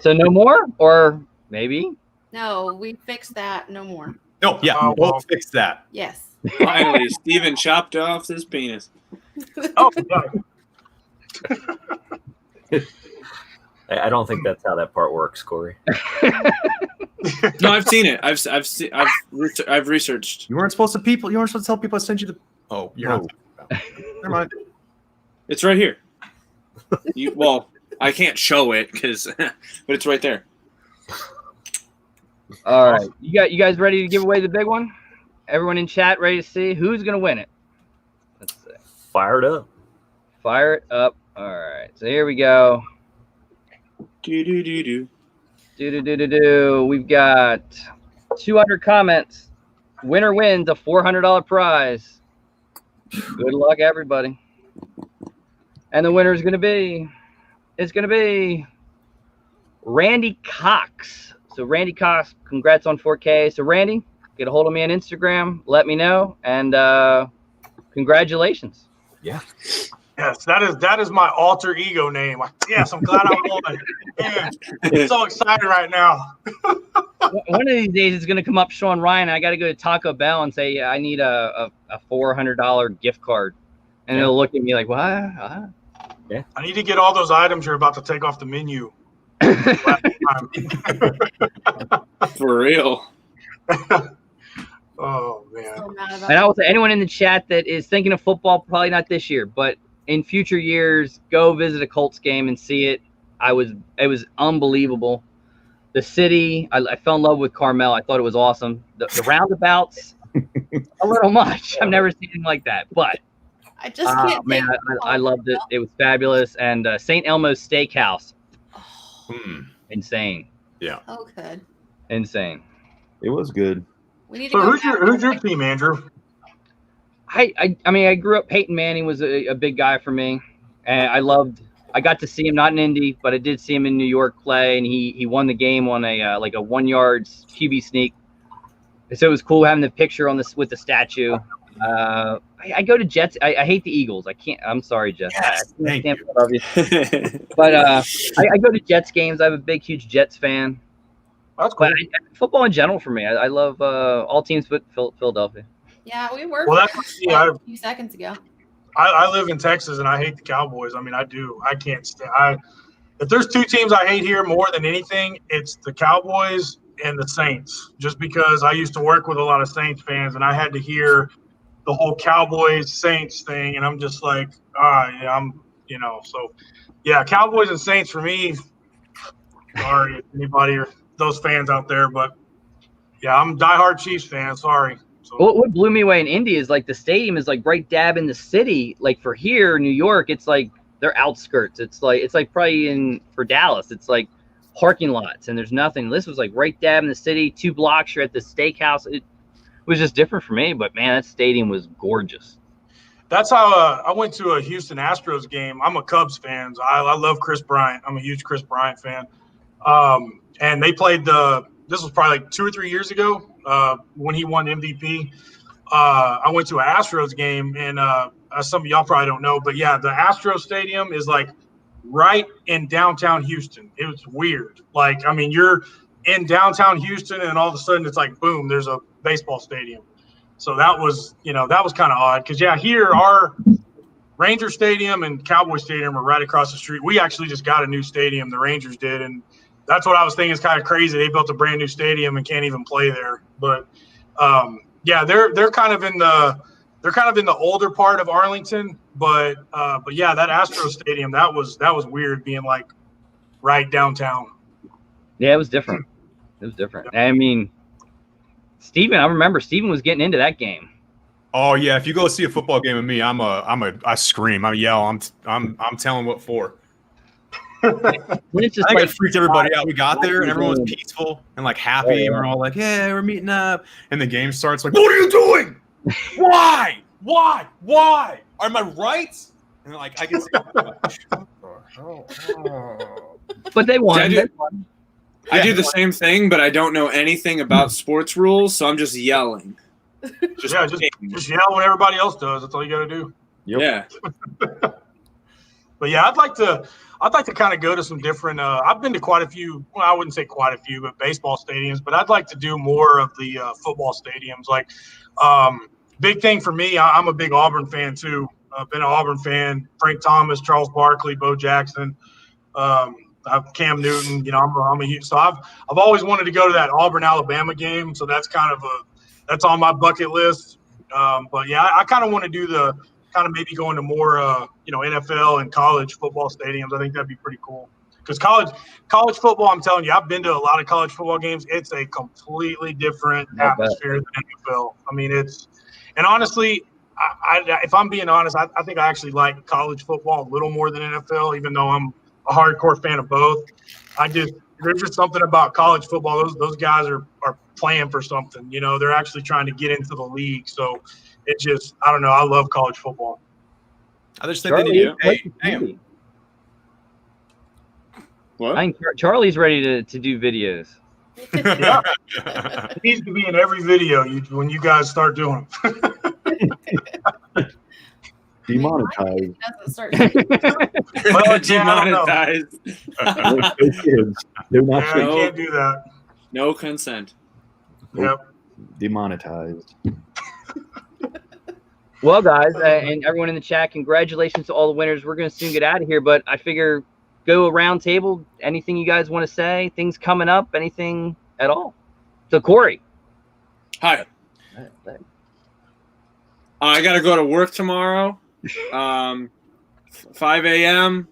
So no more, or maybe? No, we fixed that. No more. No, yeah, we'll fix that. Yes. Finally, Steven chopped off his penis. Oh, yeah. I don't think that's how that part works, Corey. No, I've seen it. I've researched. You weren't supposed to tell people I sent you the. Oh, you're not. Never mind. It's right here. I can't show it but it's right there. All right, you guys ready to give away the big one? Everyone in chat ready to see who's gonna win it? Let's see. Fire it up. Fire it up. All right. So here we go. Do. We've got 200 comments. Winner wins a $400 prize. Good luck, everybody. And the winner is going to be, Randy Cox. So Randy Cox, congrats on 4K. So Randy, get a hold of me on Instagram. Let me know. And congratulations. Yeah. Yes, that is my alter ego name. Yes, I'm glad I won. Man, I'm so excited right now. One of these days it's going to come up, Sean Ryan. I got to go to Taco Bell and say, I need a $400 gift card. And they'll look at me like, what? Yeah. I need to get all those items you're about to take off the menu. For real. Oh, man. So mad about And I will say, anyone in the chat that is thinking of football, probably not this year, but in future years, go visit a Colts game and see it. It was unbelievable. The city, I fell in love with Carmel. I thought it was awesome. The roundabouts, a little much. I've never seen anything like that, but I just can't. man, I loved it. It was fabulous. And St. Elmo's Steakhouse, insane. Yeah. Oh, good. Insane. It was good. We need to So go who's your team, Andrew? I mean, I grew up. Peyton Manning was a big guy for me, and I got to see him not in Indy, but I did see him in New York play, and he won the game on a 1 yard QB sneak. So it was cool having the picture on with the statue. I go to Jets. I hate the Eagles. I can't. I'm sorry, Jets. Yes, I can't love you. But I go to Jets games. I'm a big, huge Jets fan. That's cool. But football in general for me. I love all teams but Philadelphia. Yeah, we were. Well, that's a few seconds ago. I live in Texas and I hate the Cowboys. I mean, I do. I can't stand. If there's two teams I hate here more than anything, it's the Cowboys and the Saints. Just because I used to work with a lot of Saints fans and I had to hear the whole Cowboys Saints thing, and I'm just like, so yeah, Cowboys and Saints for me. Sorry, if anybody or those fans out there, but yeah, I'm a diehard Chiefs fan. Sorry. So. What blew me away in Indy is the stadium is right dab in the city. Like for here, New York, it's they're outskirts. It's like probably for Dallas, it's parking lots and there's nothing. This was right dab in the city. 2 blocks, you're at the steakhouse. It was just different for me, but man, that stadium was gorgeous. That's how I went to a Houston Astros game. I'm a Cubs fan. So I love Chris Bryant. I'm a huge Chris Bryant fan. And they played this was probably 2 or 3 years ago when he won MVP. I went to an Astros game, and some of y'all probably don't know, but yeah, the Astros stadium is right in downtown Houston. It was weird. You're in downtown Houston, and all of a sudden it's boom, there's a baseball stadium. So that was kind of odd because, yeah, here our Ranger Stadium and Cowboy Stadium are right across the street. We actually just got a new stadium, the Rangers did, and that's what I was thinking is kind of crazy. They built a brand new stadium and can't even play there. But yeah, they're kind of in the older part of Arlington. But yeah, that Astros Stadium that was weird being right downtown. Yeah, it was different. It was different. I mean, I remember Steven was getting into that game. Oh yeah, if you go see a football game with me, I scream, I yell, I'm telling what for. I think it freaked everybody out. We got there and everyone was peaceful and happy. And we're all yeah, we're meeting up. And the game starts what are you doing? Why? Are my rights? And I can say, but they won. I do the same thing, but I don't know anything about sports rules, so I'm just yelling. Just yell when everybody else does. That's all you got to do. Yep. Yeah. But yeah, I'd like to kind of go to some different. I've been to quite a few. Well, I wouldn't say quite a few, but baseball stadiums. But I'd like to do more of the football stadiums. Big thing for me. I'm a big Auburn fan too. I've been an Auburn fan. Frank Thomas, Charles Barkley, Bo Jackson, Cam Newton. I'm a huge. So I've always wanted to go to that Auburn Alabama game. So that's that's on my bucket list. But yeah, I kind of want to do maybe going to more, NFL and college football stadiums. I think that'd be pretty cool. Because college football, I'm telling you, I've been to a lot of college football games. It's a completely different atmosphere than NFL. I mean, and honestly, if I'm being honest, I think I actually like college football a little more than NFL, even though I'm a hardcore fan of both. There's just something about college football. Those guys are playing for something. You know, they're actually trying to get into the league. So it just, I don't know. I love college football. I just think they need to pay him. What? I think Charlie's ready to do videos. Yeah. It needs to be in every video when you guys start doing them. Demonetized. Well, Demonetized. They're not you can't do that. No consent. Yep. Demonetized. Well, guys, and everyone in the chat, congratulations to all the winners. We're going to soon get out of here, but I figure go around table. Anything you guys want to say? Things coming up? Anything at all? So, Corey. Hi. I got to go to work tomorrow. 5 a.m.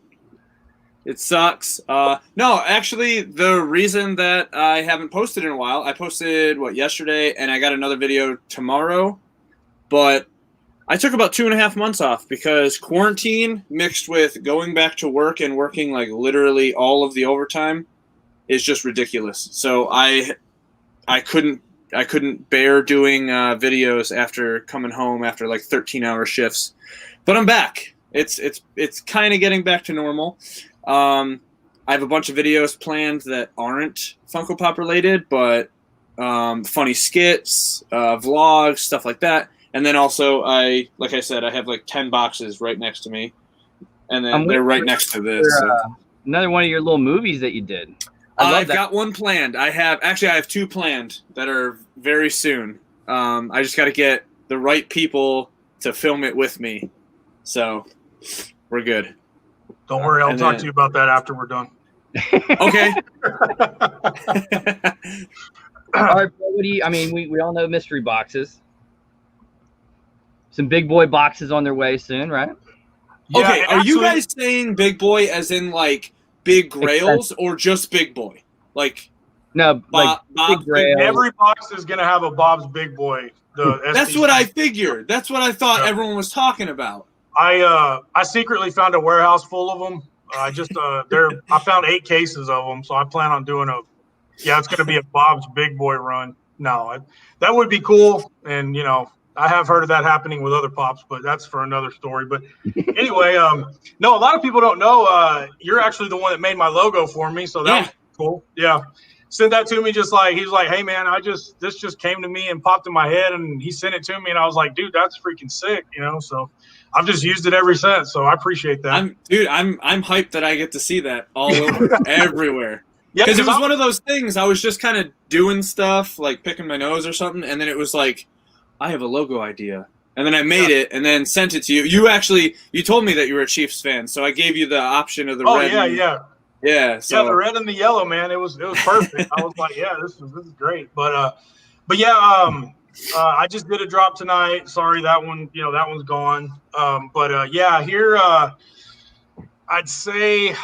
It sucks. No, actually, the reason that I haven't posted in a while, I posted, yesterday, and I got another video tomorrow, but I took about 2.5 months off because quarantine mixed with going back to work and working like literally all of the overtime is just ridiculous. So I couldn't bear doing videos after coming home after like 13-hour shifts. But I'm back. It's kind of getting back to normal. I have a bunch of videos planned that aren't Funko Pop related, but funny skits, vlogs, stuff like that. And then also, like I said, I have like 10 boxes right next to me, and then they're right next to this. Another one of your little movies that you did. I've got one planned. I have 2 planned that are very soon. I just got to get the right people to film it with me, so we're good. Don't worry, I'll talk to you about that after we're done. Okay. All right, what do you? I mean, we all know mystery boxes. Some big boy boxes on their way soon, right? Yeah, okay, are you guys saying big boy as in like big grails or just big boy? Like no, like Big grails. Every box is gonna have a Bob's Big Boy. That's what I figured. That's what I thought everyone was talking about. I secretly found a warehouse full of them. I found 8 cases of them, so I plan on doing it's gonna be a Bob's Big Boy run. No, that would be cool, and I have heard of that happening with other pops, but that's for another story. But anyway, no, a lot of people don't know. You're actually the one that made my logo for me, so that was cool. Yeah, sent that to me. He's like, hey man, this just came to me and popped in my head, and he sent it to me, and I was like, dude, that's freaking sick, So I've just used it ever since. So I appreciate that. I'm hyped that I get to see that all over everywhere. Yeah, because it was one of those things. I was just kind of doing stuff like picking my nose or something, and then it was like, I have a logo idea. And then I made it and then sent it to you. You told me that you were a Chiefs fan, so I gave you the option of the red. Yeah. So the red and the yellow, man. It was perfect. I was like, yeah, this is great. But I just did a drop tonight. Sorry, that one's gone. Here I'd say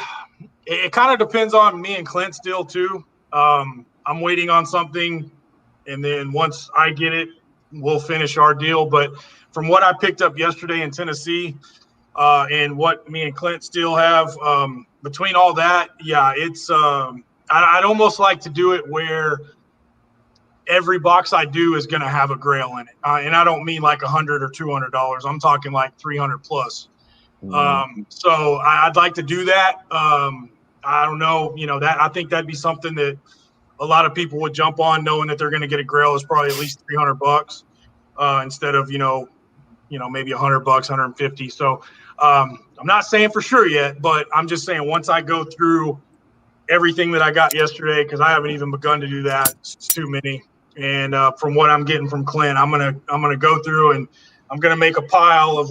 it kind of depends on me and Clint still too. I'm waiting on something, and then once I get it, we'll finish our deal. But from what I picked up yesterday in Tennessee, and what me and Clint still have, between all that, it's I'd almost like to do it where every box I do is going to have a grail in it, and I don't mean like $100 or $200. I'm talking like 300 plus. So I'd like to do that. I don't know, that I think that'd be something that a lot of people would jump on, knowing that they're going to get a grail is probably at least $300 instead of maybe $100, 150. So I'm not saying for sure yet, but I'm just saying once I go through everything that I got yesterday, because I haven't even begun to do that. It's too many. And from what I'm getting from Clint, I'm gonna go through and I'm gonna make a pile of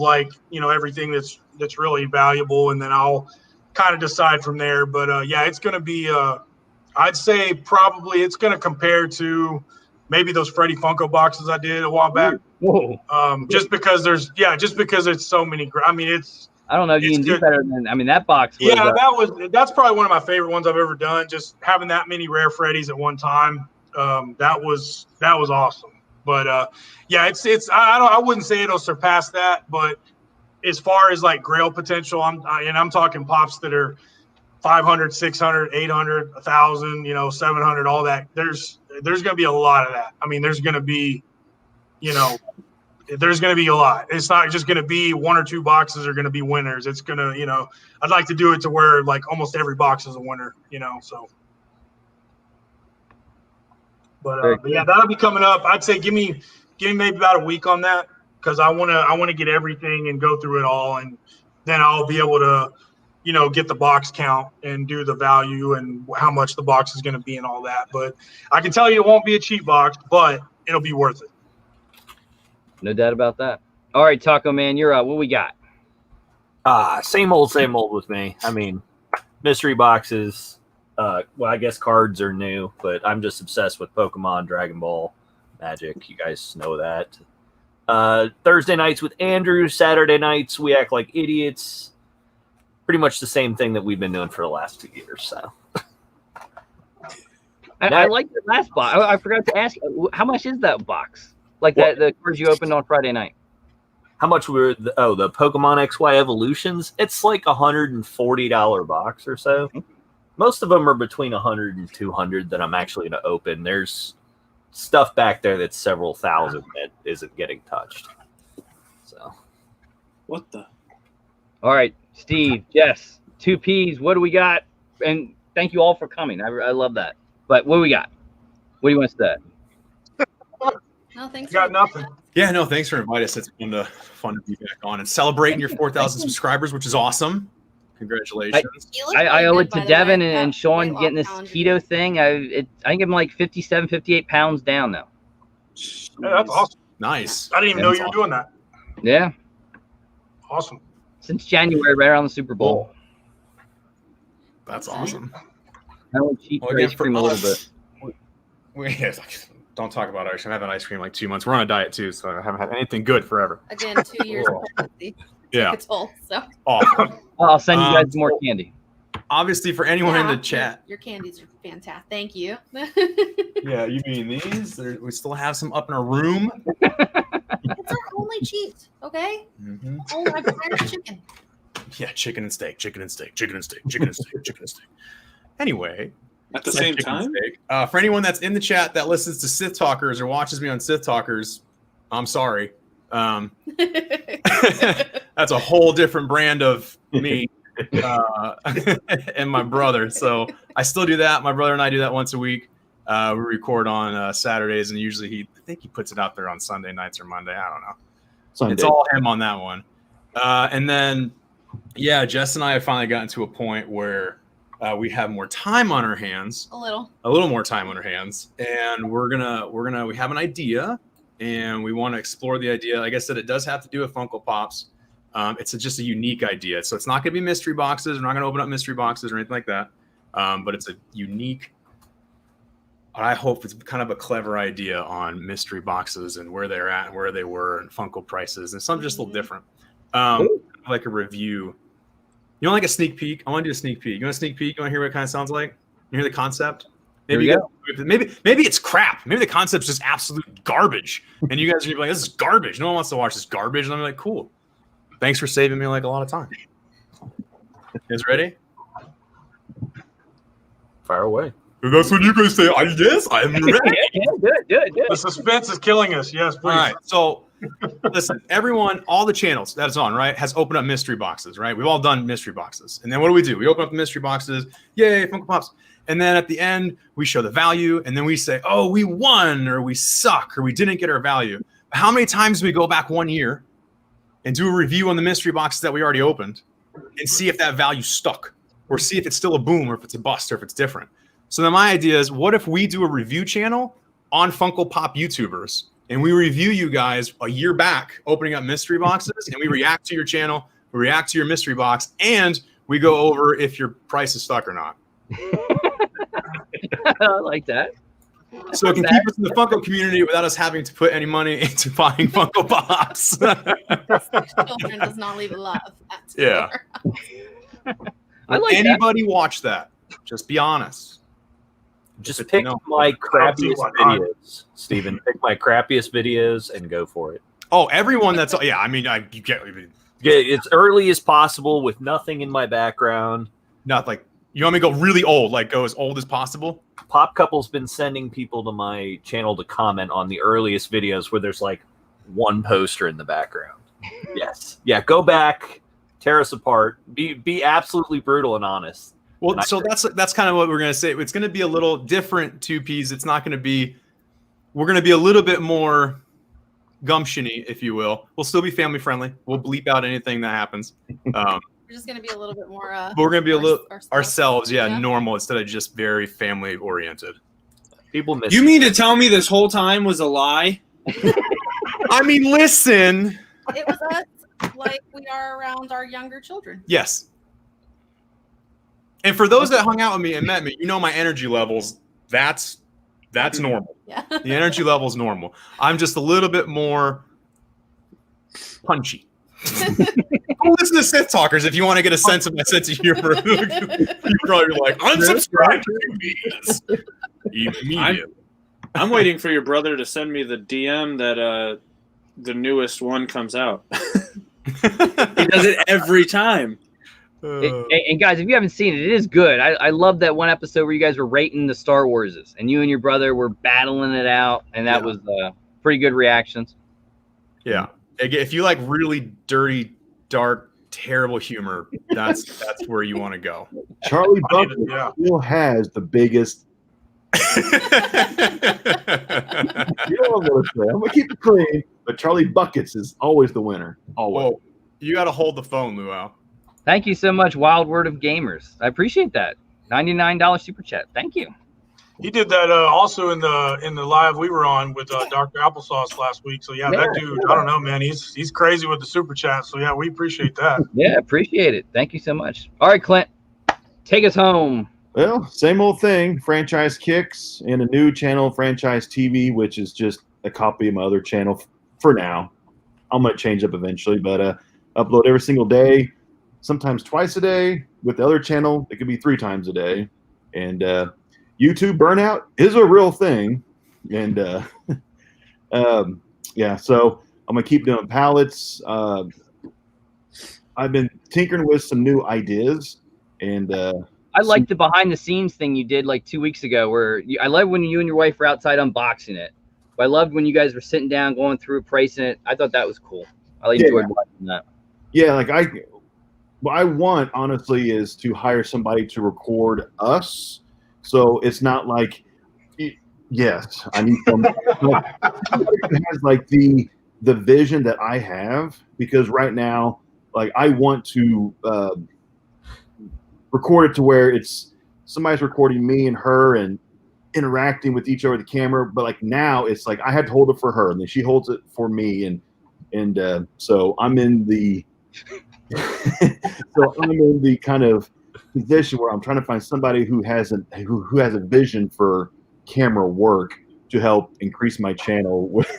everything that's really valuable, and then I'll kind of decide from there. But it's gonna be I'd say probably it's going to compare to maybe those Freddy Funko boxes I did a while back. Whoa. Just because it's so many. I mean, I don't know if you can do better than. I mean, that box. That's probably one of my favorite ones I've ever done. Just having that many rare Freddys at one time. That was awesome. But yeah, it's I wouldn't say it'll surpass that, but as far as like grail potential, I'm talking pops that are 500, 600, 800, 1,000, 700, all that. There's going to be a lot of that. I mean, there's going to be, there's going to be a lot. It's not just going to be one or two boxes are going to be winners. It's going to, I'd like to do it to where like almost every box is a winner, so. But yeah, that'll be coming up. I'd say give me maybe about a week on that, because I want to get everything and go through it all, and then I'll be able to, get the box count and do the value and how much the box is going to be and all that. But I can tell you it won't be a cheap box, but it'll be worth it. No doubt about that. All right, Taco Man, you're up. What we got? Same old with me. I mean, mystery boxes. Well, I guess cards are new, but I'm just obsessed with Pokemon, Dragon Ball, Magic. You guys know that. Thursday nights with Andrew. Saturday nights we act like idiots. Pretty much the same thing that we've been doing for the last 2 years. So, I like the last box. I forgot to ask, how much is that box? Like the cards you opened on Friday night. How much were the Pokemon XY Evolutions? It's like $140 box or so. Most of them are between 100 and 200 that I'm actually going to open. There's stuff back there that's several thousand that isn't getting touched. So, what the? All right, Steve, Jess, 2 Ps. What do we got? And thank you all for coming. I love that. But what do we got? What do you want to say? No, thanks. Got nothing. Yeah, no, thanks for inviting us. It's fun to be back on and celebrating your 4,000 subscribers, which is awesome. Congratulations. I owe it to Devin and Sean getting this keto thing. I think I'm like 57, 58 pounds down now. Yeah, that's awesome. Nice. I didn't even know you were doing that. Yeah. Awesome. Since January, right around the Super Bowl. That's awesome. I don't cheat for ice cream a little bit. Don't talk about ice cream. I haven't had ice cream in like 2 months. We're on a diet too, so I haven't had anything good forever. Again, 2 years of pregnancy. Yeah. It's all, so. Awesome. I'll send you guys more candy. Obviously, for anyone in the chat. Your candies are fantastic. Thank you. Yeah, you mean these? We still have some up in our room. It's our only cheat, okay? Mm-hmm. Oh, I prepared chicken. Yeah, chicken and steak, chicken and steak, chicken and steak, chicken and steak, chicken and steak. Anyway. At the same time? For anyone that's in the chat that listens to Sith Talkers or watches me on Sith Talkers, I'm sorry. That's a whole different brand of me and my brother. So I still do that. My brother and I do that once a week. We record on Saturdays, and usually I think he puts it out there on Sunday nights or Monday. I don't know. Sunday. It's all him on that one. And then, yeah, Jess and I have finally gotten to a point where we have more time on our hands. A little more time on our hands, and we have an idea, and we want to explore the idea. Like I said, it does have to do with Funko Pops. It's just a unique idea, so it's not going to be mystery boxes. We're not going to open up mystery boxes or anything like that. But it's a unique. I hope it's kind of a clever idea on mystery boxes and where they're at and where they were and Funko prices and something just a little different. Like a review. You want like a sneak peek? I want to do a sneak peek. You want a sneak peek? You want to hear what it kind of sounds like? You hear the concept? Maybe maybe it's crap. Maybe the concept's just absolute garbage. And you guys are like, this is garbage. No one wants to watch this garbage. And I'm like, cool. Thanks for saving me like a lot of time. You guys ready? Fire away. That's what you guys say. Yes, I'm ready. Do it. The suspense is killing us. Yes, please. All right. So listen, everyone, all the channels that it's on, right, has opened up mystery boxes, right? We've all done mystery boxes. And then what do? We open up the mystery boxes. Yay, Funko Pops. And then at the end, we show the value. And then we say, oh, we won, or we suck, or we didn't get our value. How many times do we go back 1 year and do a review on the mystery boxes that we already opened and see if that value stuck, or see if it's still a boom, or if it's a bust, or if it's different? So then my idea is, what if we do a review channel on Funko Pop YouTubers, and we review you guys a year back opening up mystery boxes, and we react to your channel, we react to your mystery box, and we go over if your price is stuck or not. I like that. So it can keep us in the Funko community without us having to put any money into buying Funko Pops. Children does not leave alive. Yeah. I like anybody watch that? Just be honest. Just pick my crappiest videos, Steven. Pick my crappiest videos and go for it. Oh, everyone that's yeah. I mean, you get it's early as possible with nothing in my background. Not like you want me to go really old, like go as old as possible. Pop Couple's been sending people to my channel to comment on the earliest videos where there's like one poster in the background. Yes, yeah. Go back, tear us apart. Be absolutely brutal and honest. Well, so that's kind of what we're gonna say. It's gonna be a little different, 2Ps. It's not gonna be. We're gonna be a little bit more gumptiony, if you will. We'll still be family friendly. We'll bleep out anything that happens. We're just gonna be a little bit more. But we're gonna be a little ourselves, normal instead of just very family oriented. People miss. You mean to tell me this whole time was a lie? I mean, listen. It was us, like we are around our younger children. Yes. And for those that hung out with me and met me, you know my energy levels. That's normal. Yeah. The energy level is normal. I'm just a little bit more punchy. Go listen to Sith Talkers if you want to get a sense of my sense of humor. You're probably like, unsubscribe to me. Immediately. I'm waiting for your brother to send me the DM that the newest one comes out. He does it every time. And guys, if you haven't seen it, it is good. I love that one episode where you guys were rating the Star Warses, and you and your brother were battling it out, and that was pretty good reactions. Yeah, if you like really dirty, dark, terrible humor, that's where you want to go. Charlie Bucket still has the biggest. You know what I'm gonna say. I'm gonna keep it clean, but Charlie Buckets is always the winner. Always. Whoa. You got to hold the phone, Luau. Thank you so much, Wild Word of Gamers. I appreciate that. $99 super chat. Thank you. He did that also in the live we were on with Dr. Applesauce last week. So that dude, I don't know, man. He's crazy with the super chat. So yeah, we appreciate that. Yeah, appreciate it. Thank you so much. All right, Clint, take us home. Well, same old thing. Franchise Kicks and a new channel, Franchise TV, which is just a copy of my other channel for now. I'm gonna change up eventually, but upload every single day. Sometimes twice a day. With the other channel, it could be 3 times a day. And YouTube burnout is a real thing. And yeah, so I'm gonna keep doing palettes. I've been tinkering with some new ideas, and I liked the behind the scenes thing you did like 2 weeks ago, where I love when you and your wife were outside unboxing it. But I loved when you guys were sitting down, going through, pricing it. I thought that was cool. I enjoyed watching that. Yeah, like what I want, honestly, is to hire somebody to record us. So it's not like, yes, I need somebody who has like the vision that I have, because right now, like I want to record it to where it's somebody's recording me and her and interacting with each other with the camera. But like now it's like I had to hold it for her and then she holds it for me. And so I'm in the kind of position where I'm trying to find somebody who has a vision for camera work to help increase my channel with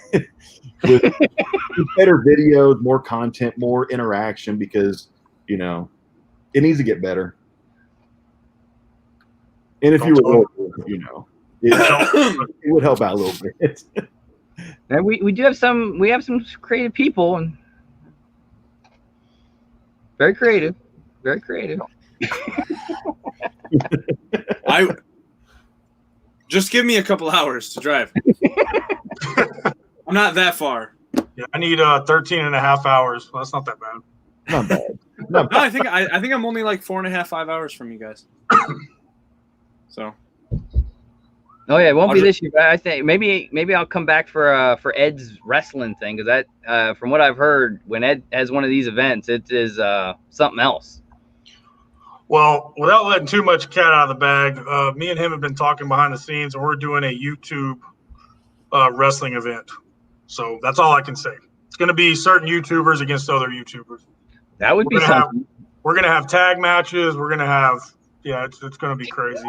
better videos, more content, more interaction, because it needs to get better. And if you were local, it would help out a little bit. And we have some creative people, and very creative. I just give me a couple hours to drive. I'm not that far. Yeah, I need 13 and a half hours. Well, that's not that bad. Not bad. No, I think I'm only like 4.5, 5 hours from you guys. So. Oh yeah, it won't be this year. But I think maybe I'll come back for Ed's wrestling thing, because that from what I've heard, when Ed has one of these events, it is something else. Well, without letting too much cat out of the bag, me and him have been talking behind the scenes, and we're doing a YouTube wrestling event. So that's all I can say. It's going to be certain YouTubers against other YouTubers. That would be something. We're going to have tag matches. We're going to have, it's going to be crazy.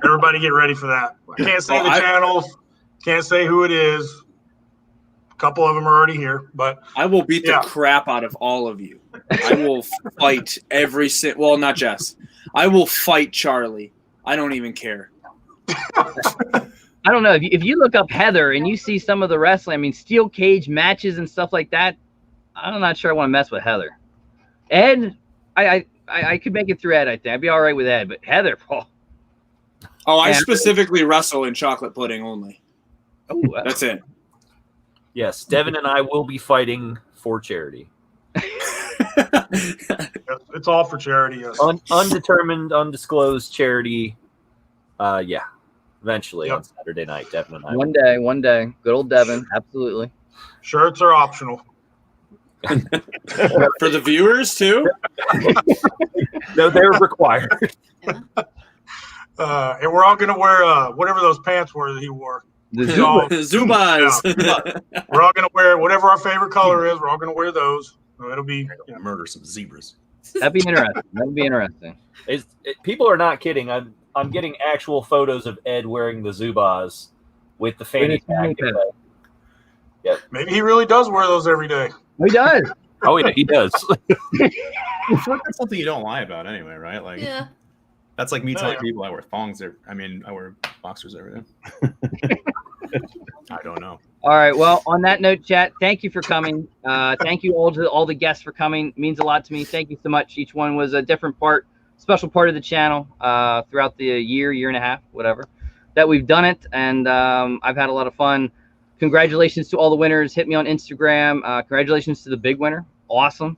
Everybody get ready for that. I can't say the channels. Can't say who it is. A couple of them are already here, but I will beat the crap out of all of you. I will fight not Jess. I will fight Charlie. I don't even care. I don't know if you look up Heather and you see some of the wrestling. I mean, steel cage matches and stuff like that. I'm not sure I want to mess with Heather. Ed, I could make it through Ed. I think I'd be all right with Ed, but Heather, Paul. Oh, I specifically wrestle in chocolate pudding only. Oh, that's it. Yes, Devin and I will be fighting for charity. It's all for charity. Yes. Undetermined, undisclosed charity. Yeah. Eventually on Saturday night, Devin and I. One day. Good old Devin. Absolutely. Shirts are optional. For the viewers too? No, they're required. And we're all gonna wear whatever those pants were that he wore. The Zubas. Yeah. We're all gonna wear whatever our favorite color is. We're all gonna wear those. So it'll be murder some zebras. That'd be interesting. People are not kidding. I'm getting actual photos of Ed wearing the Zubas with the fanny pack. Yeah. Maybe he really does wear those every day. He does. Oh yeah, he does. That's something you don't lie about anyway, right? Like, yeah. That's like me telling people I wear thongs. I wear boxers every day. I don't know. All right. Well, on that note, chat, thank you for coming. Thank you all to all the guests for coming. It means a lot to me. Thank you so much. Each one was a different special part of the channel throughout the year and a half, whatever, that we've done it. And I've had a lot of fun. Congratulations to all the winners. Hit me on Instagram. Congratulations to the big winner. Awesome.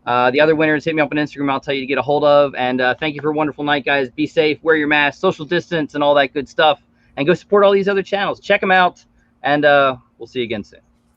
The other winners, hit me up on Instagram. I'll tell you to get a hold of. And thank you for a wonderful night, guys. Be safe. Wear your mask. Social distance and all that good stuff. And go support all these other channels. Check them out. And we'll see you again soon.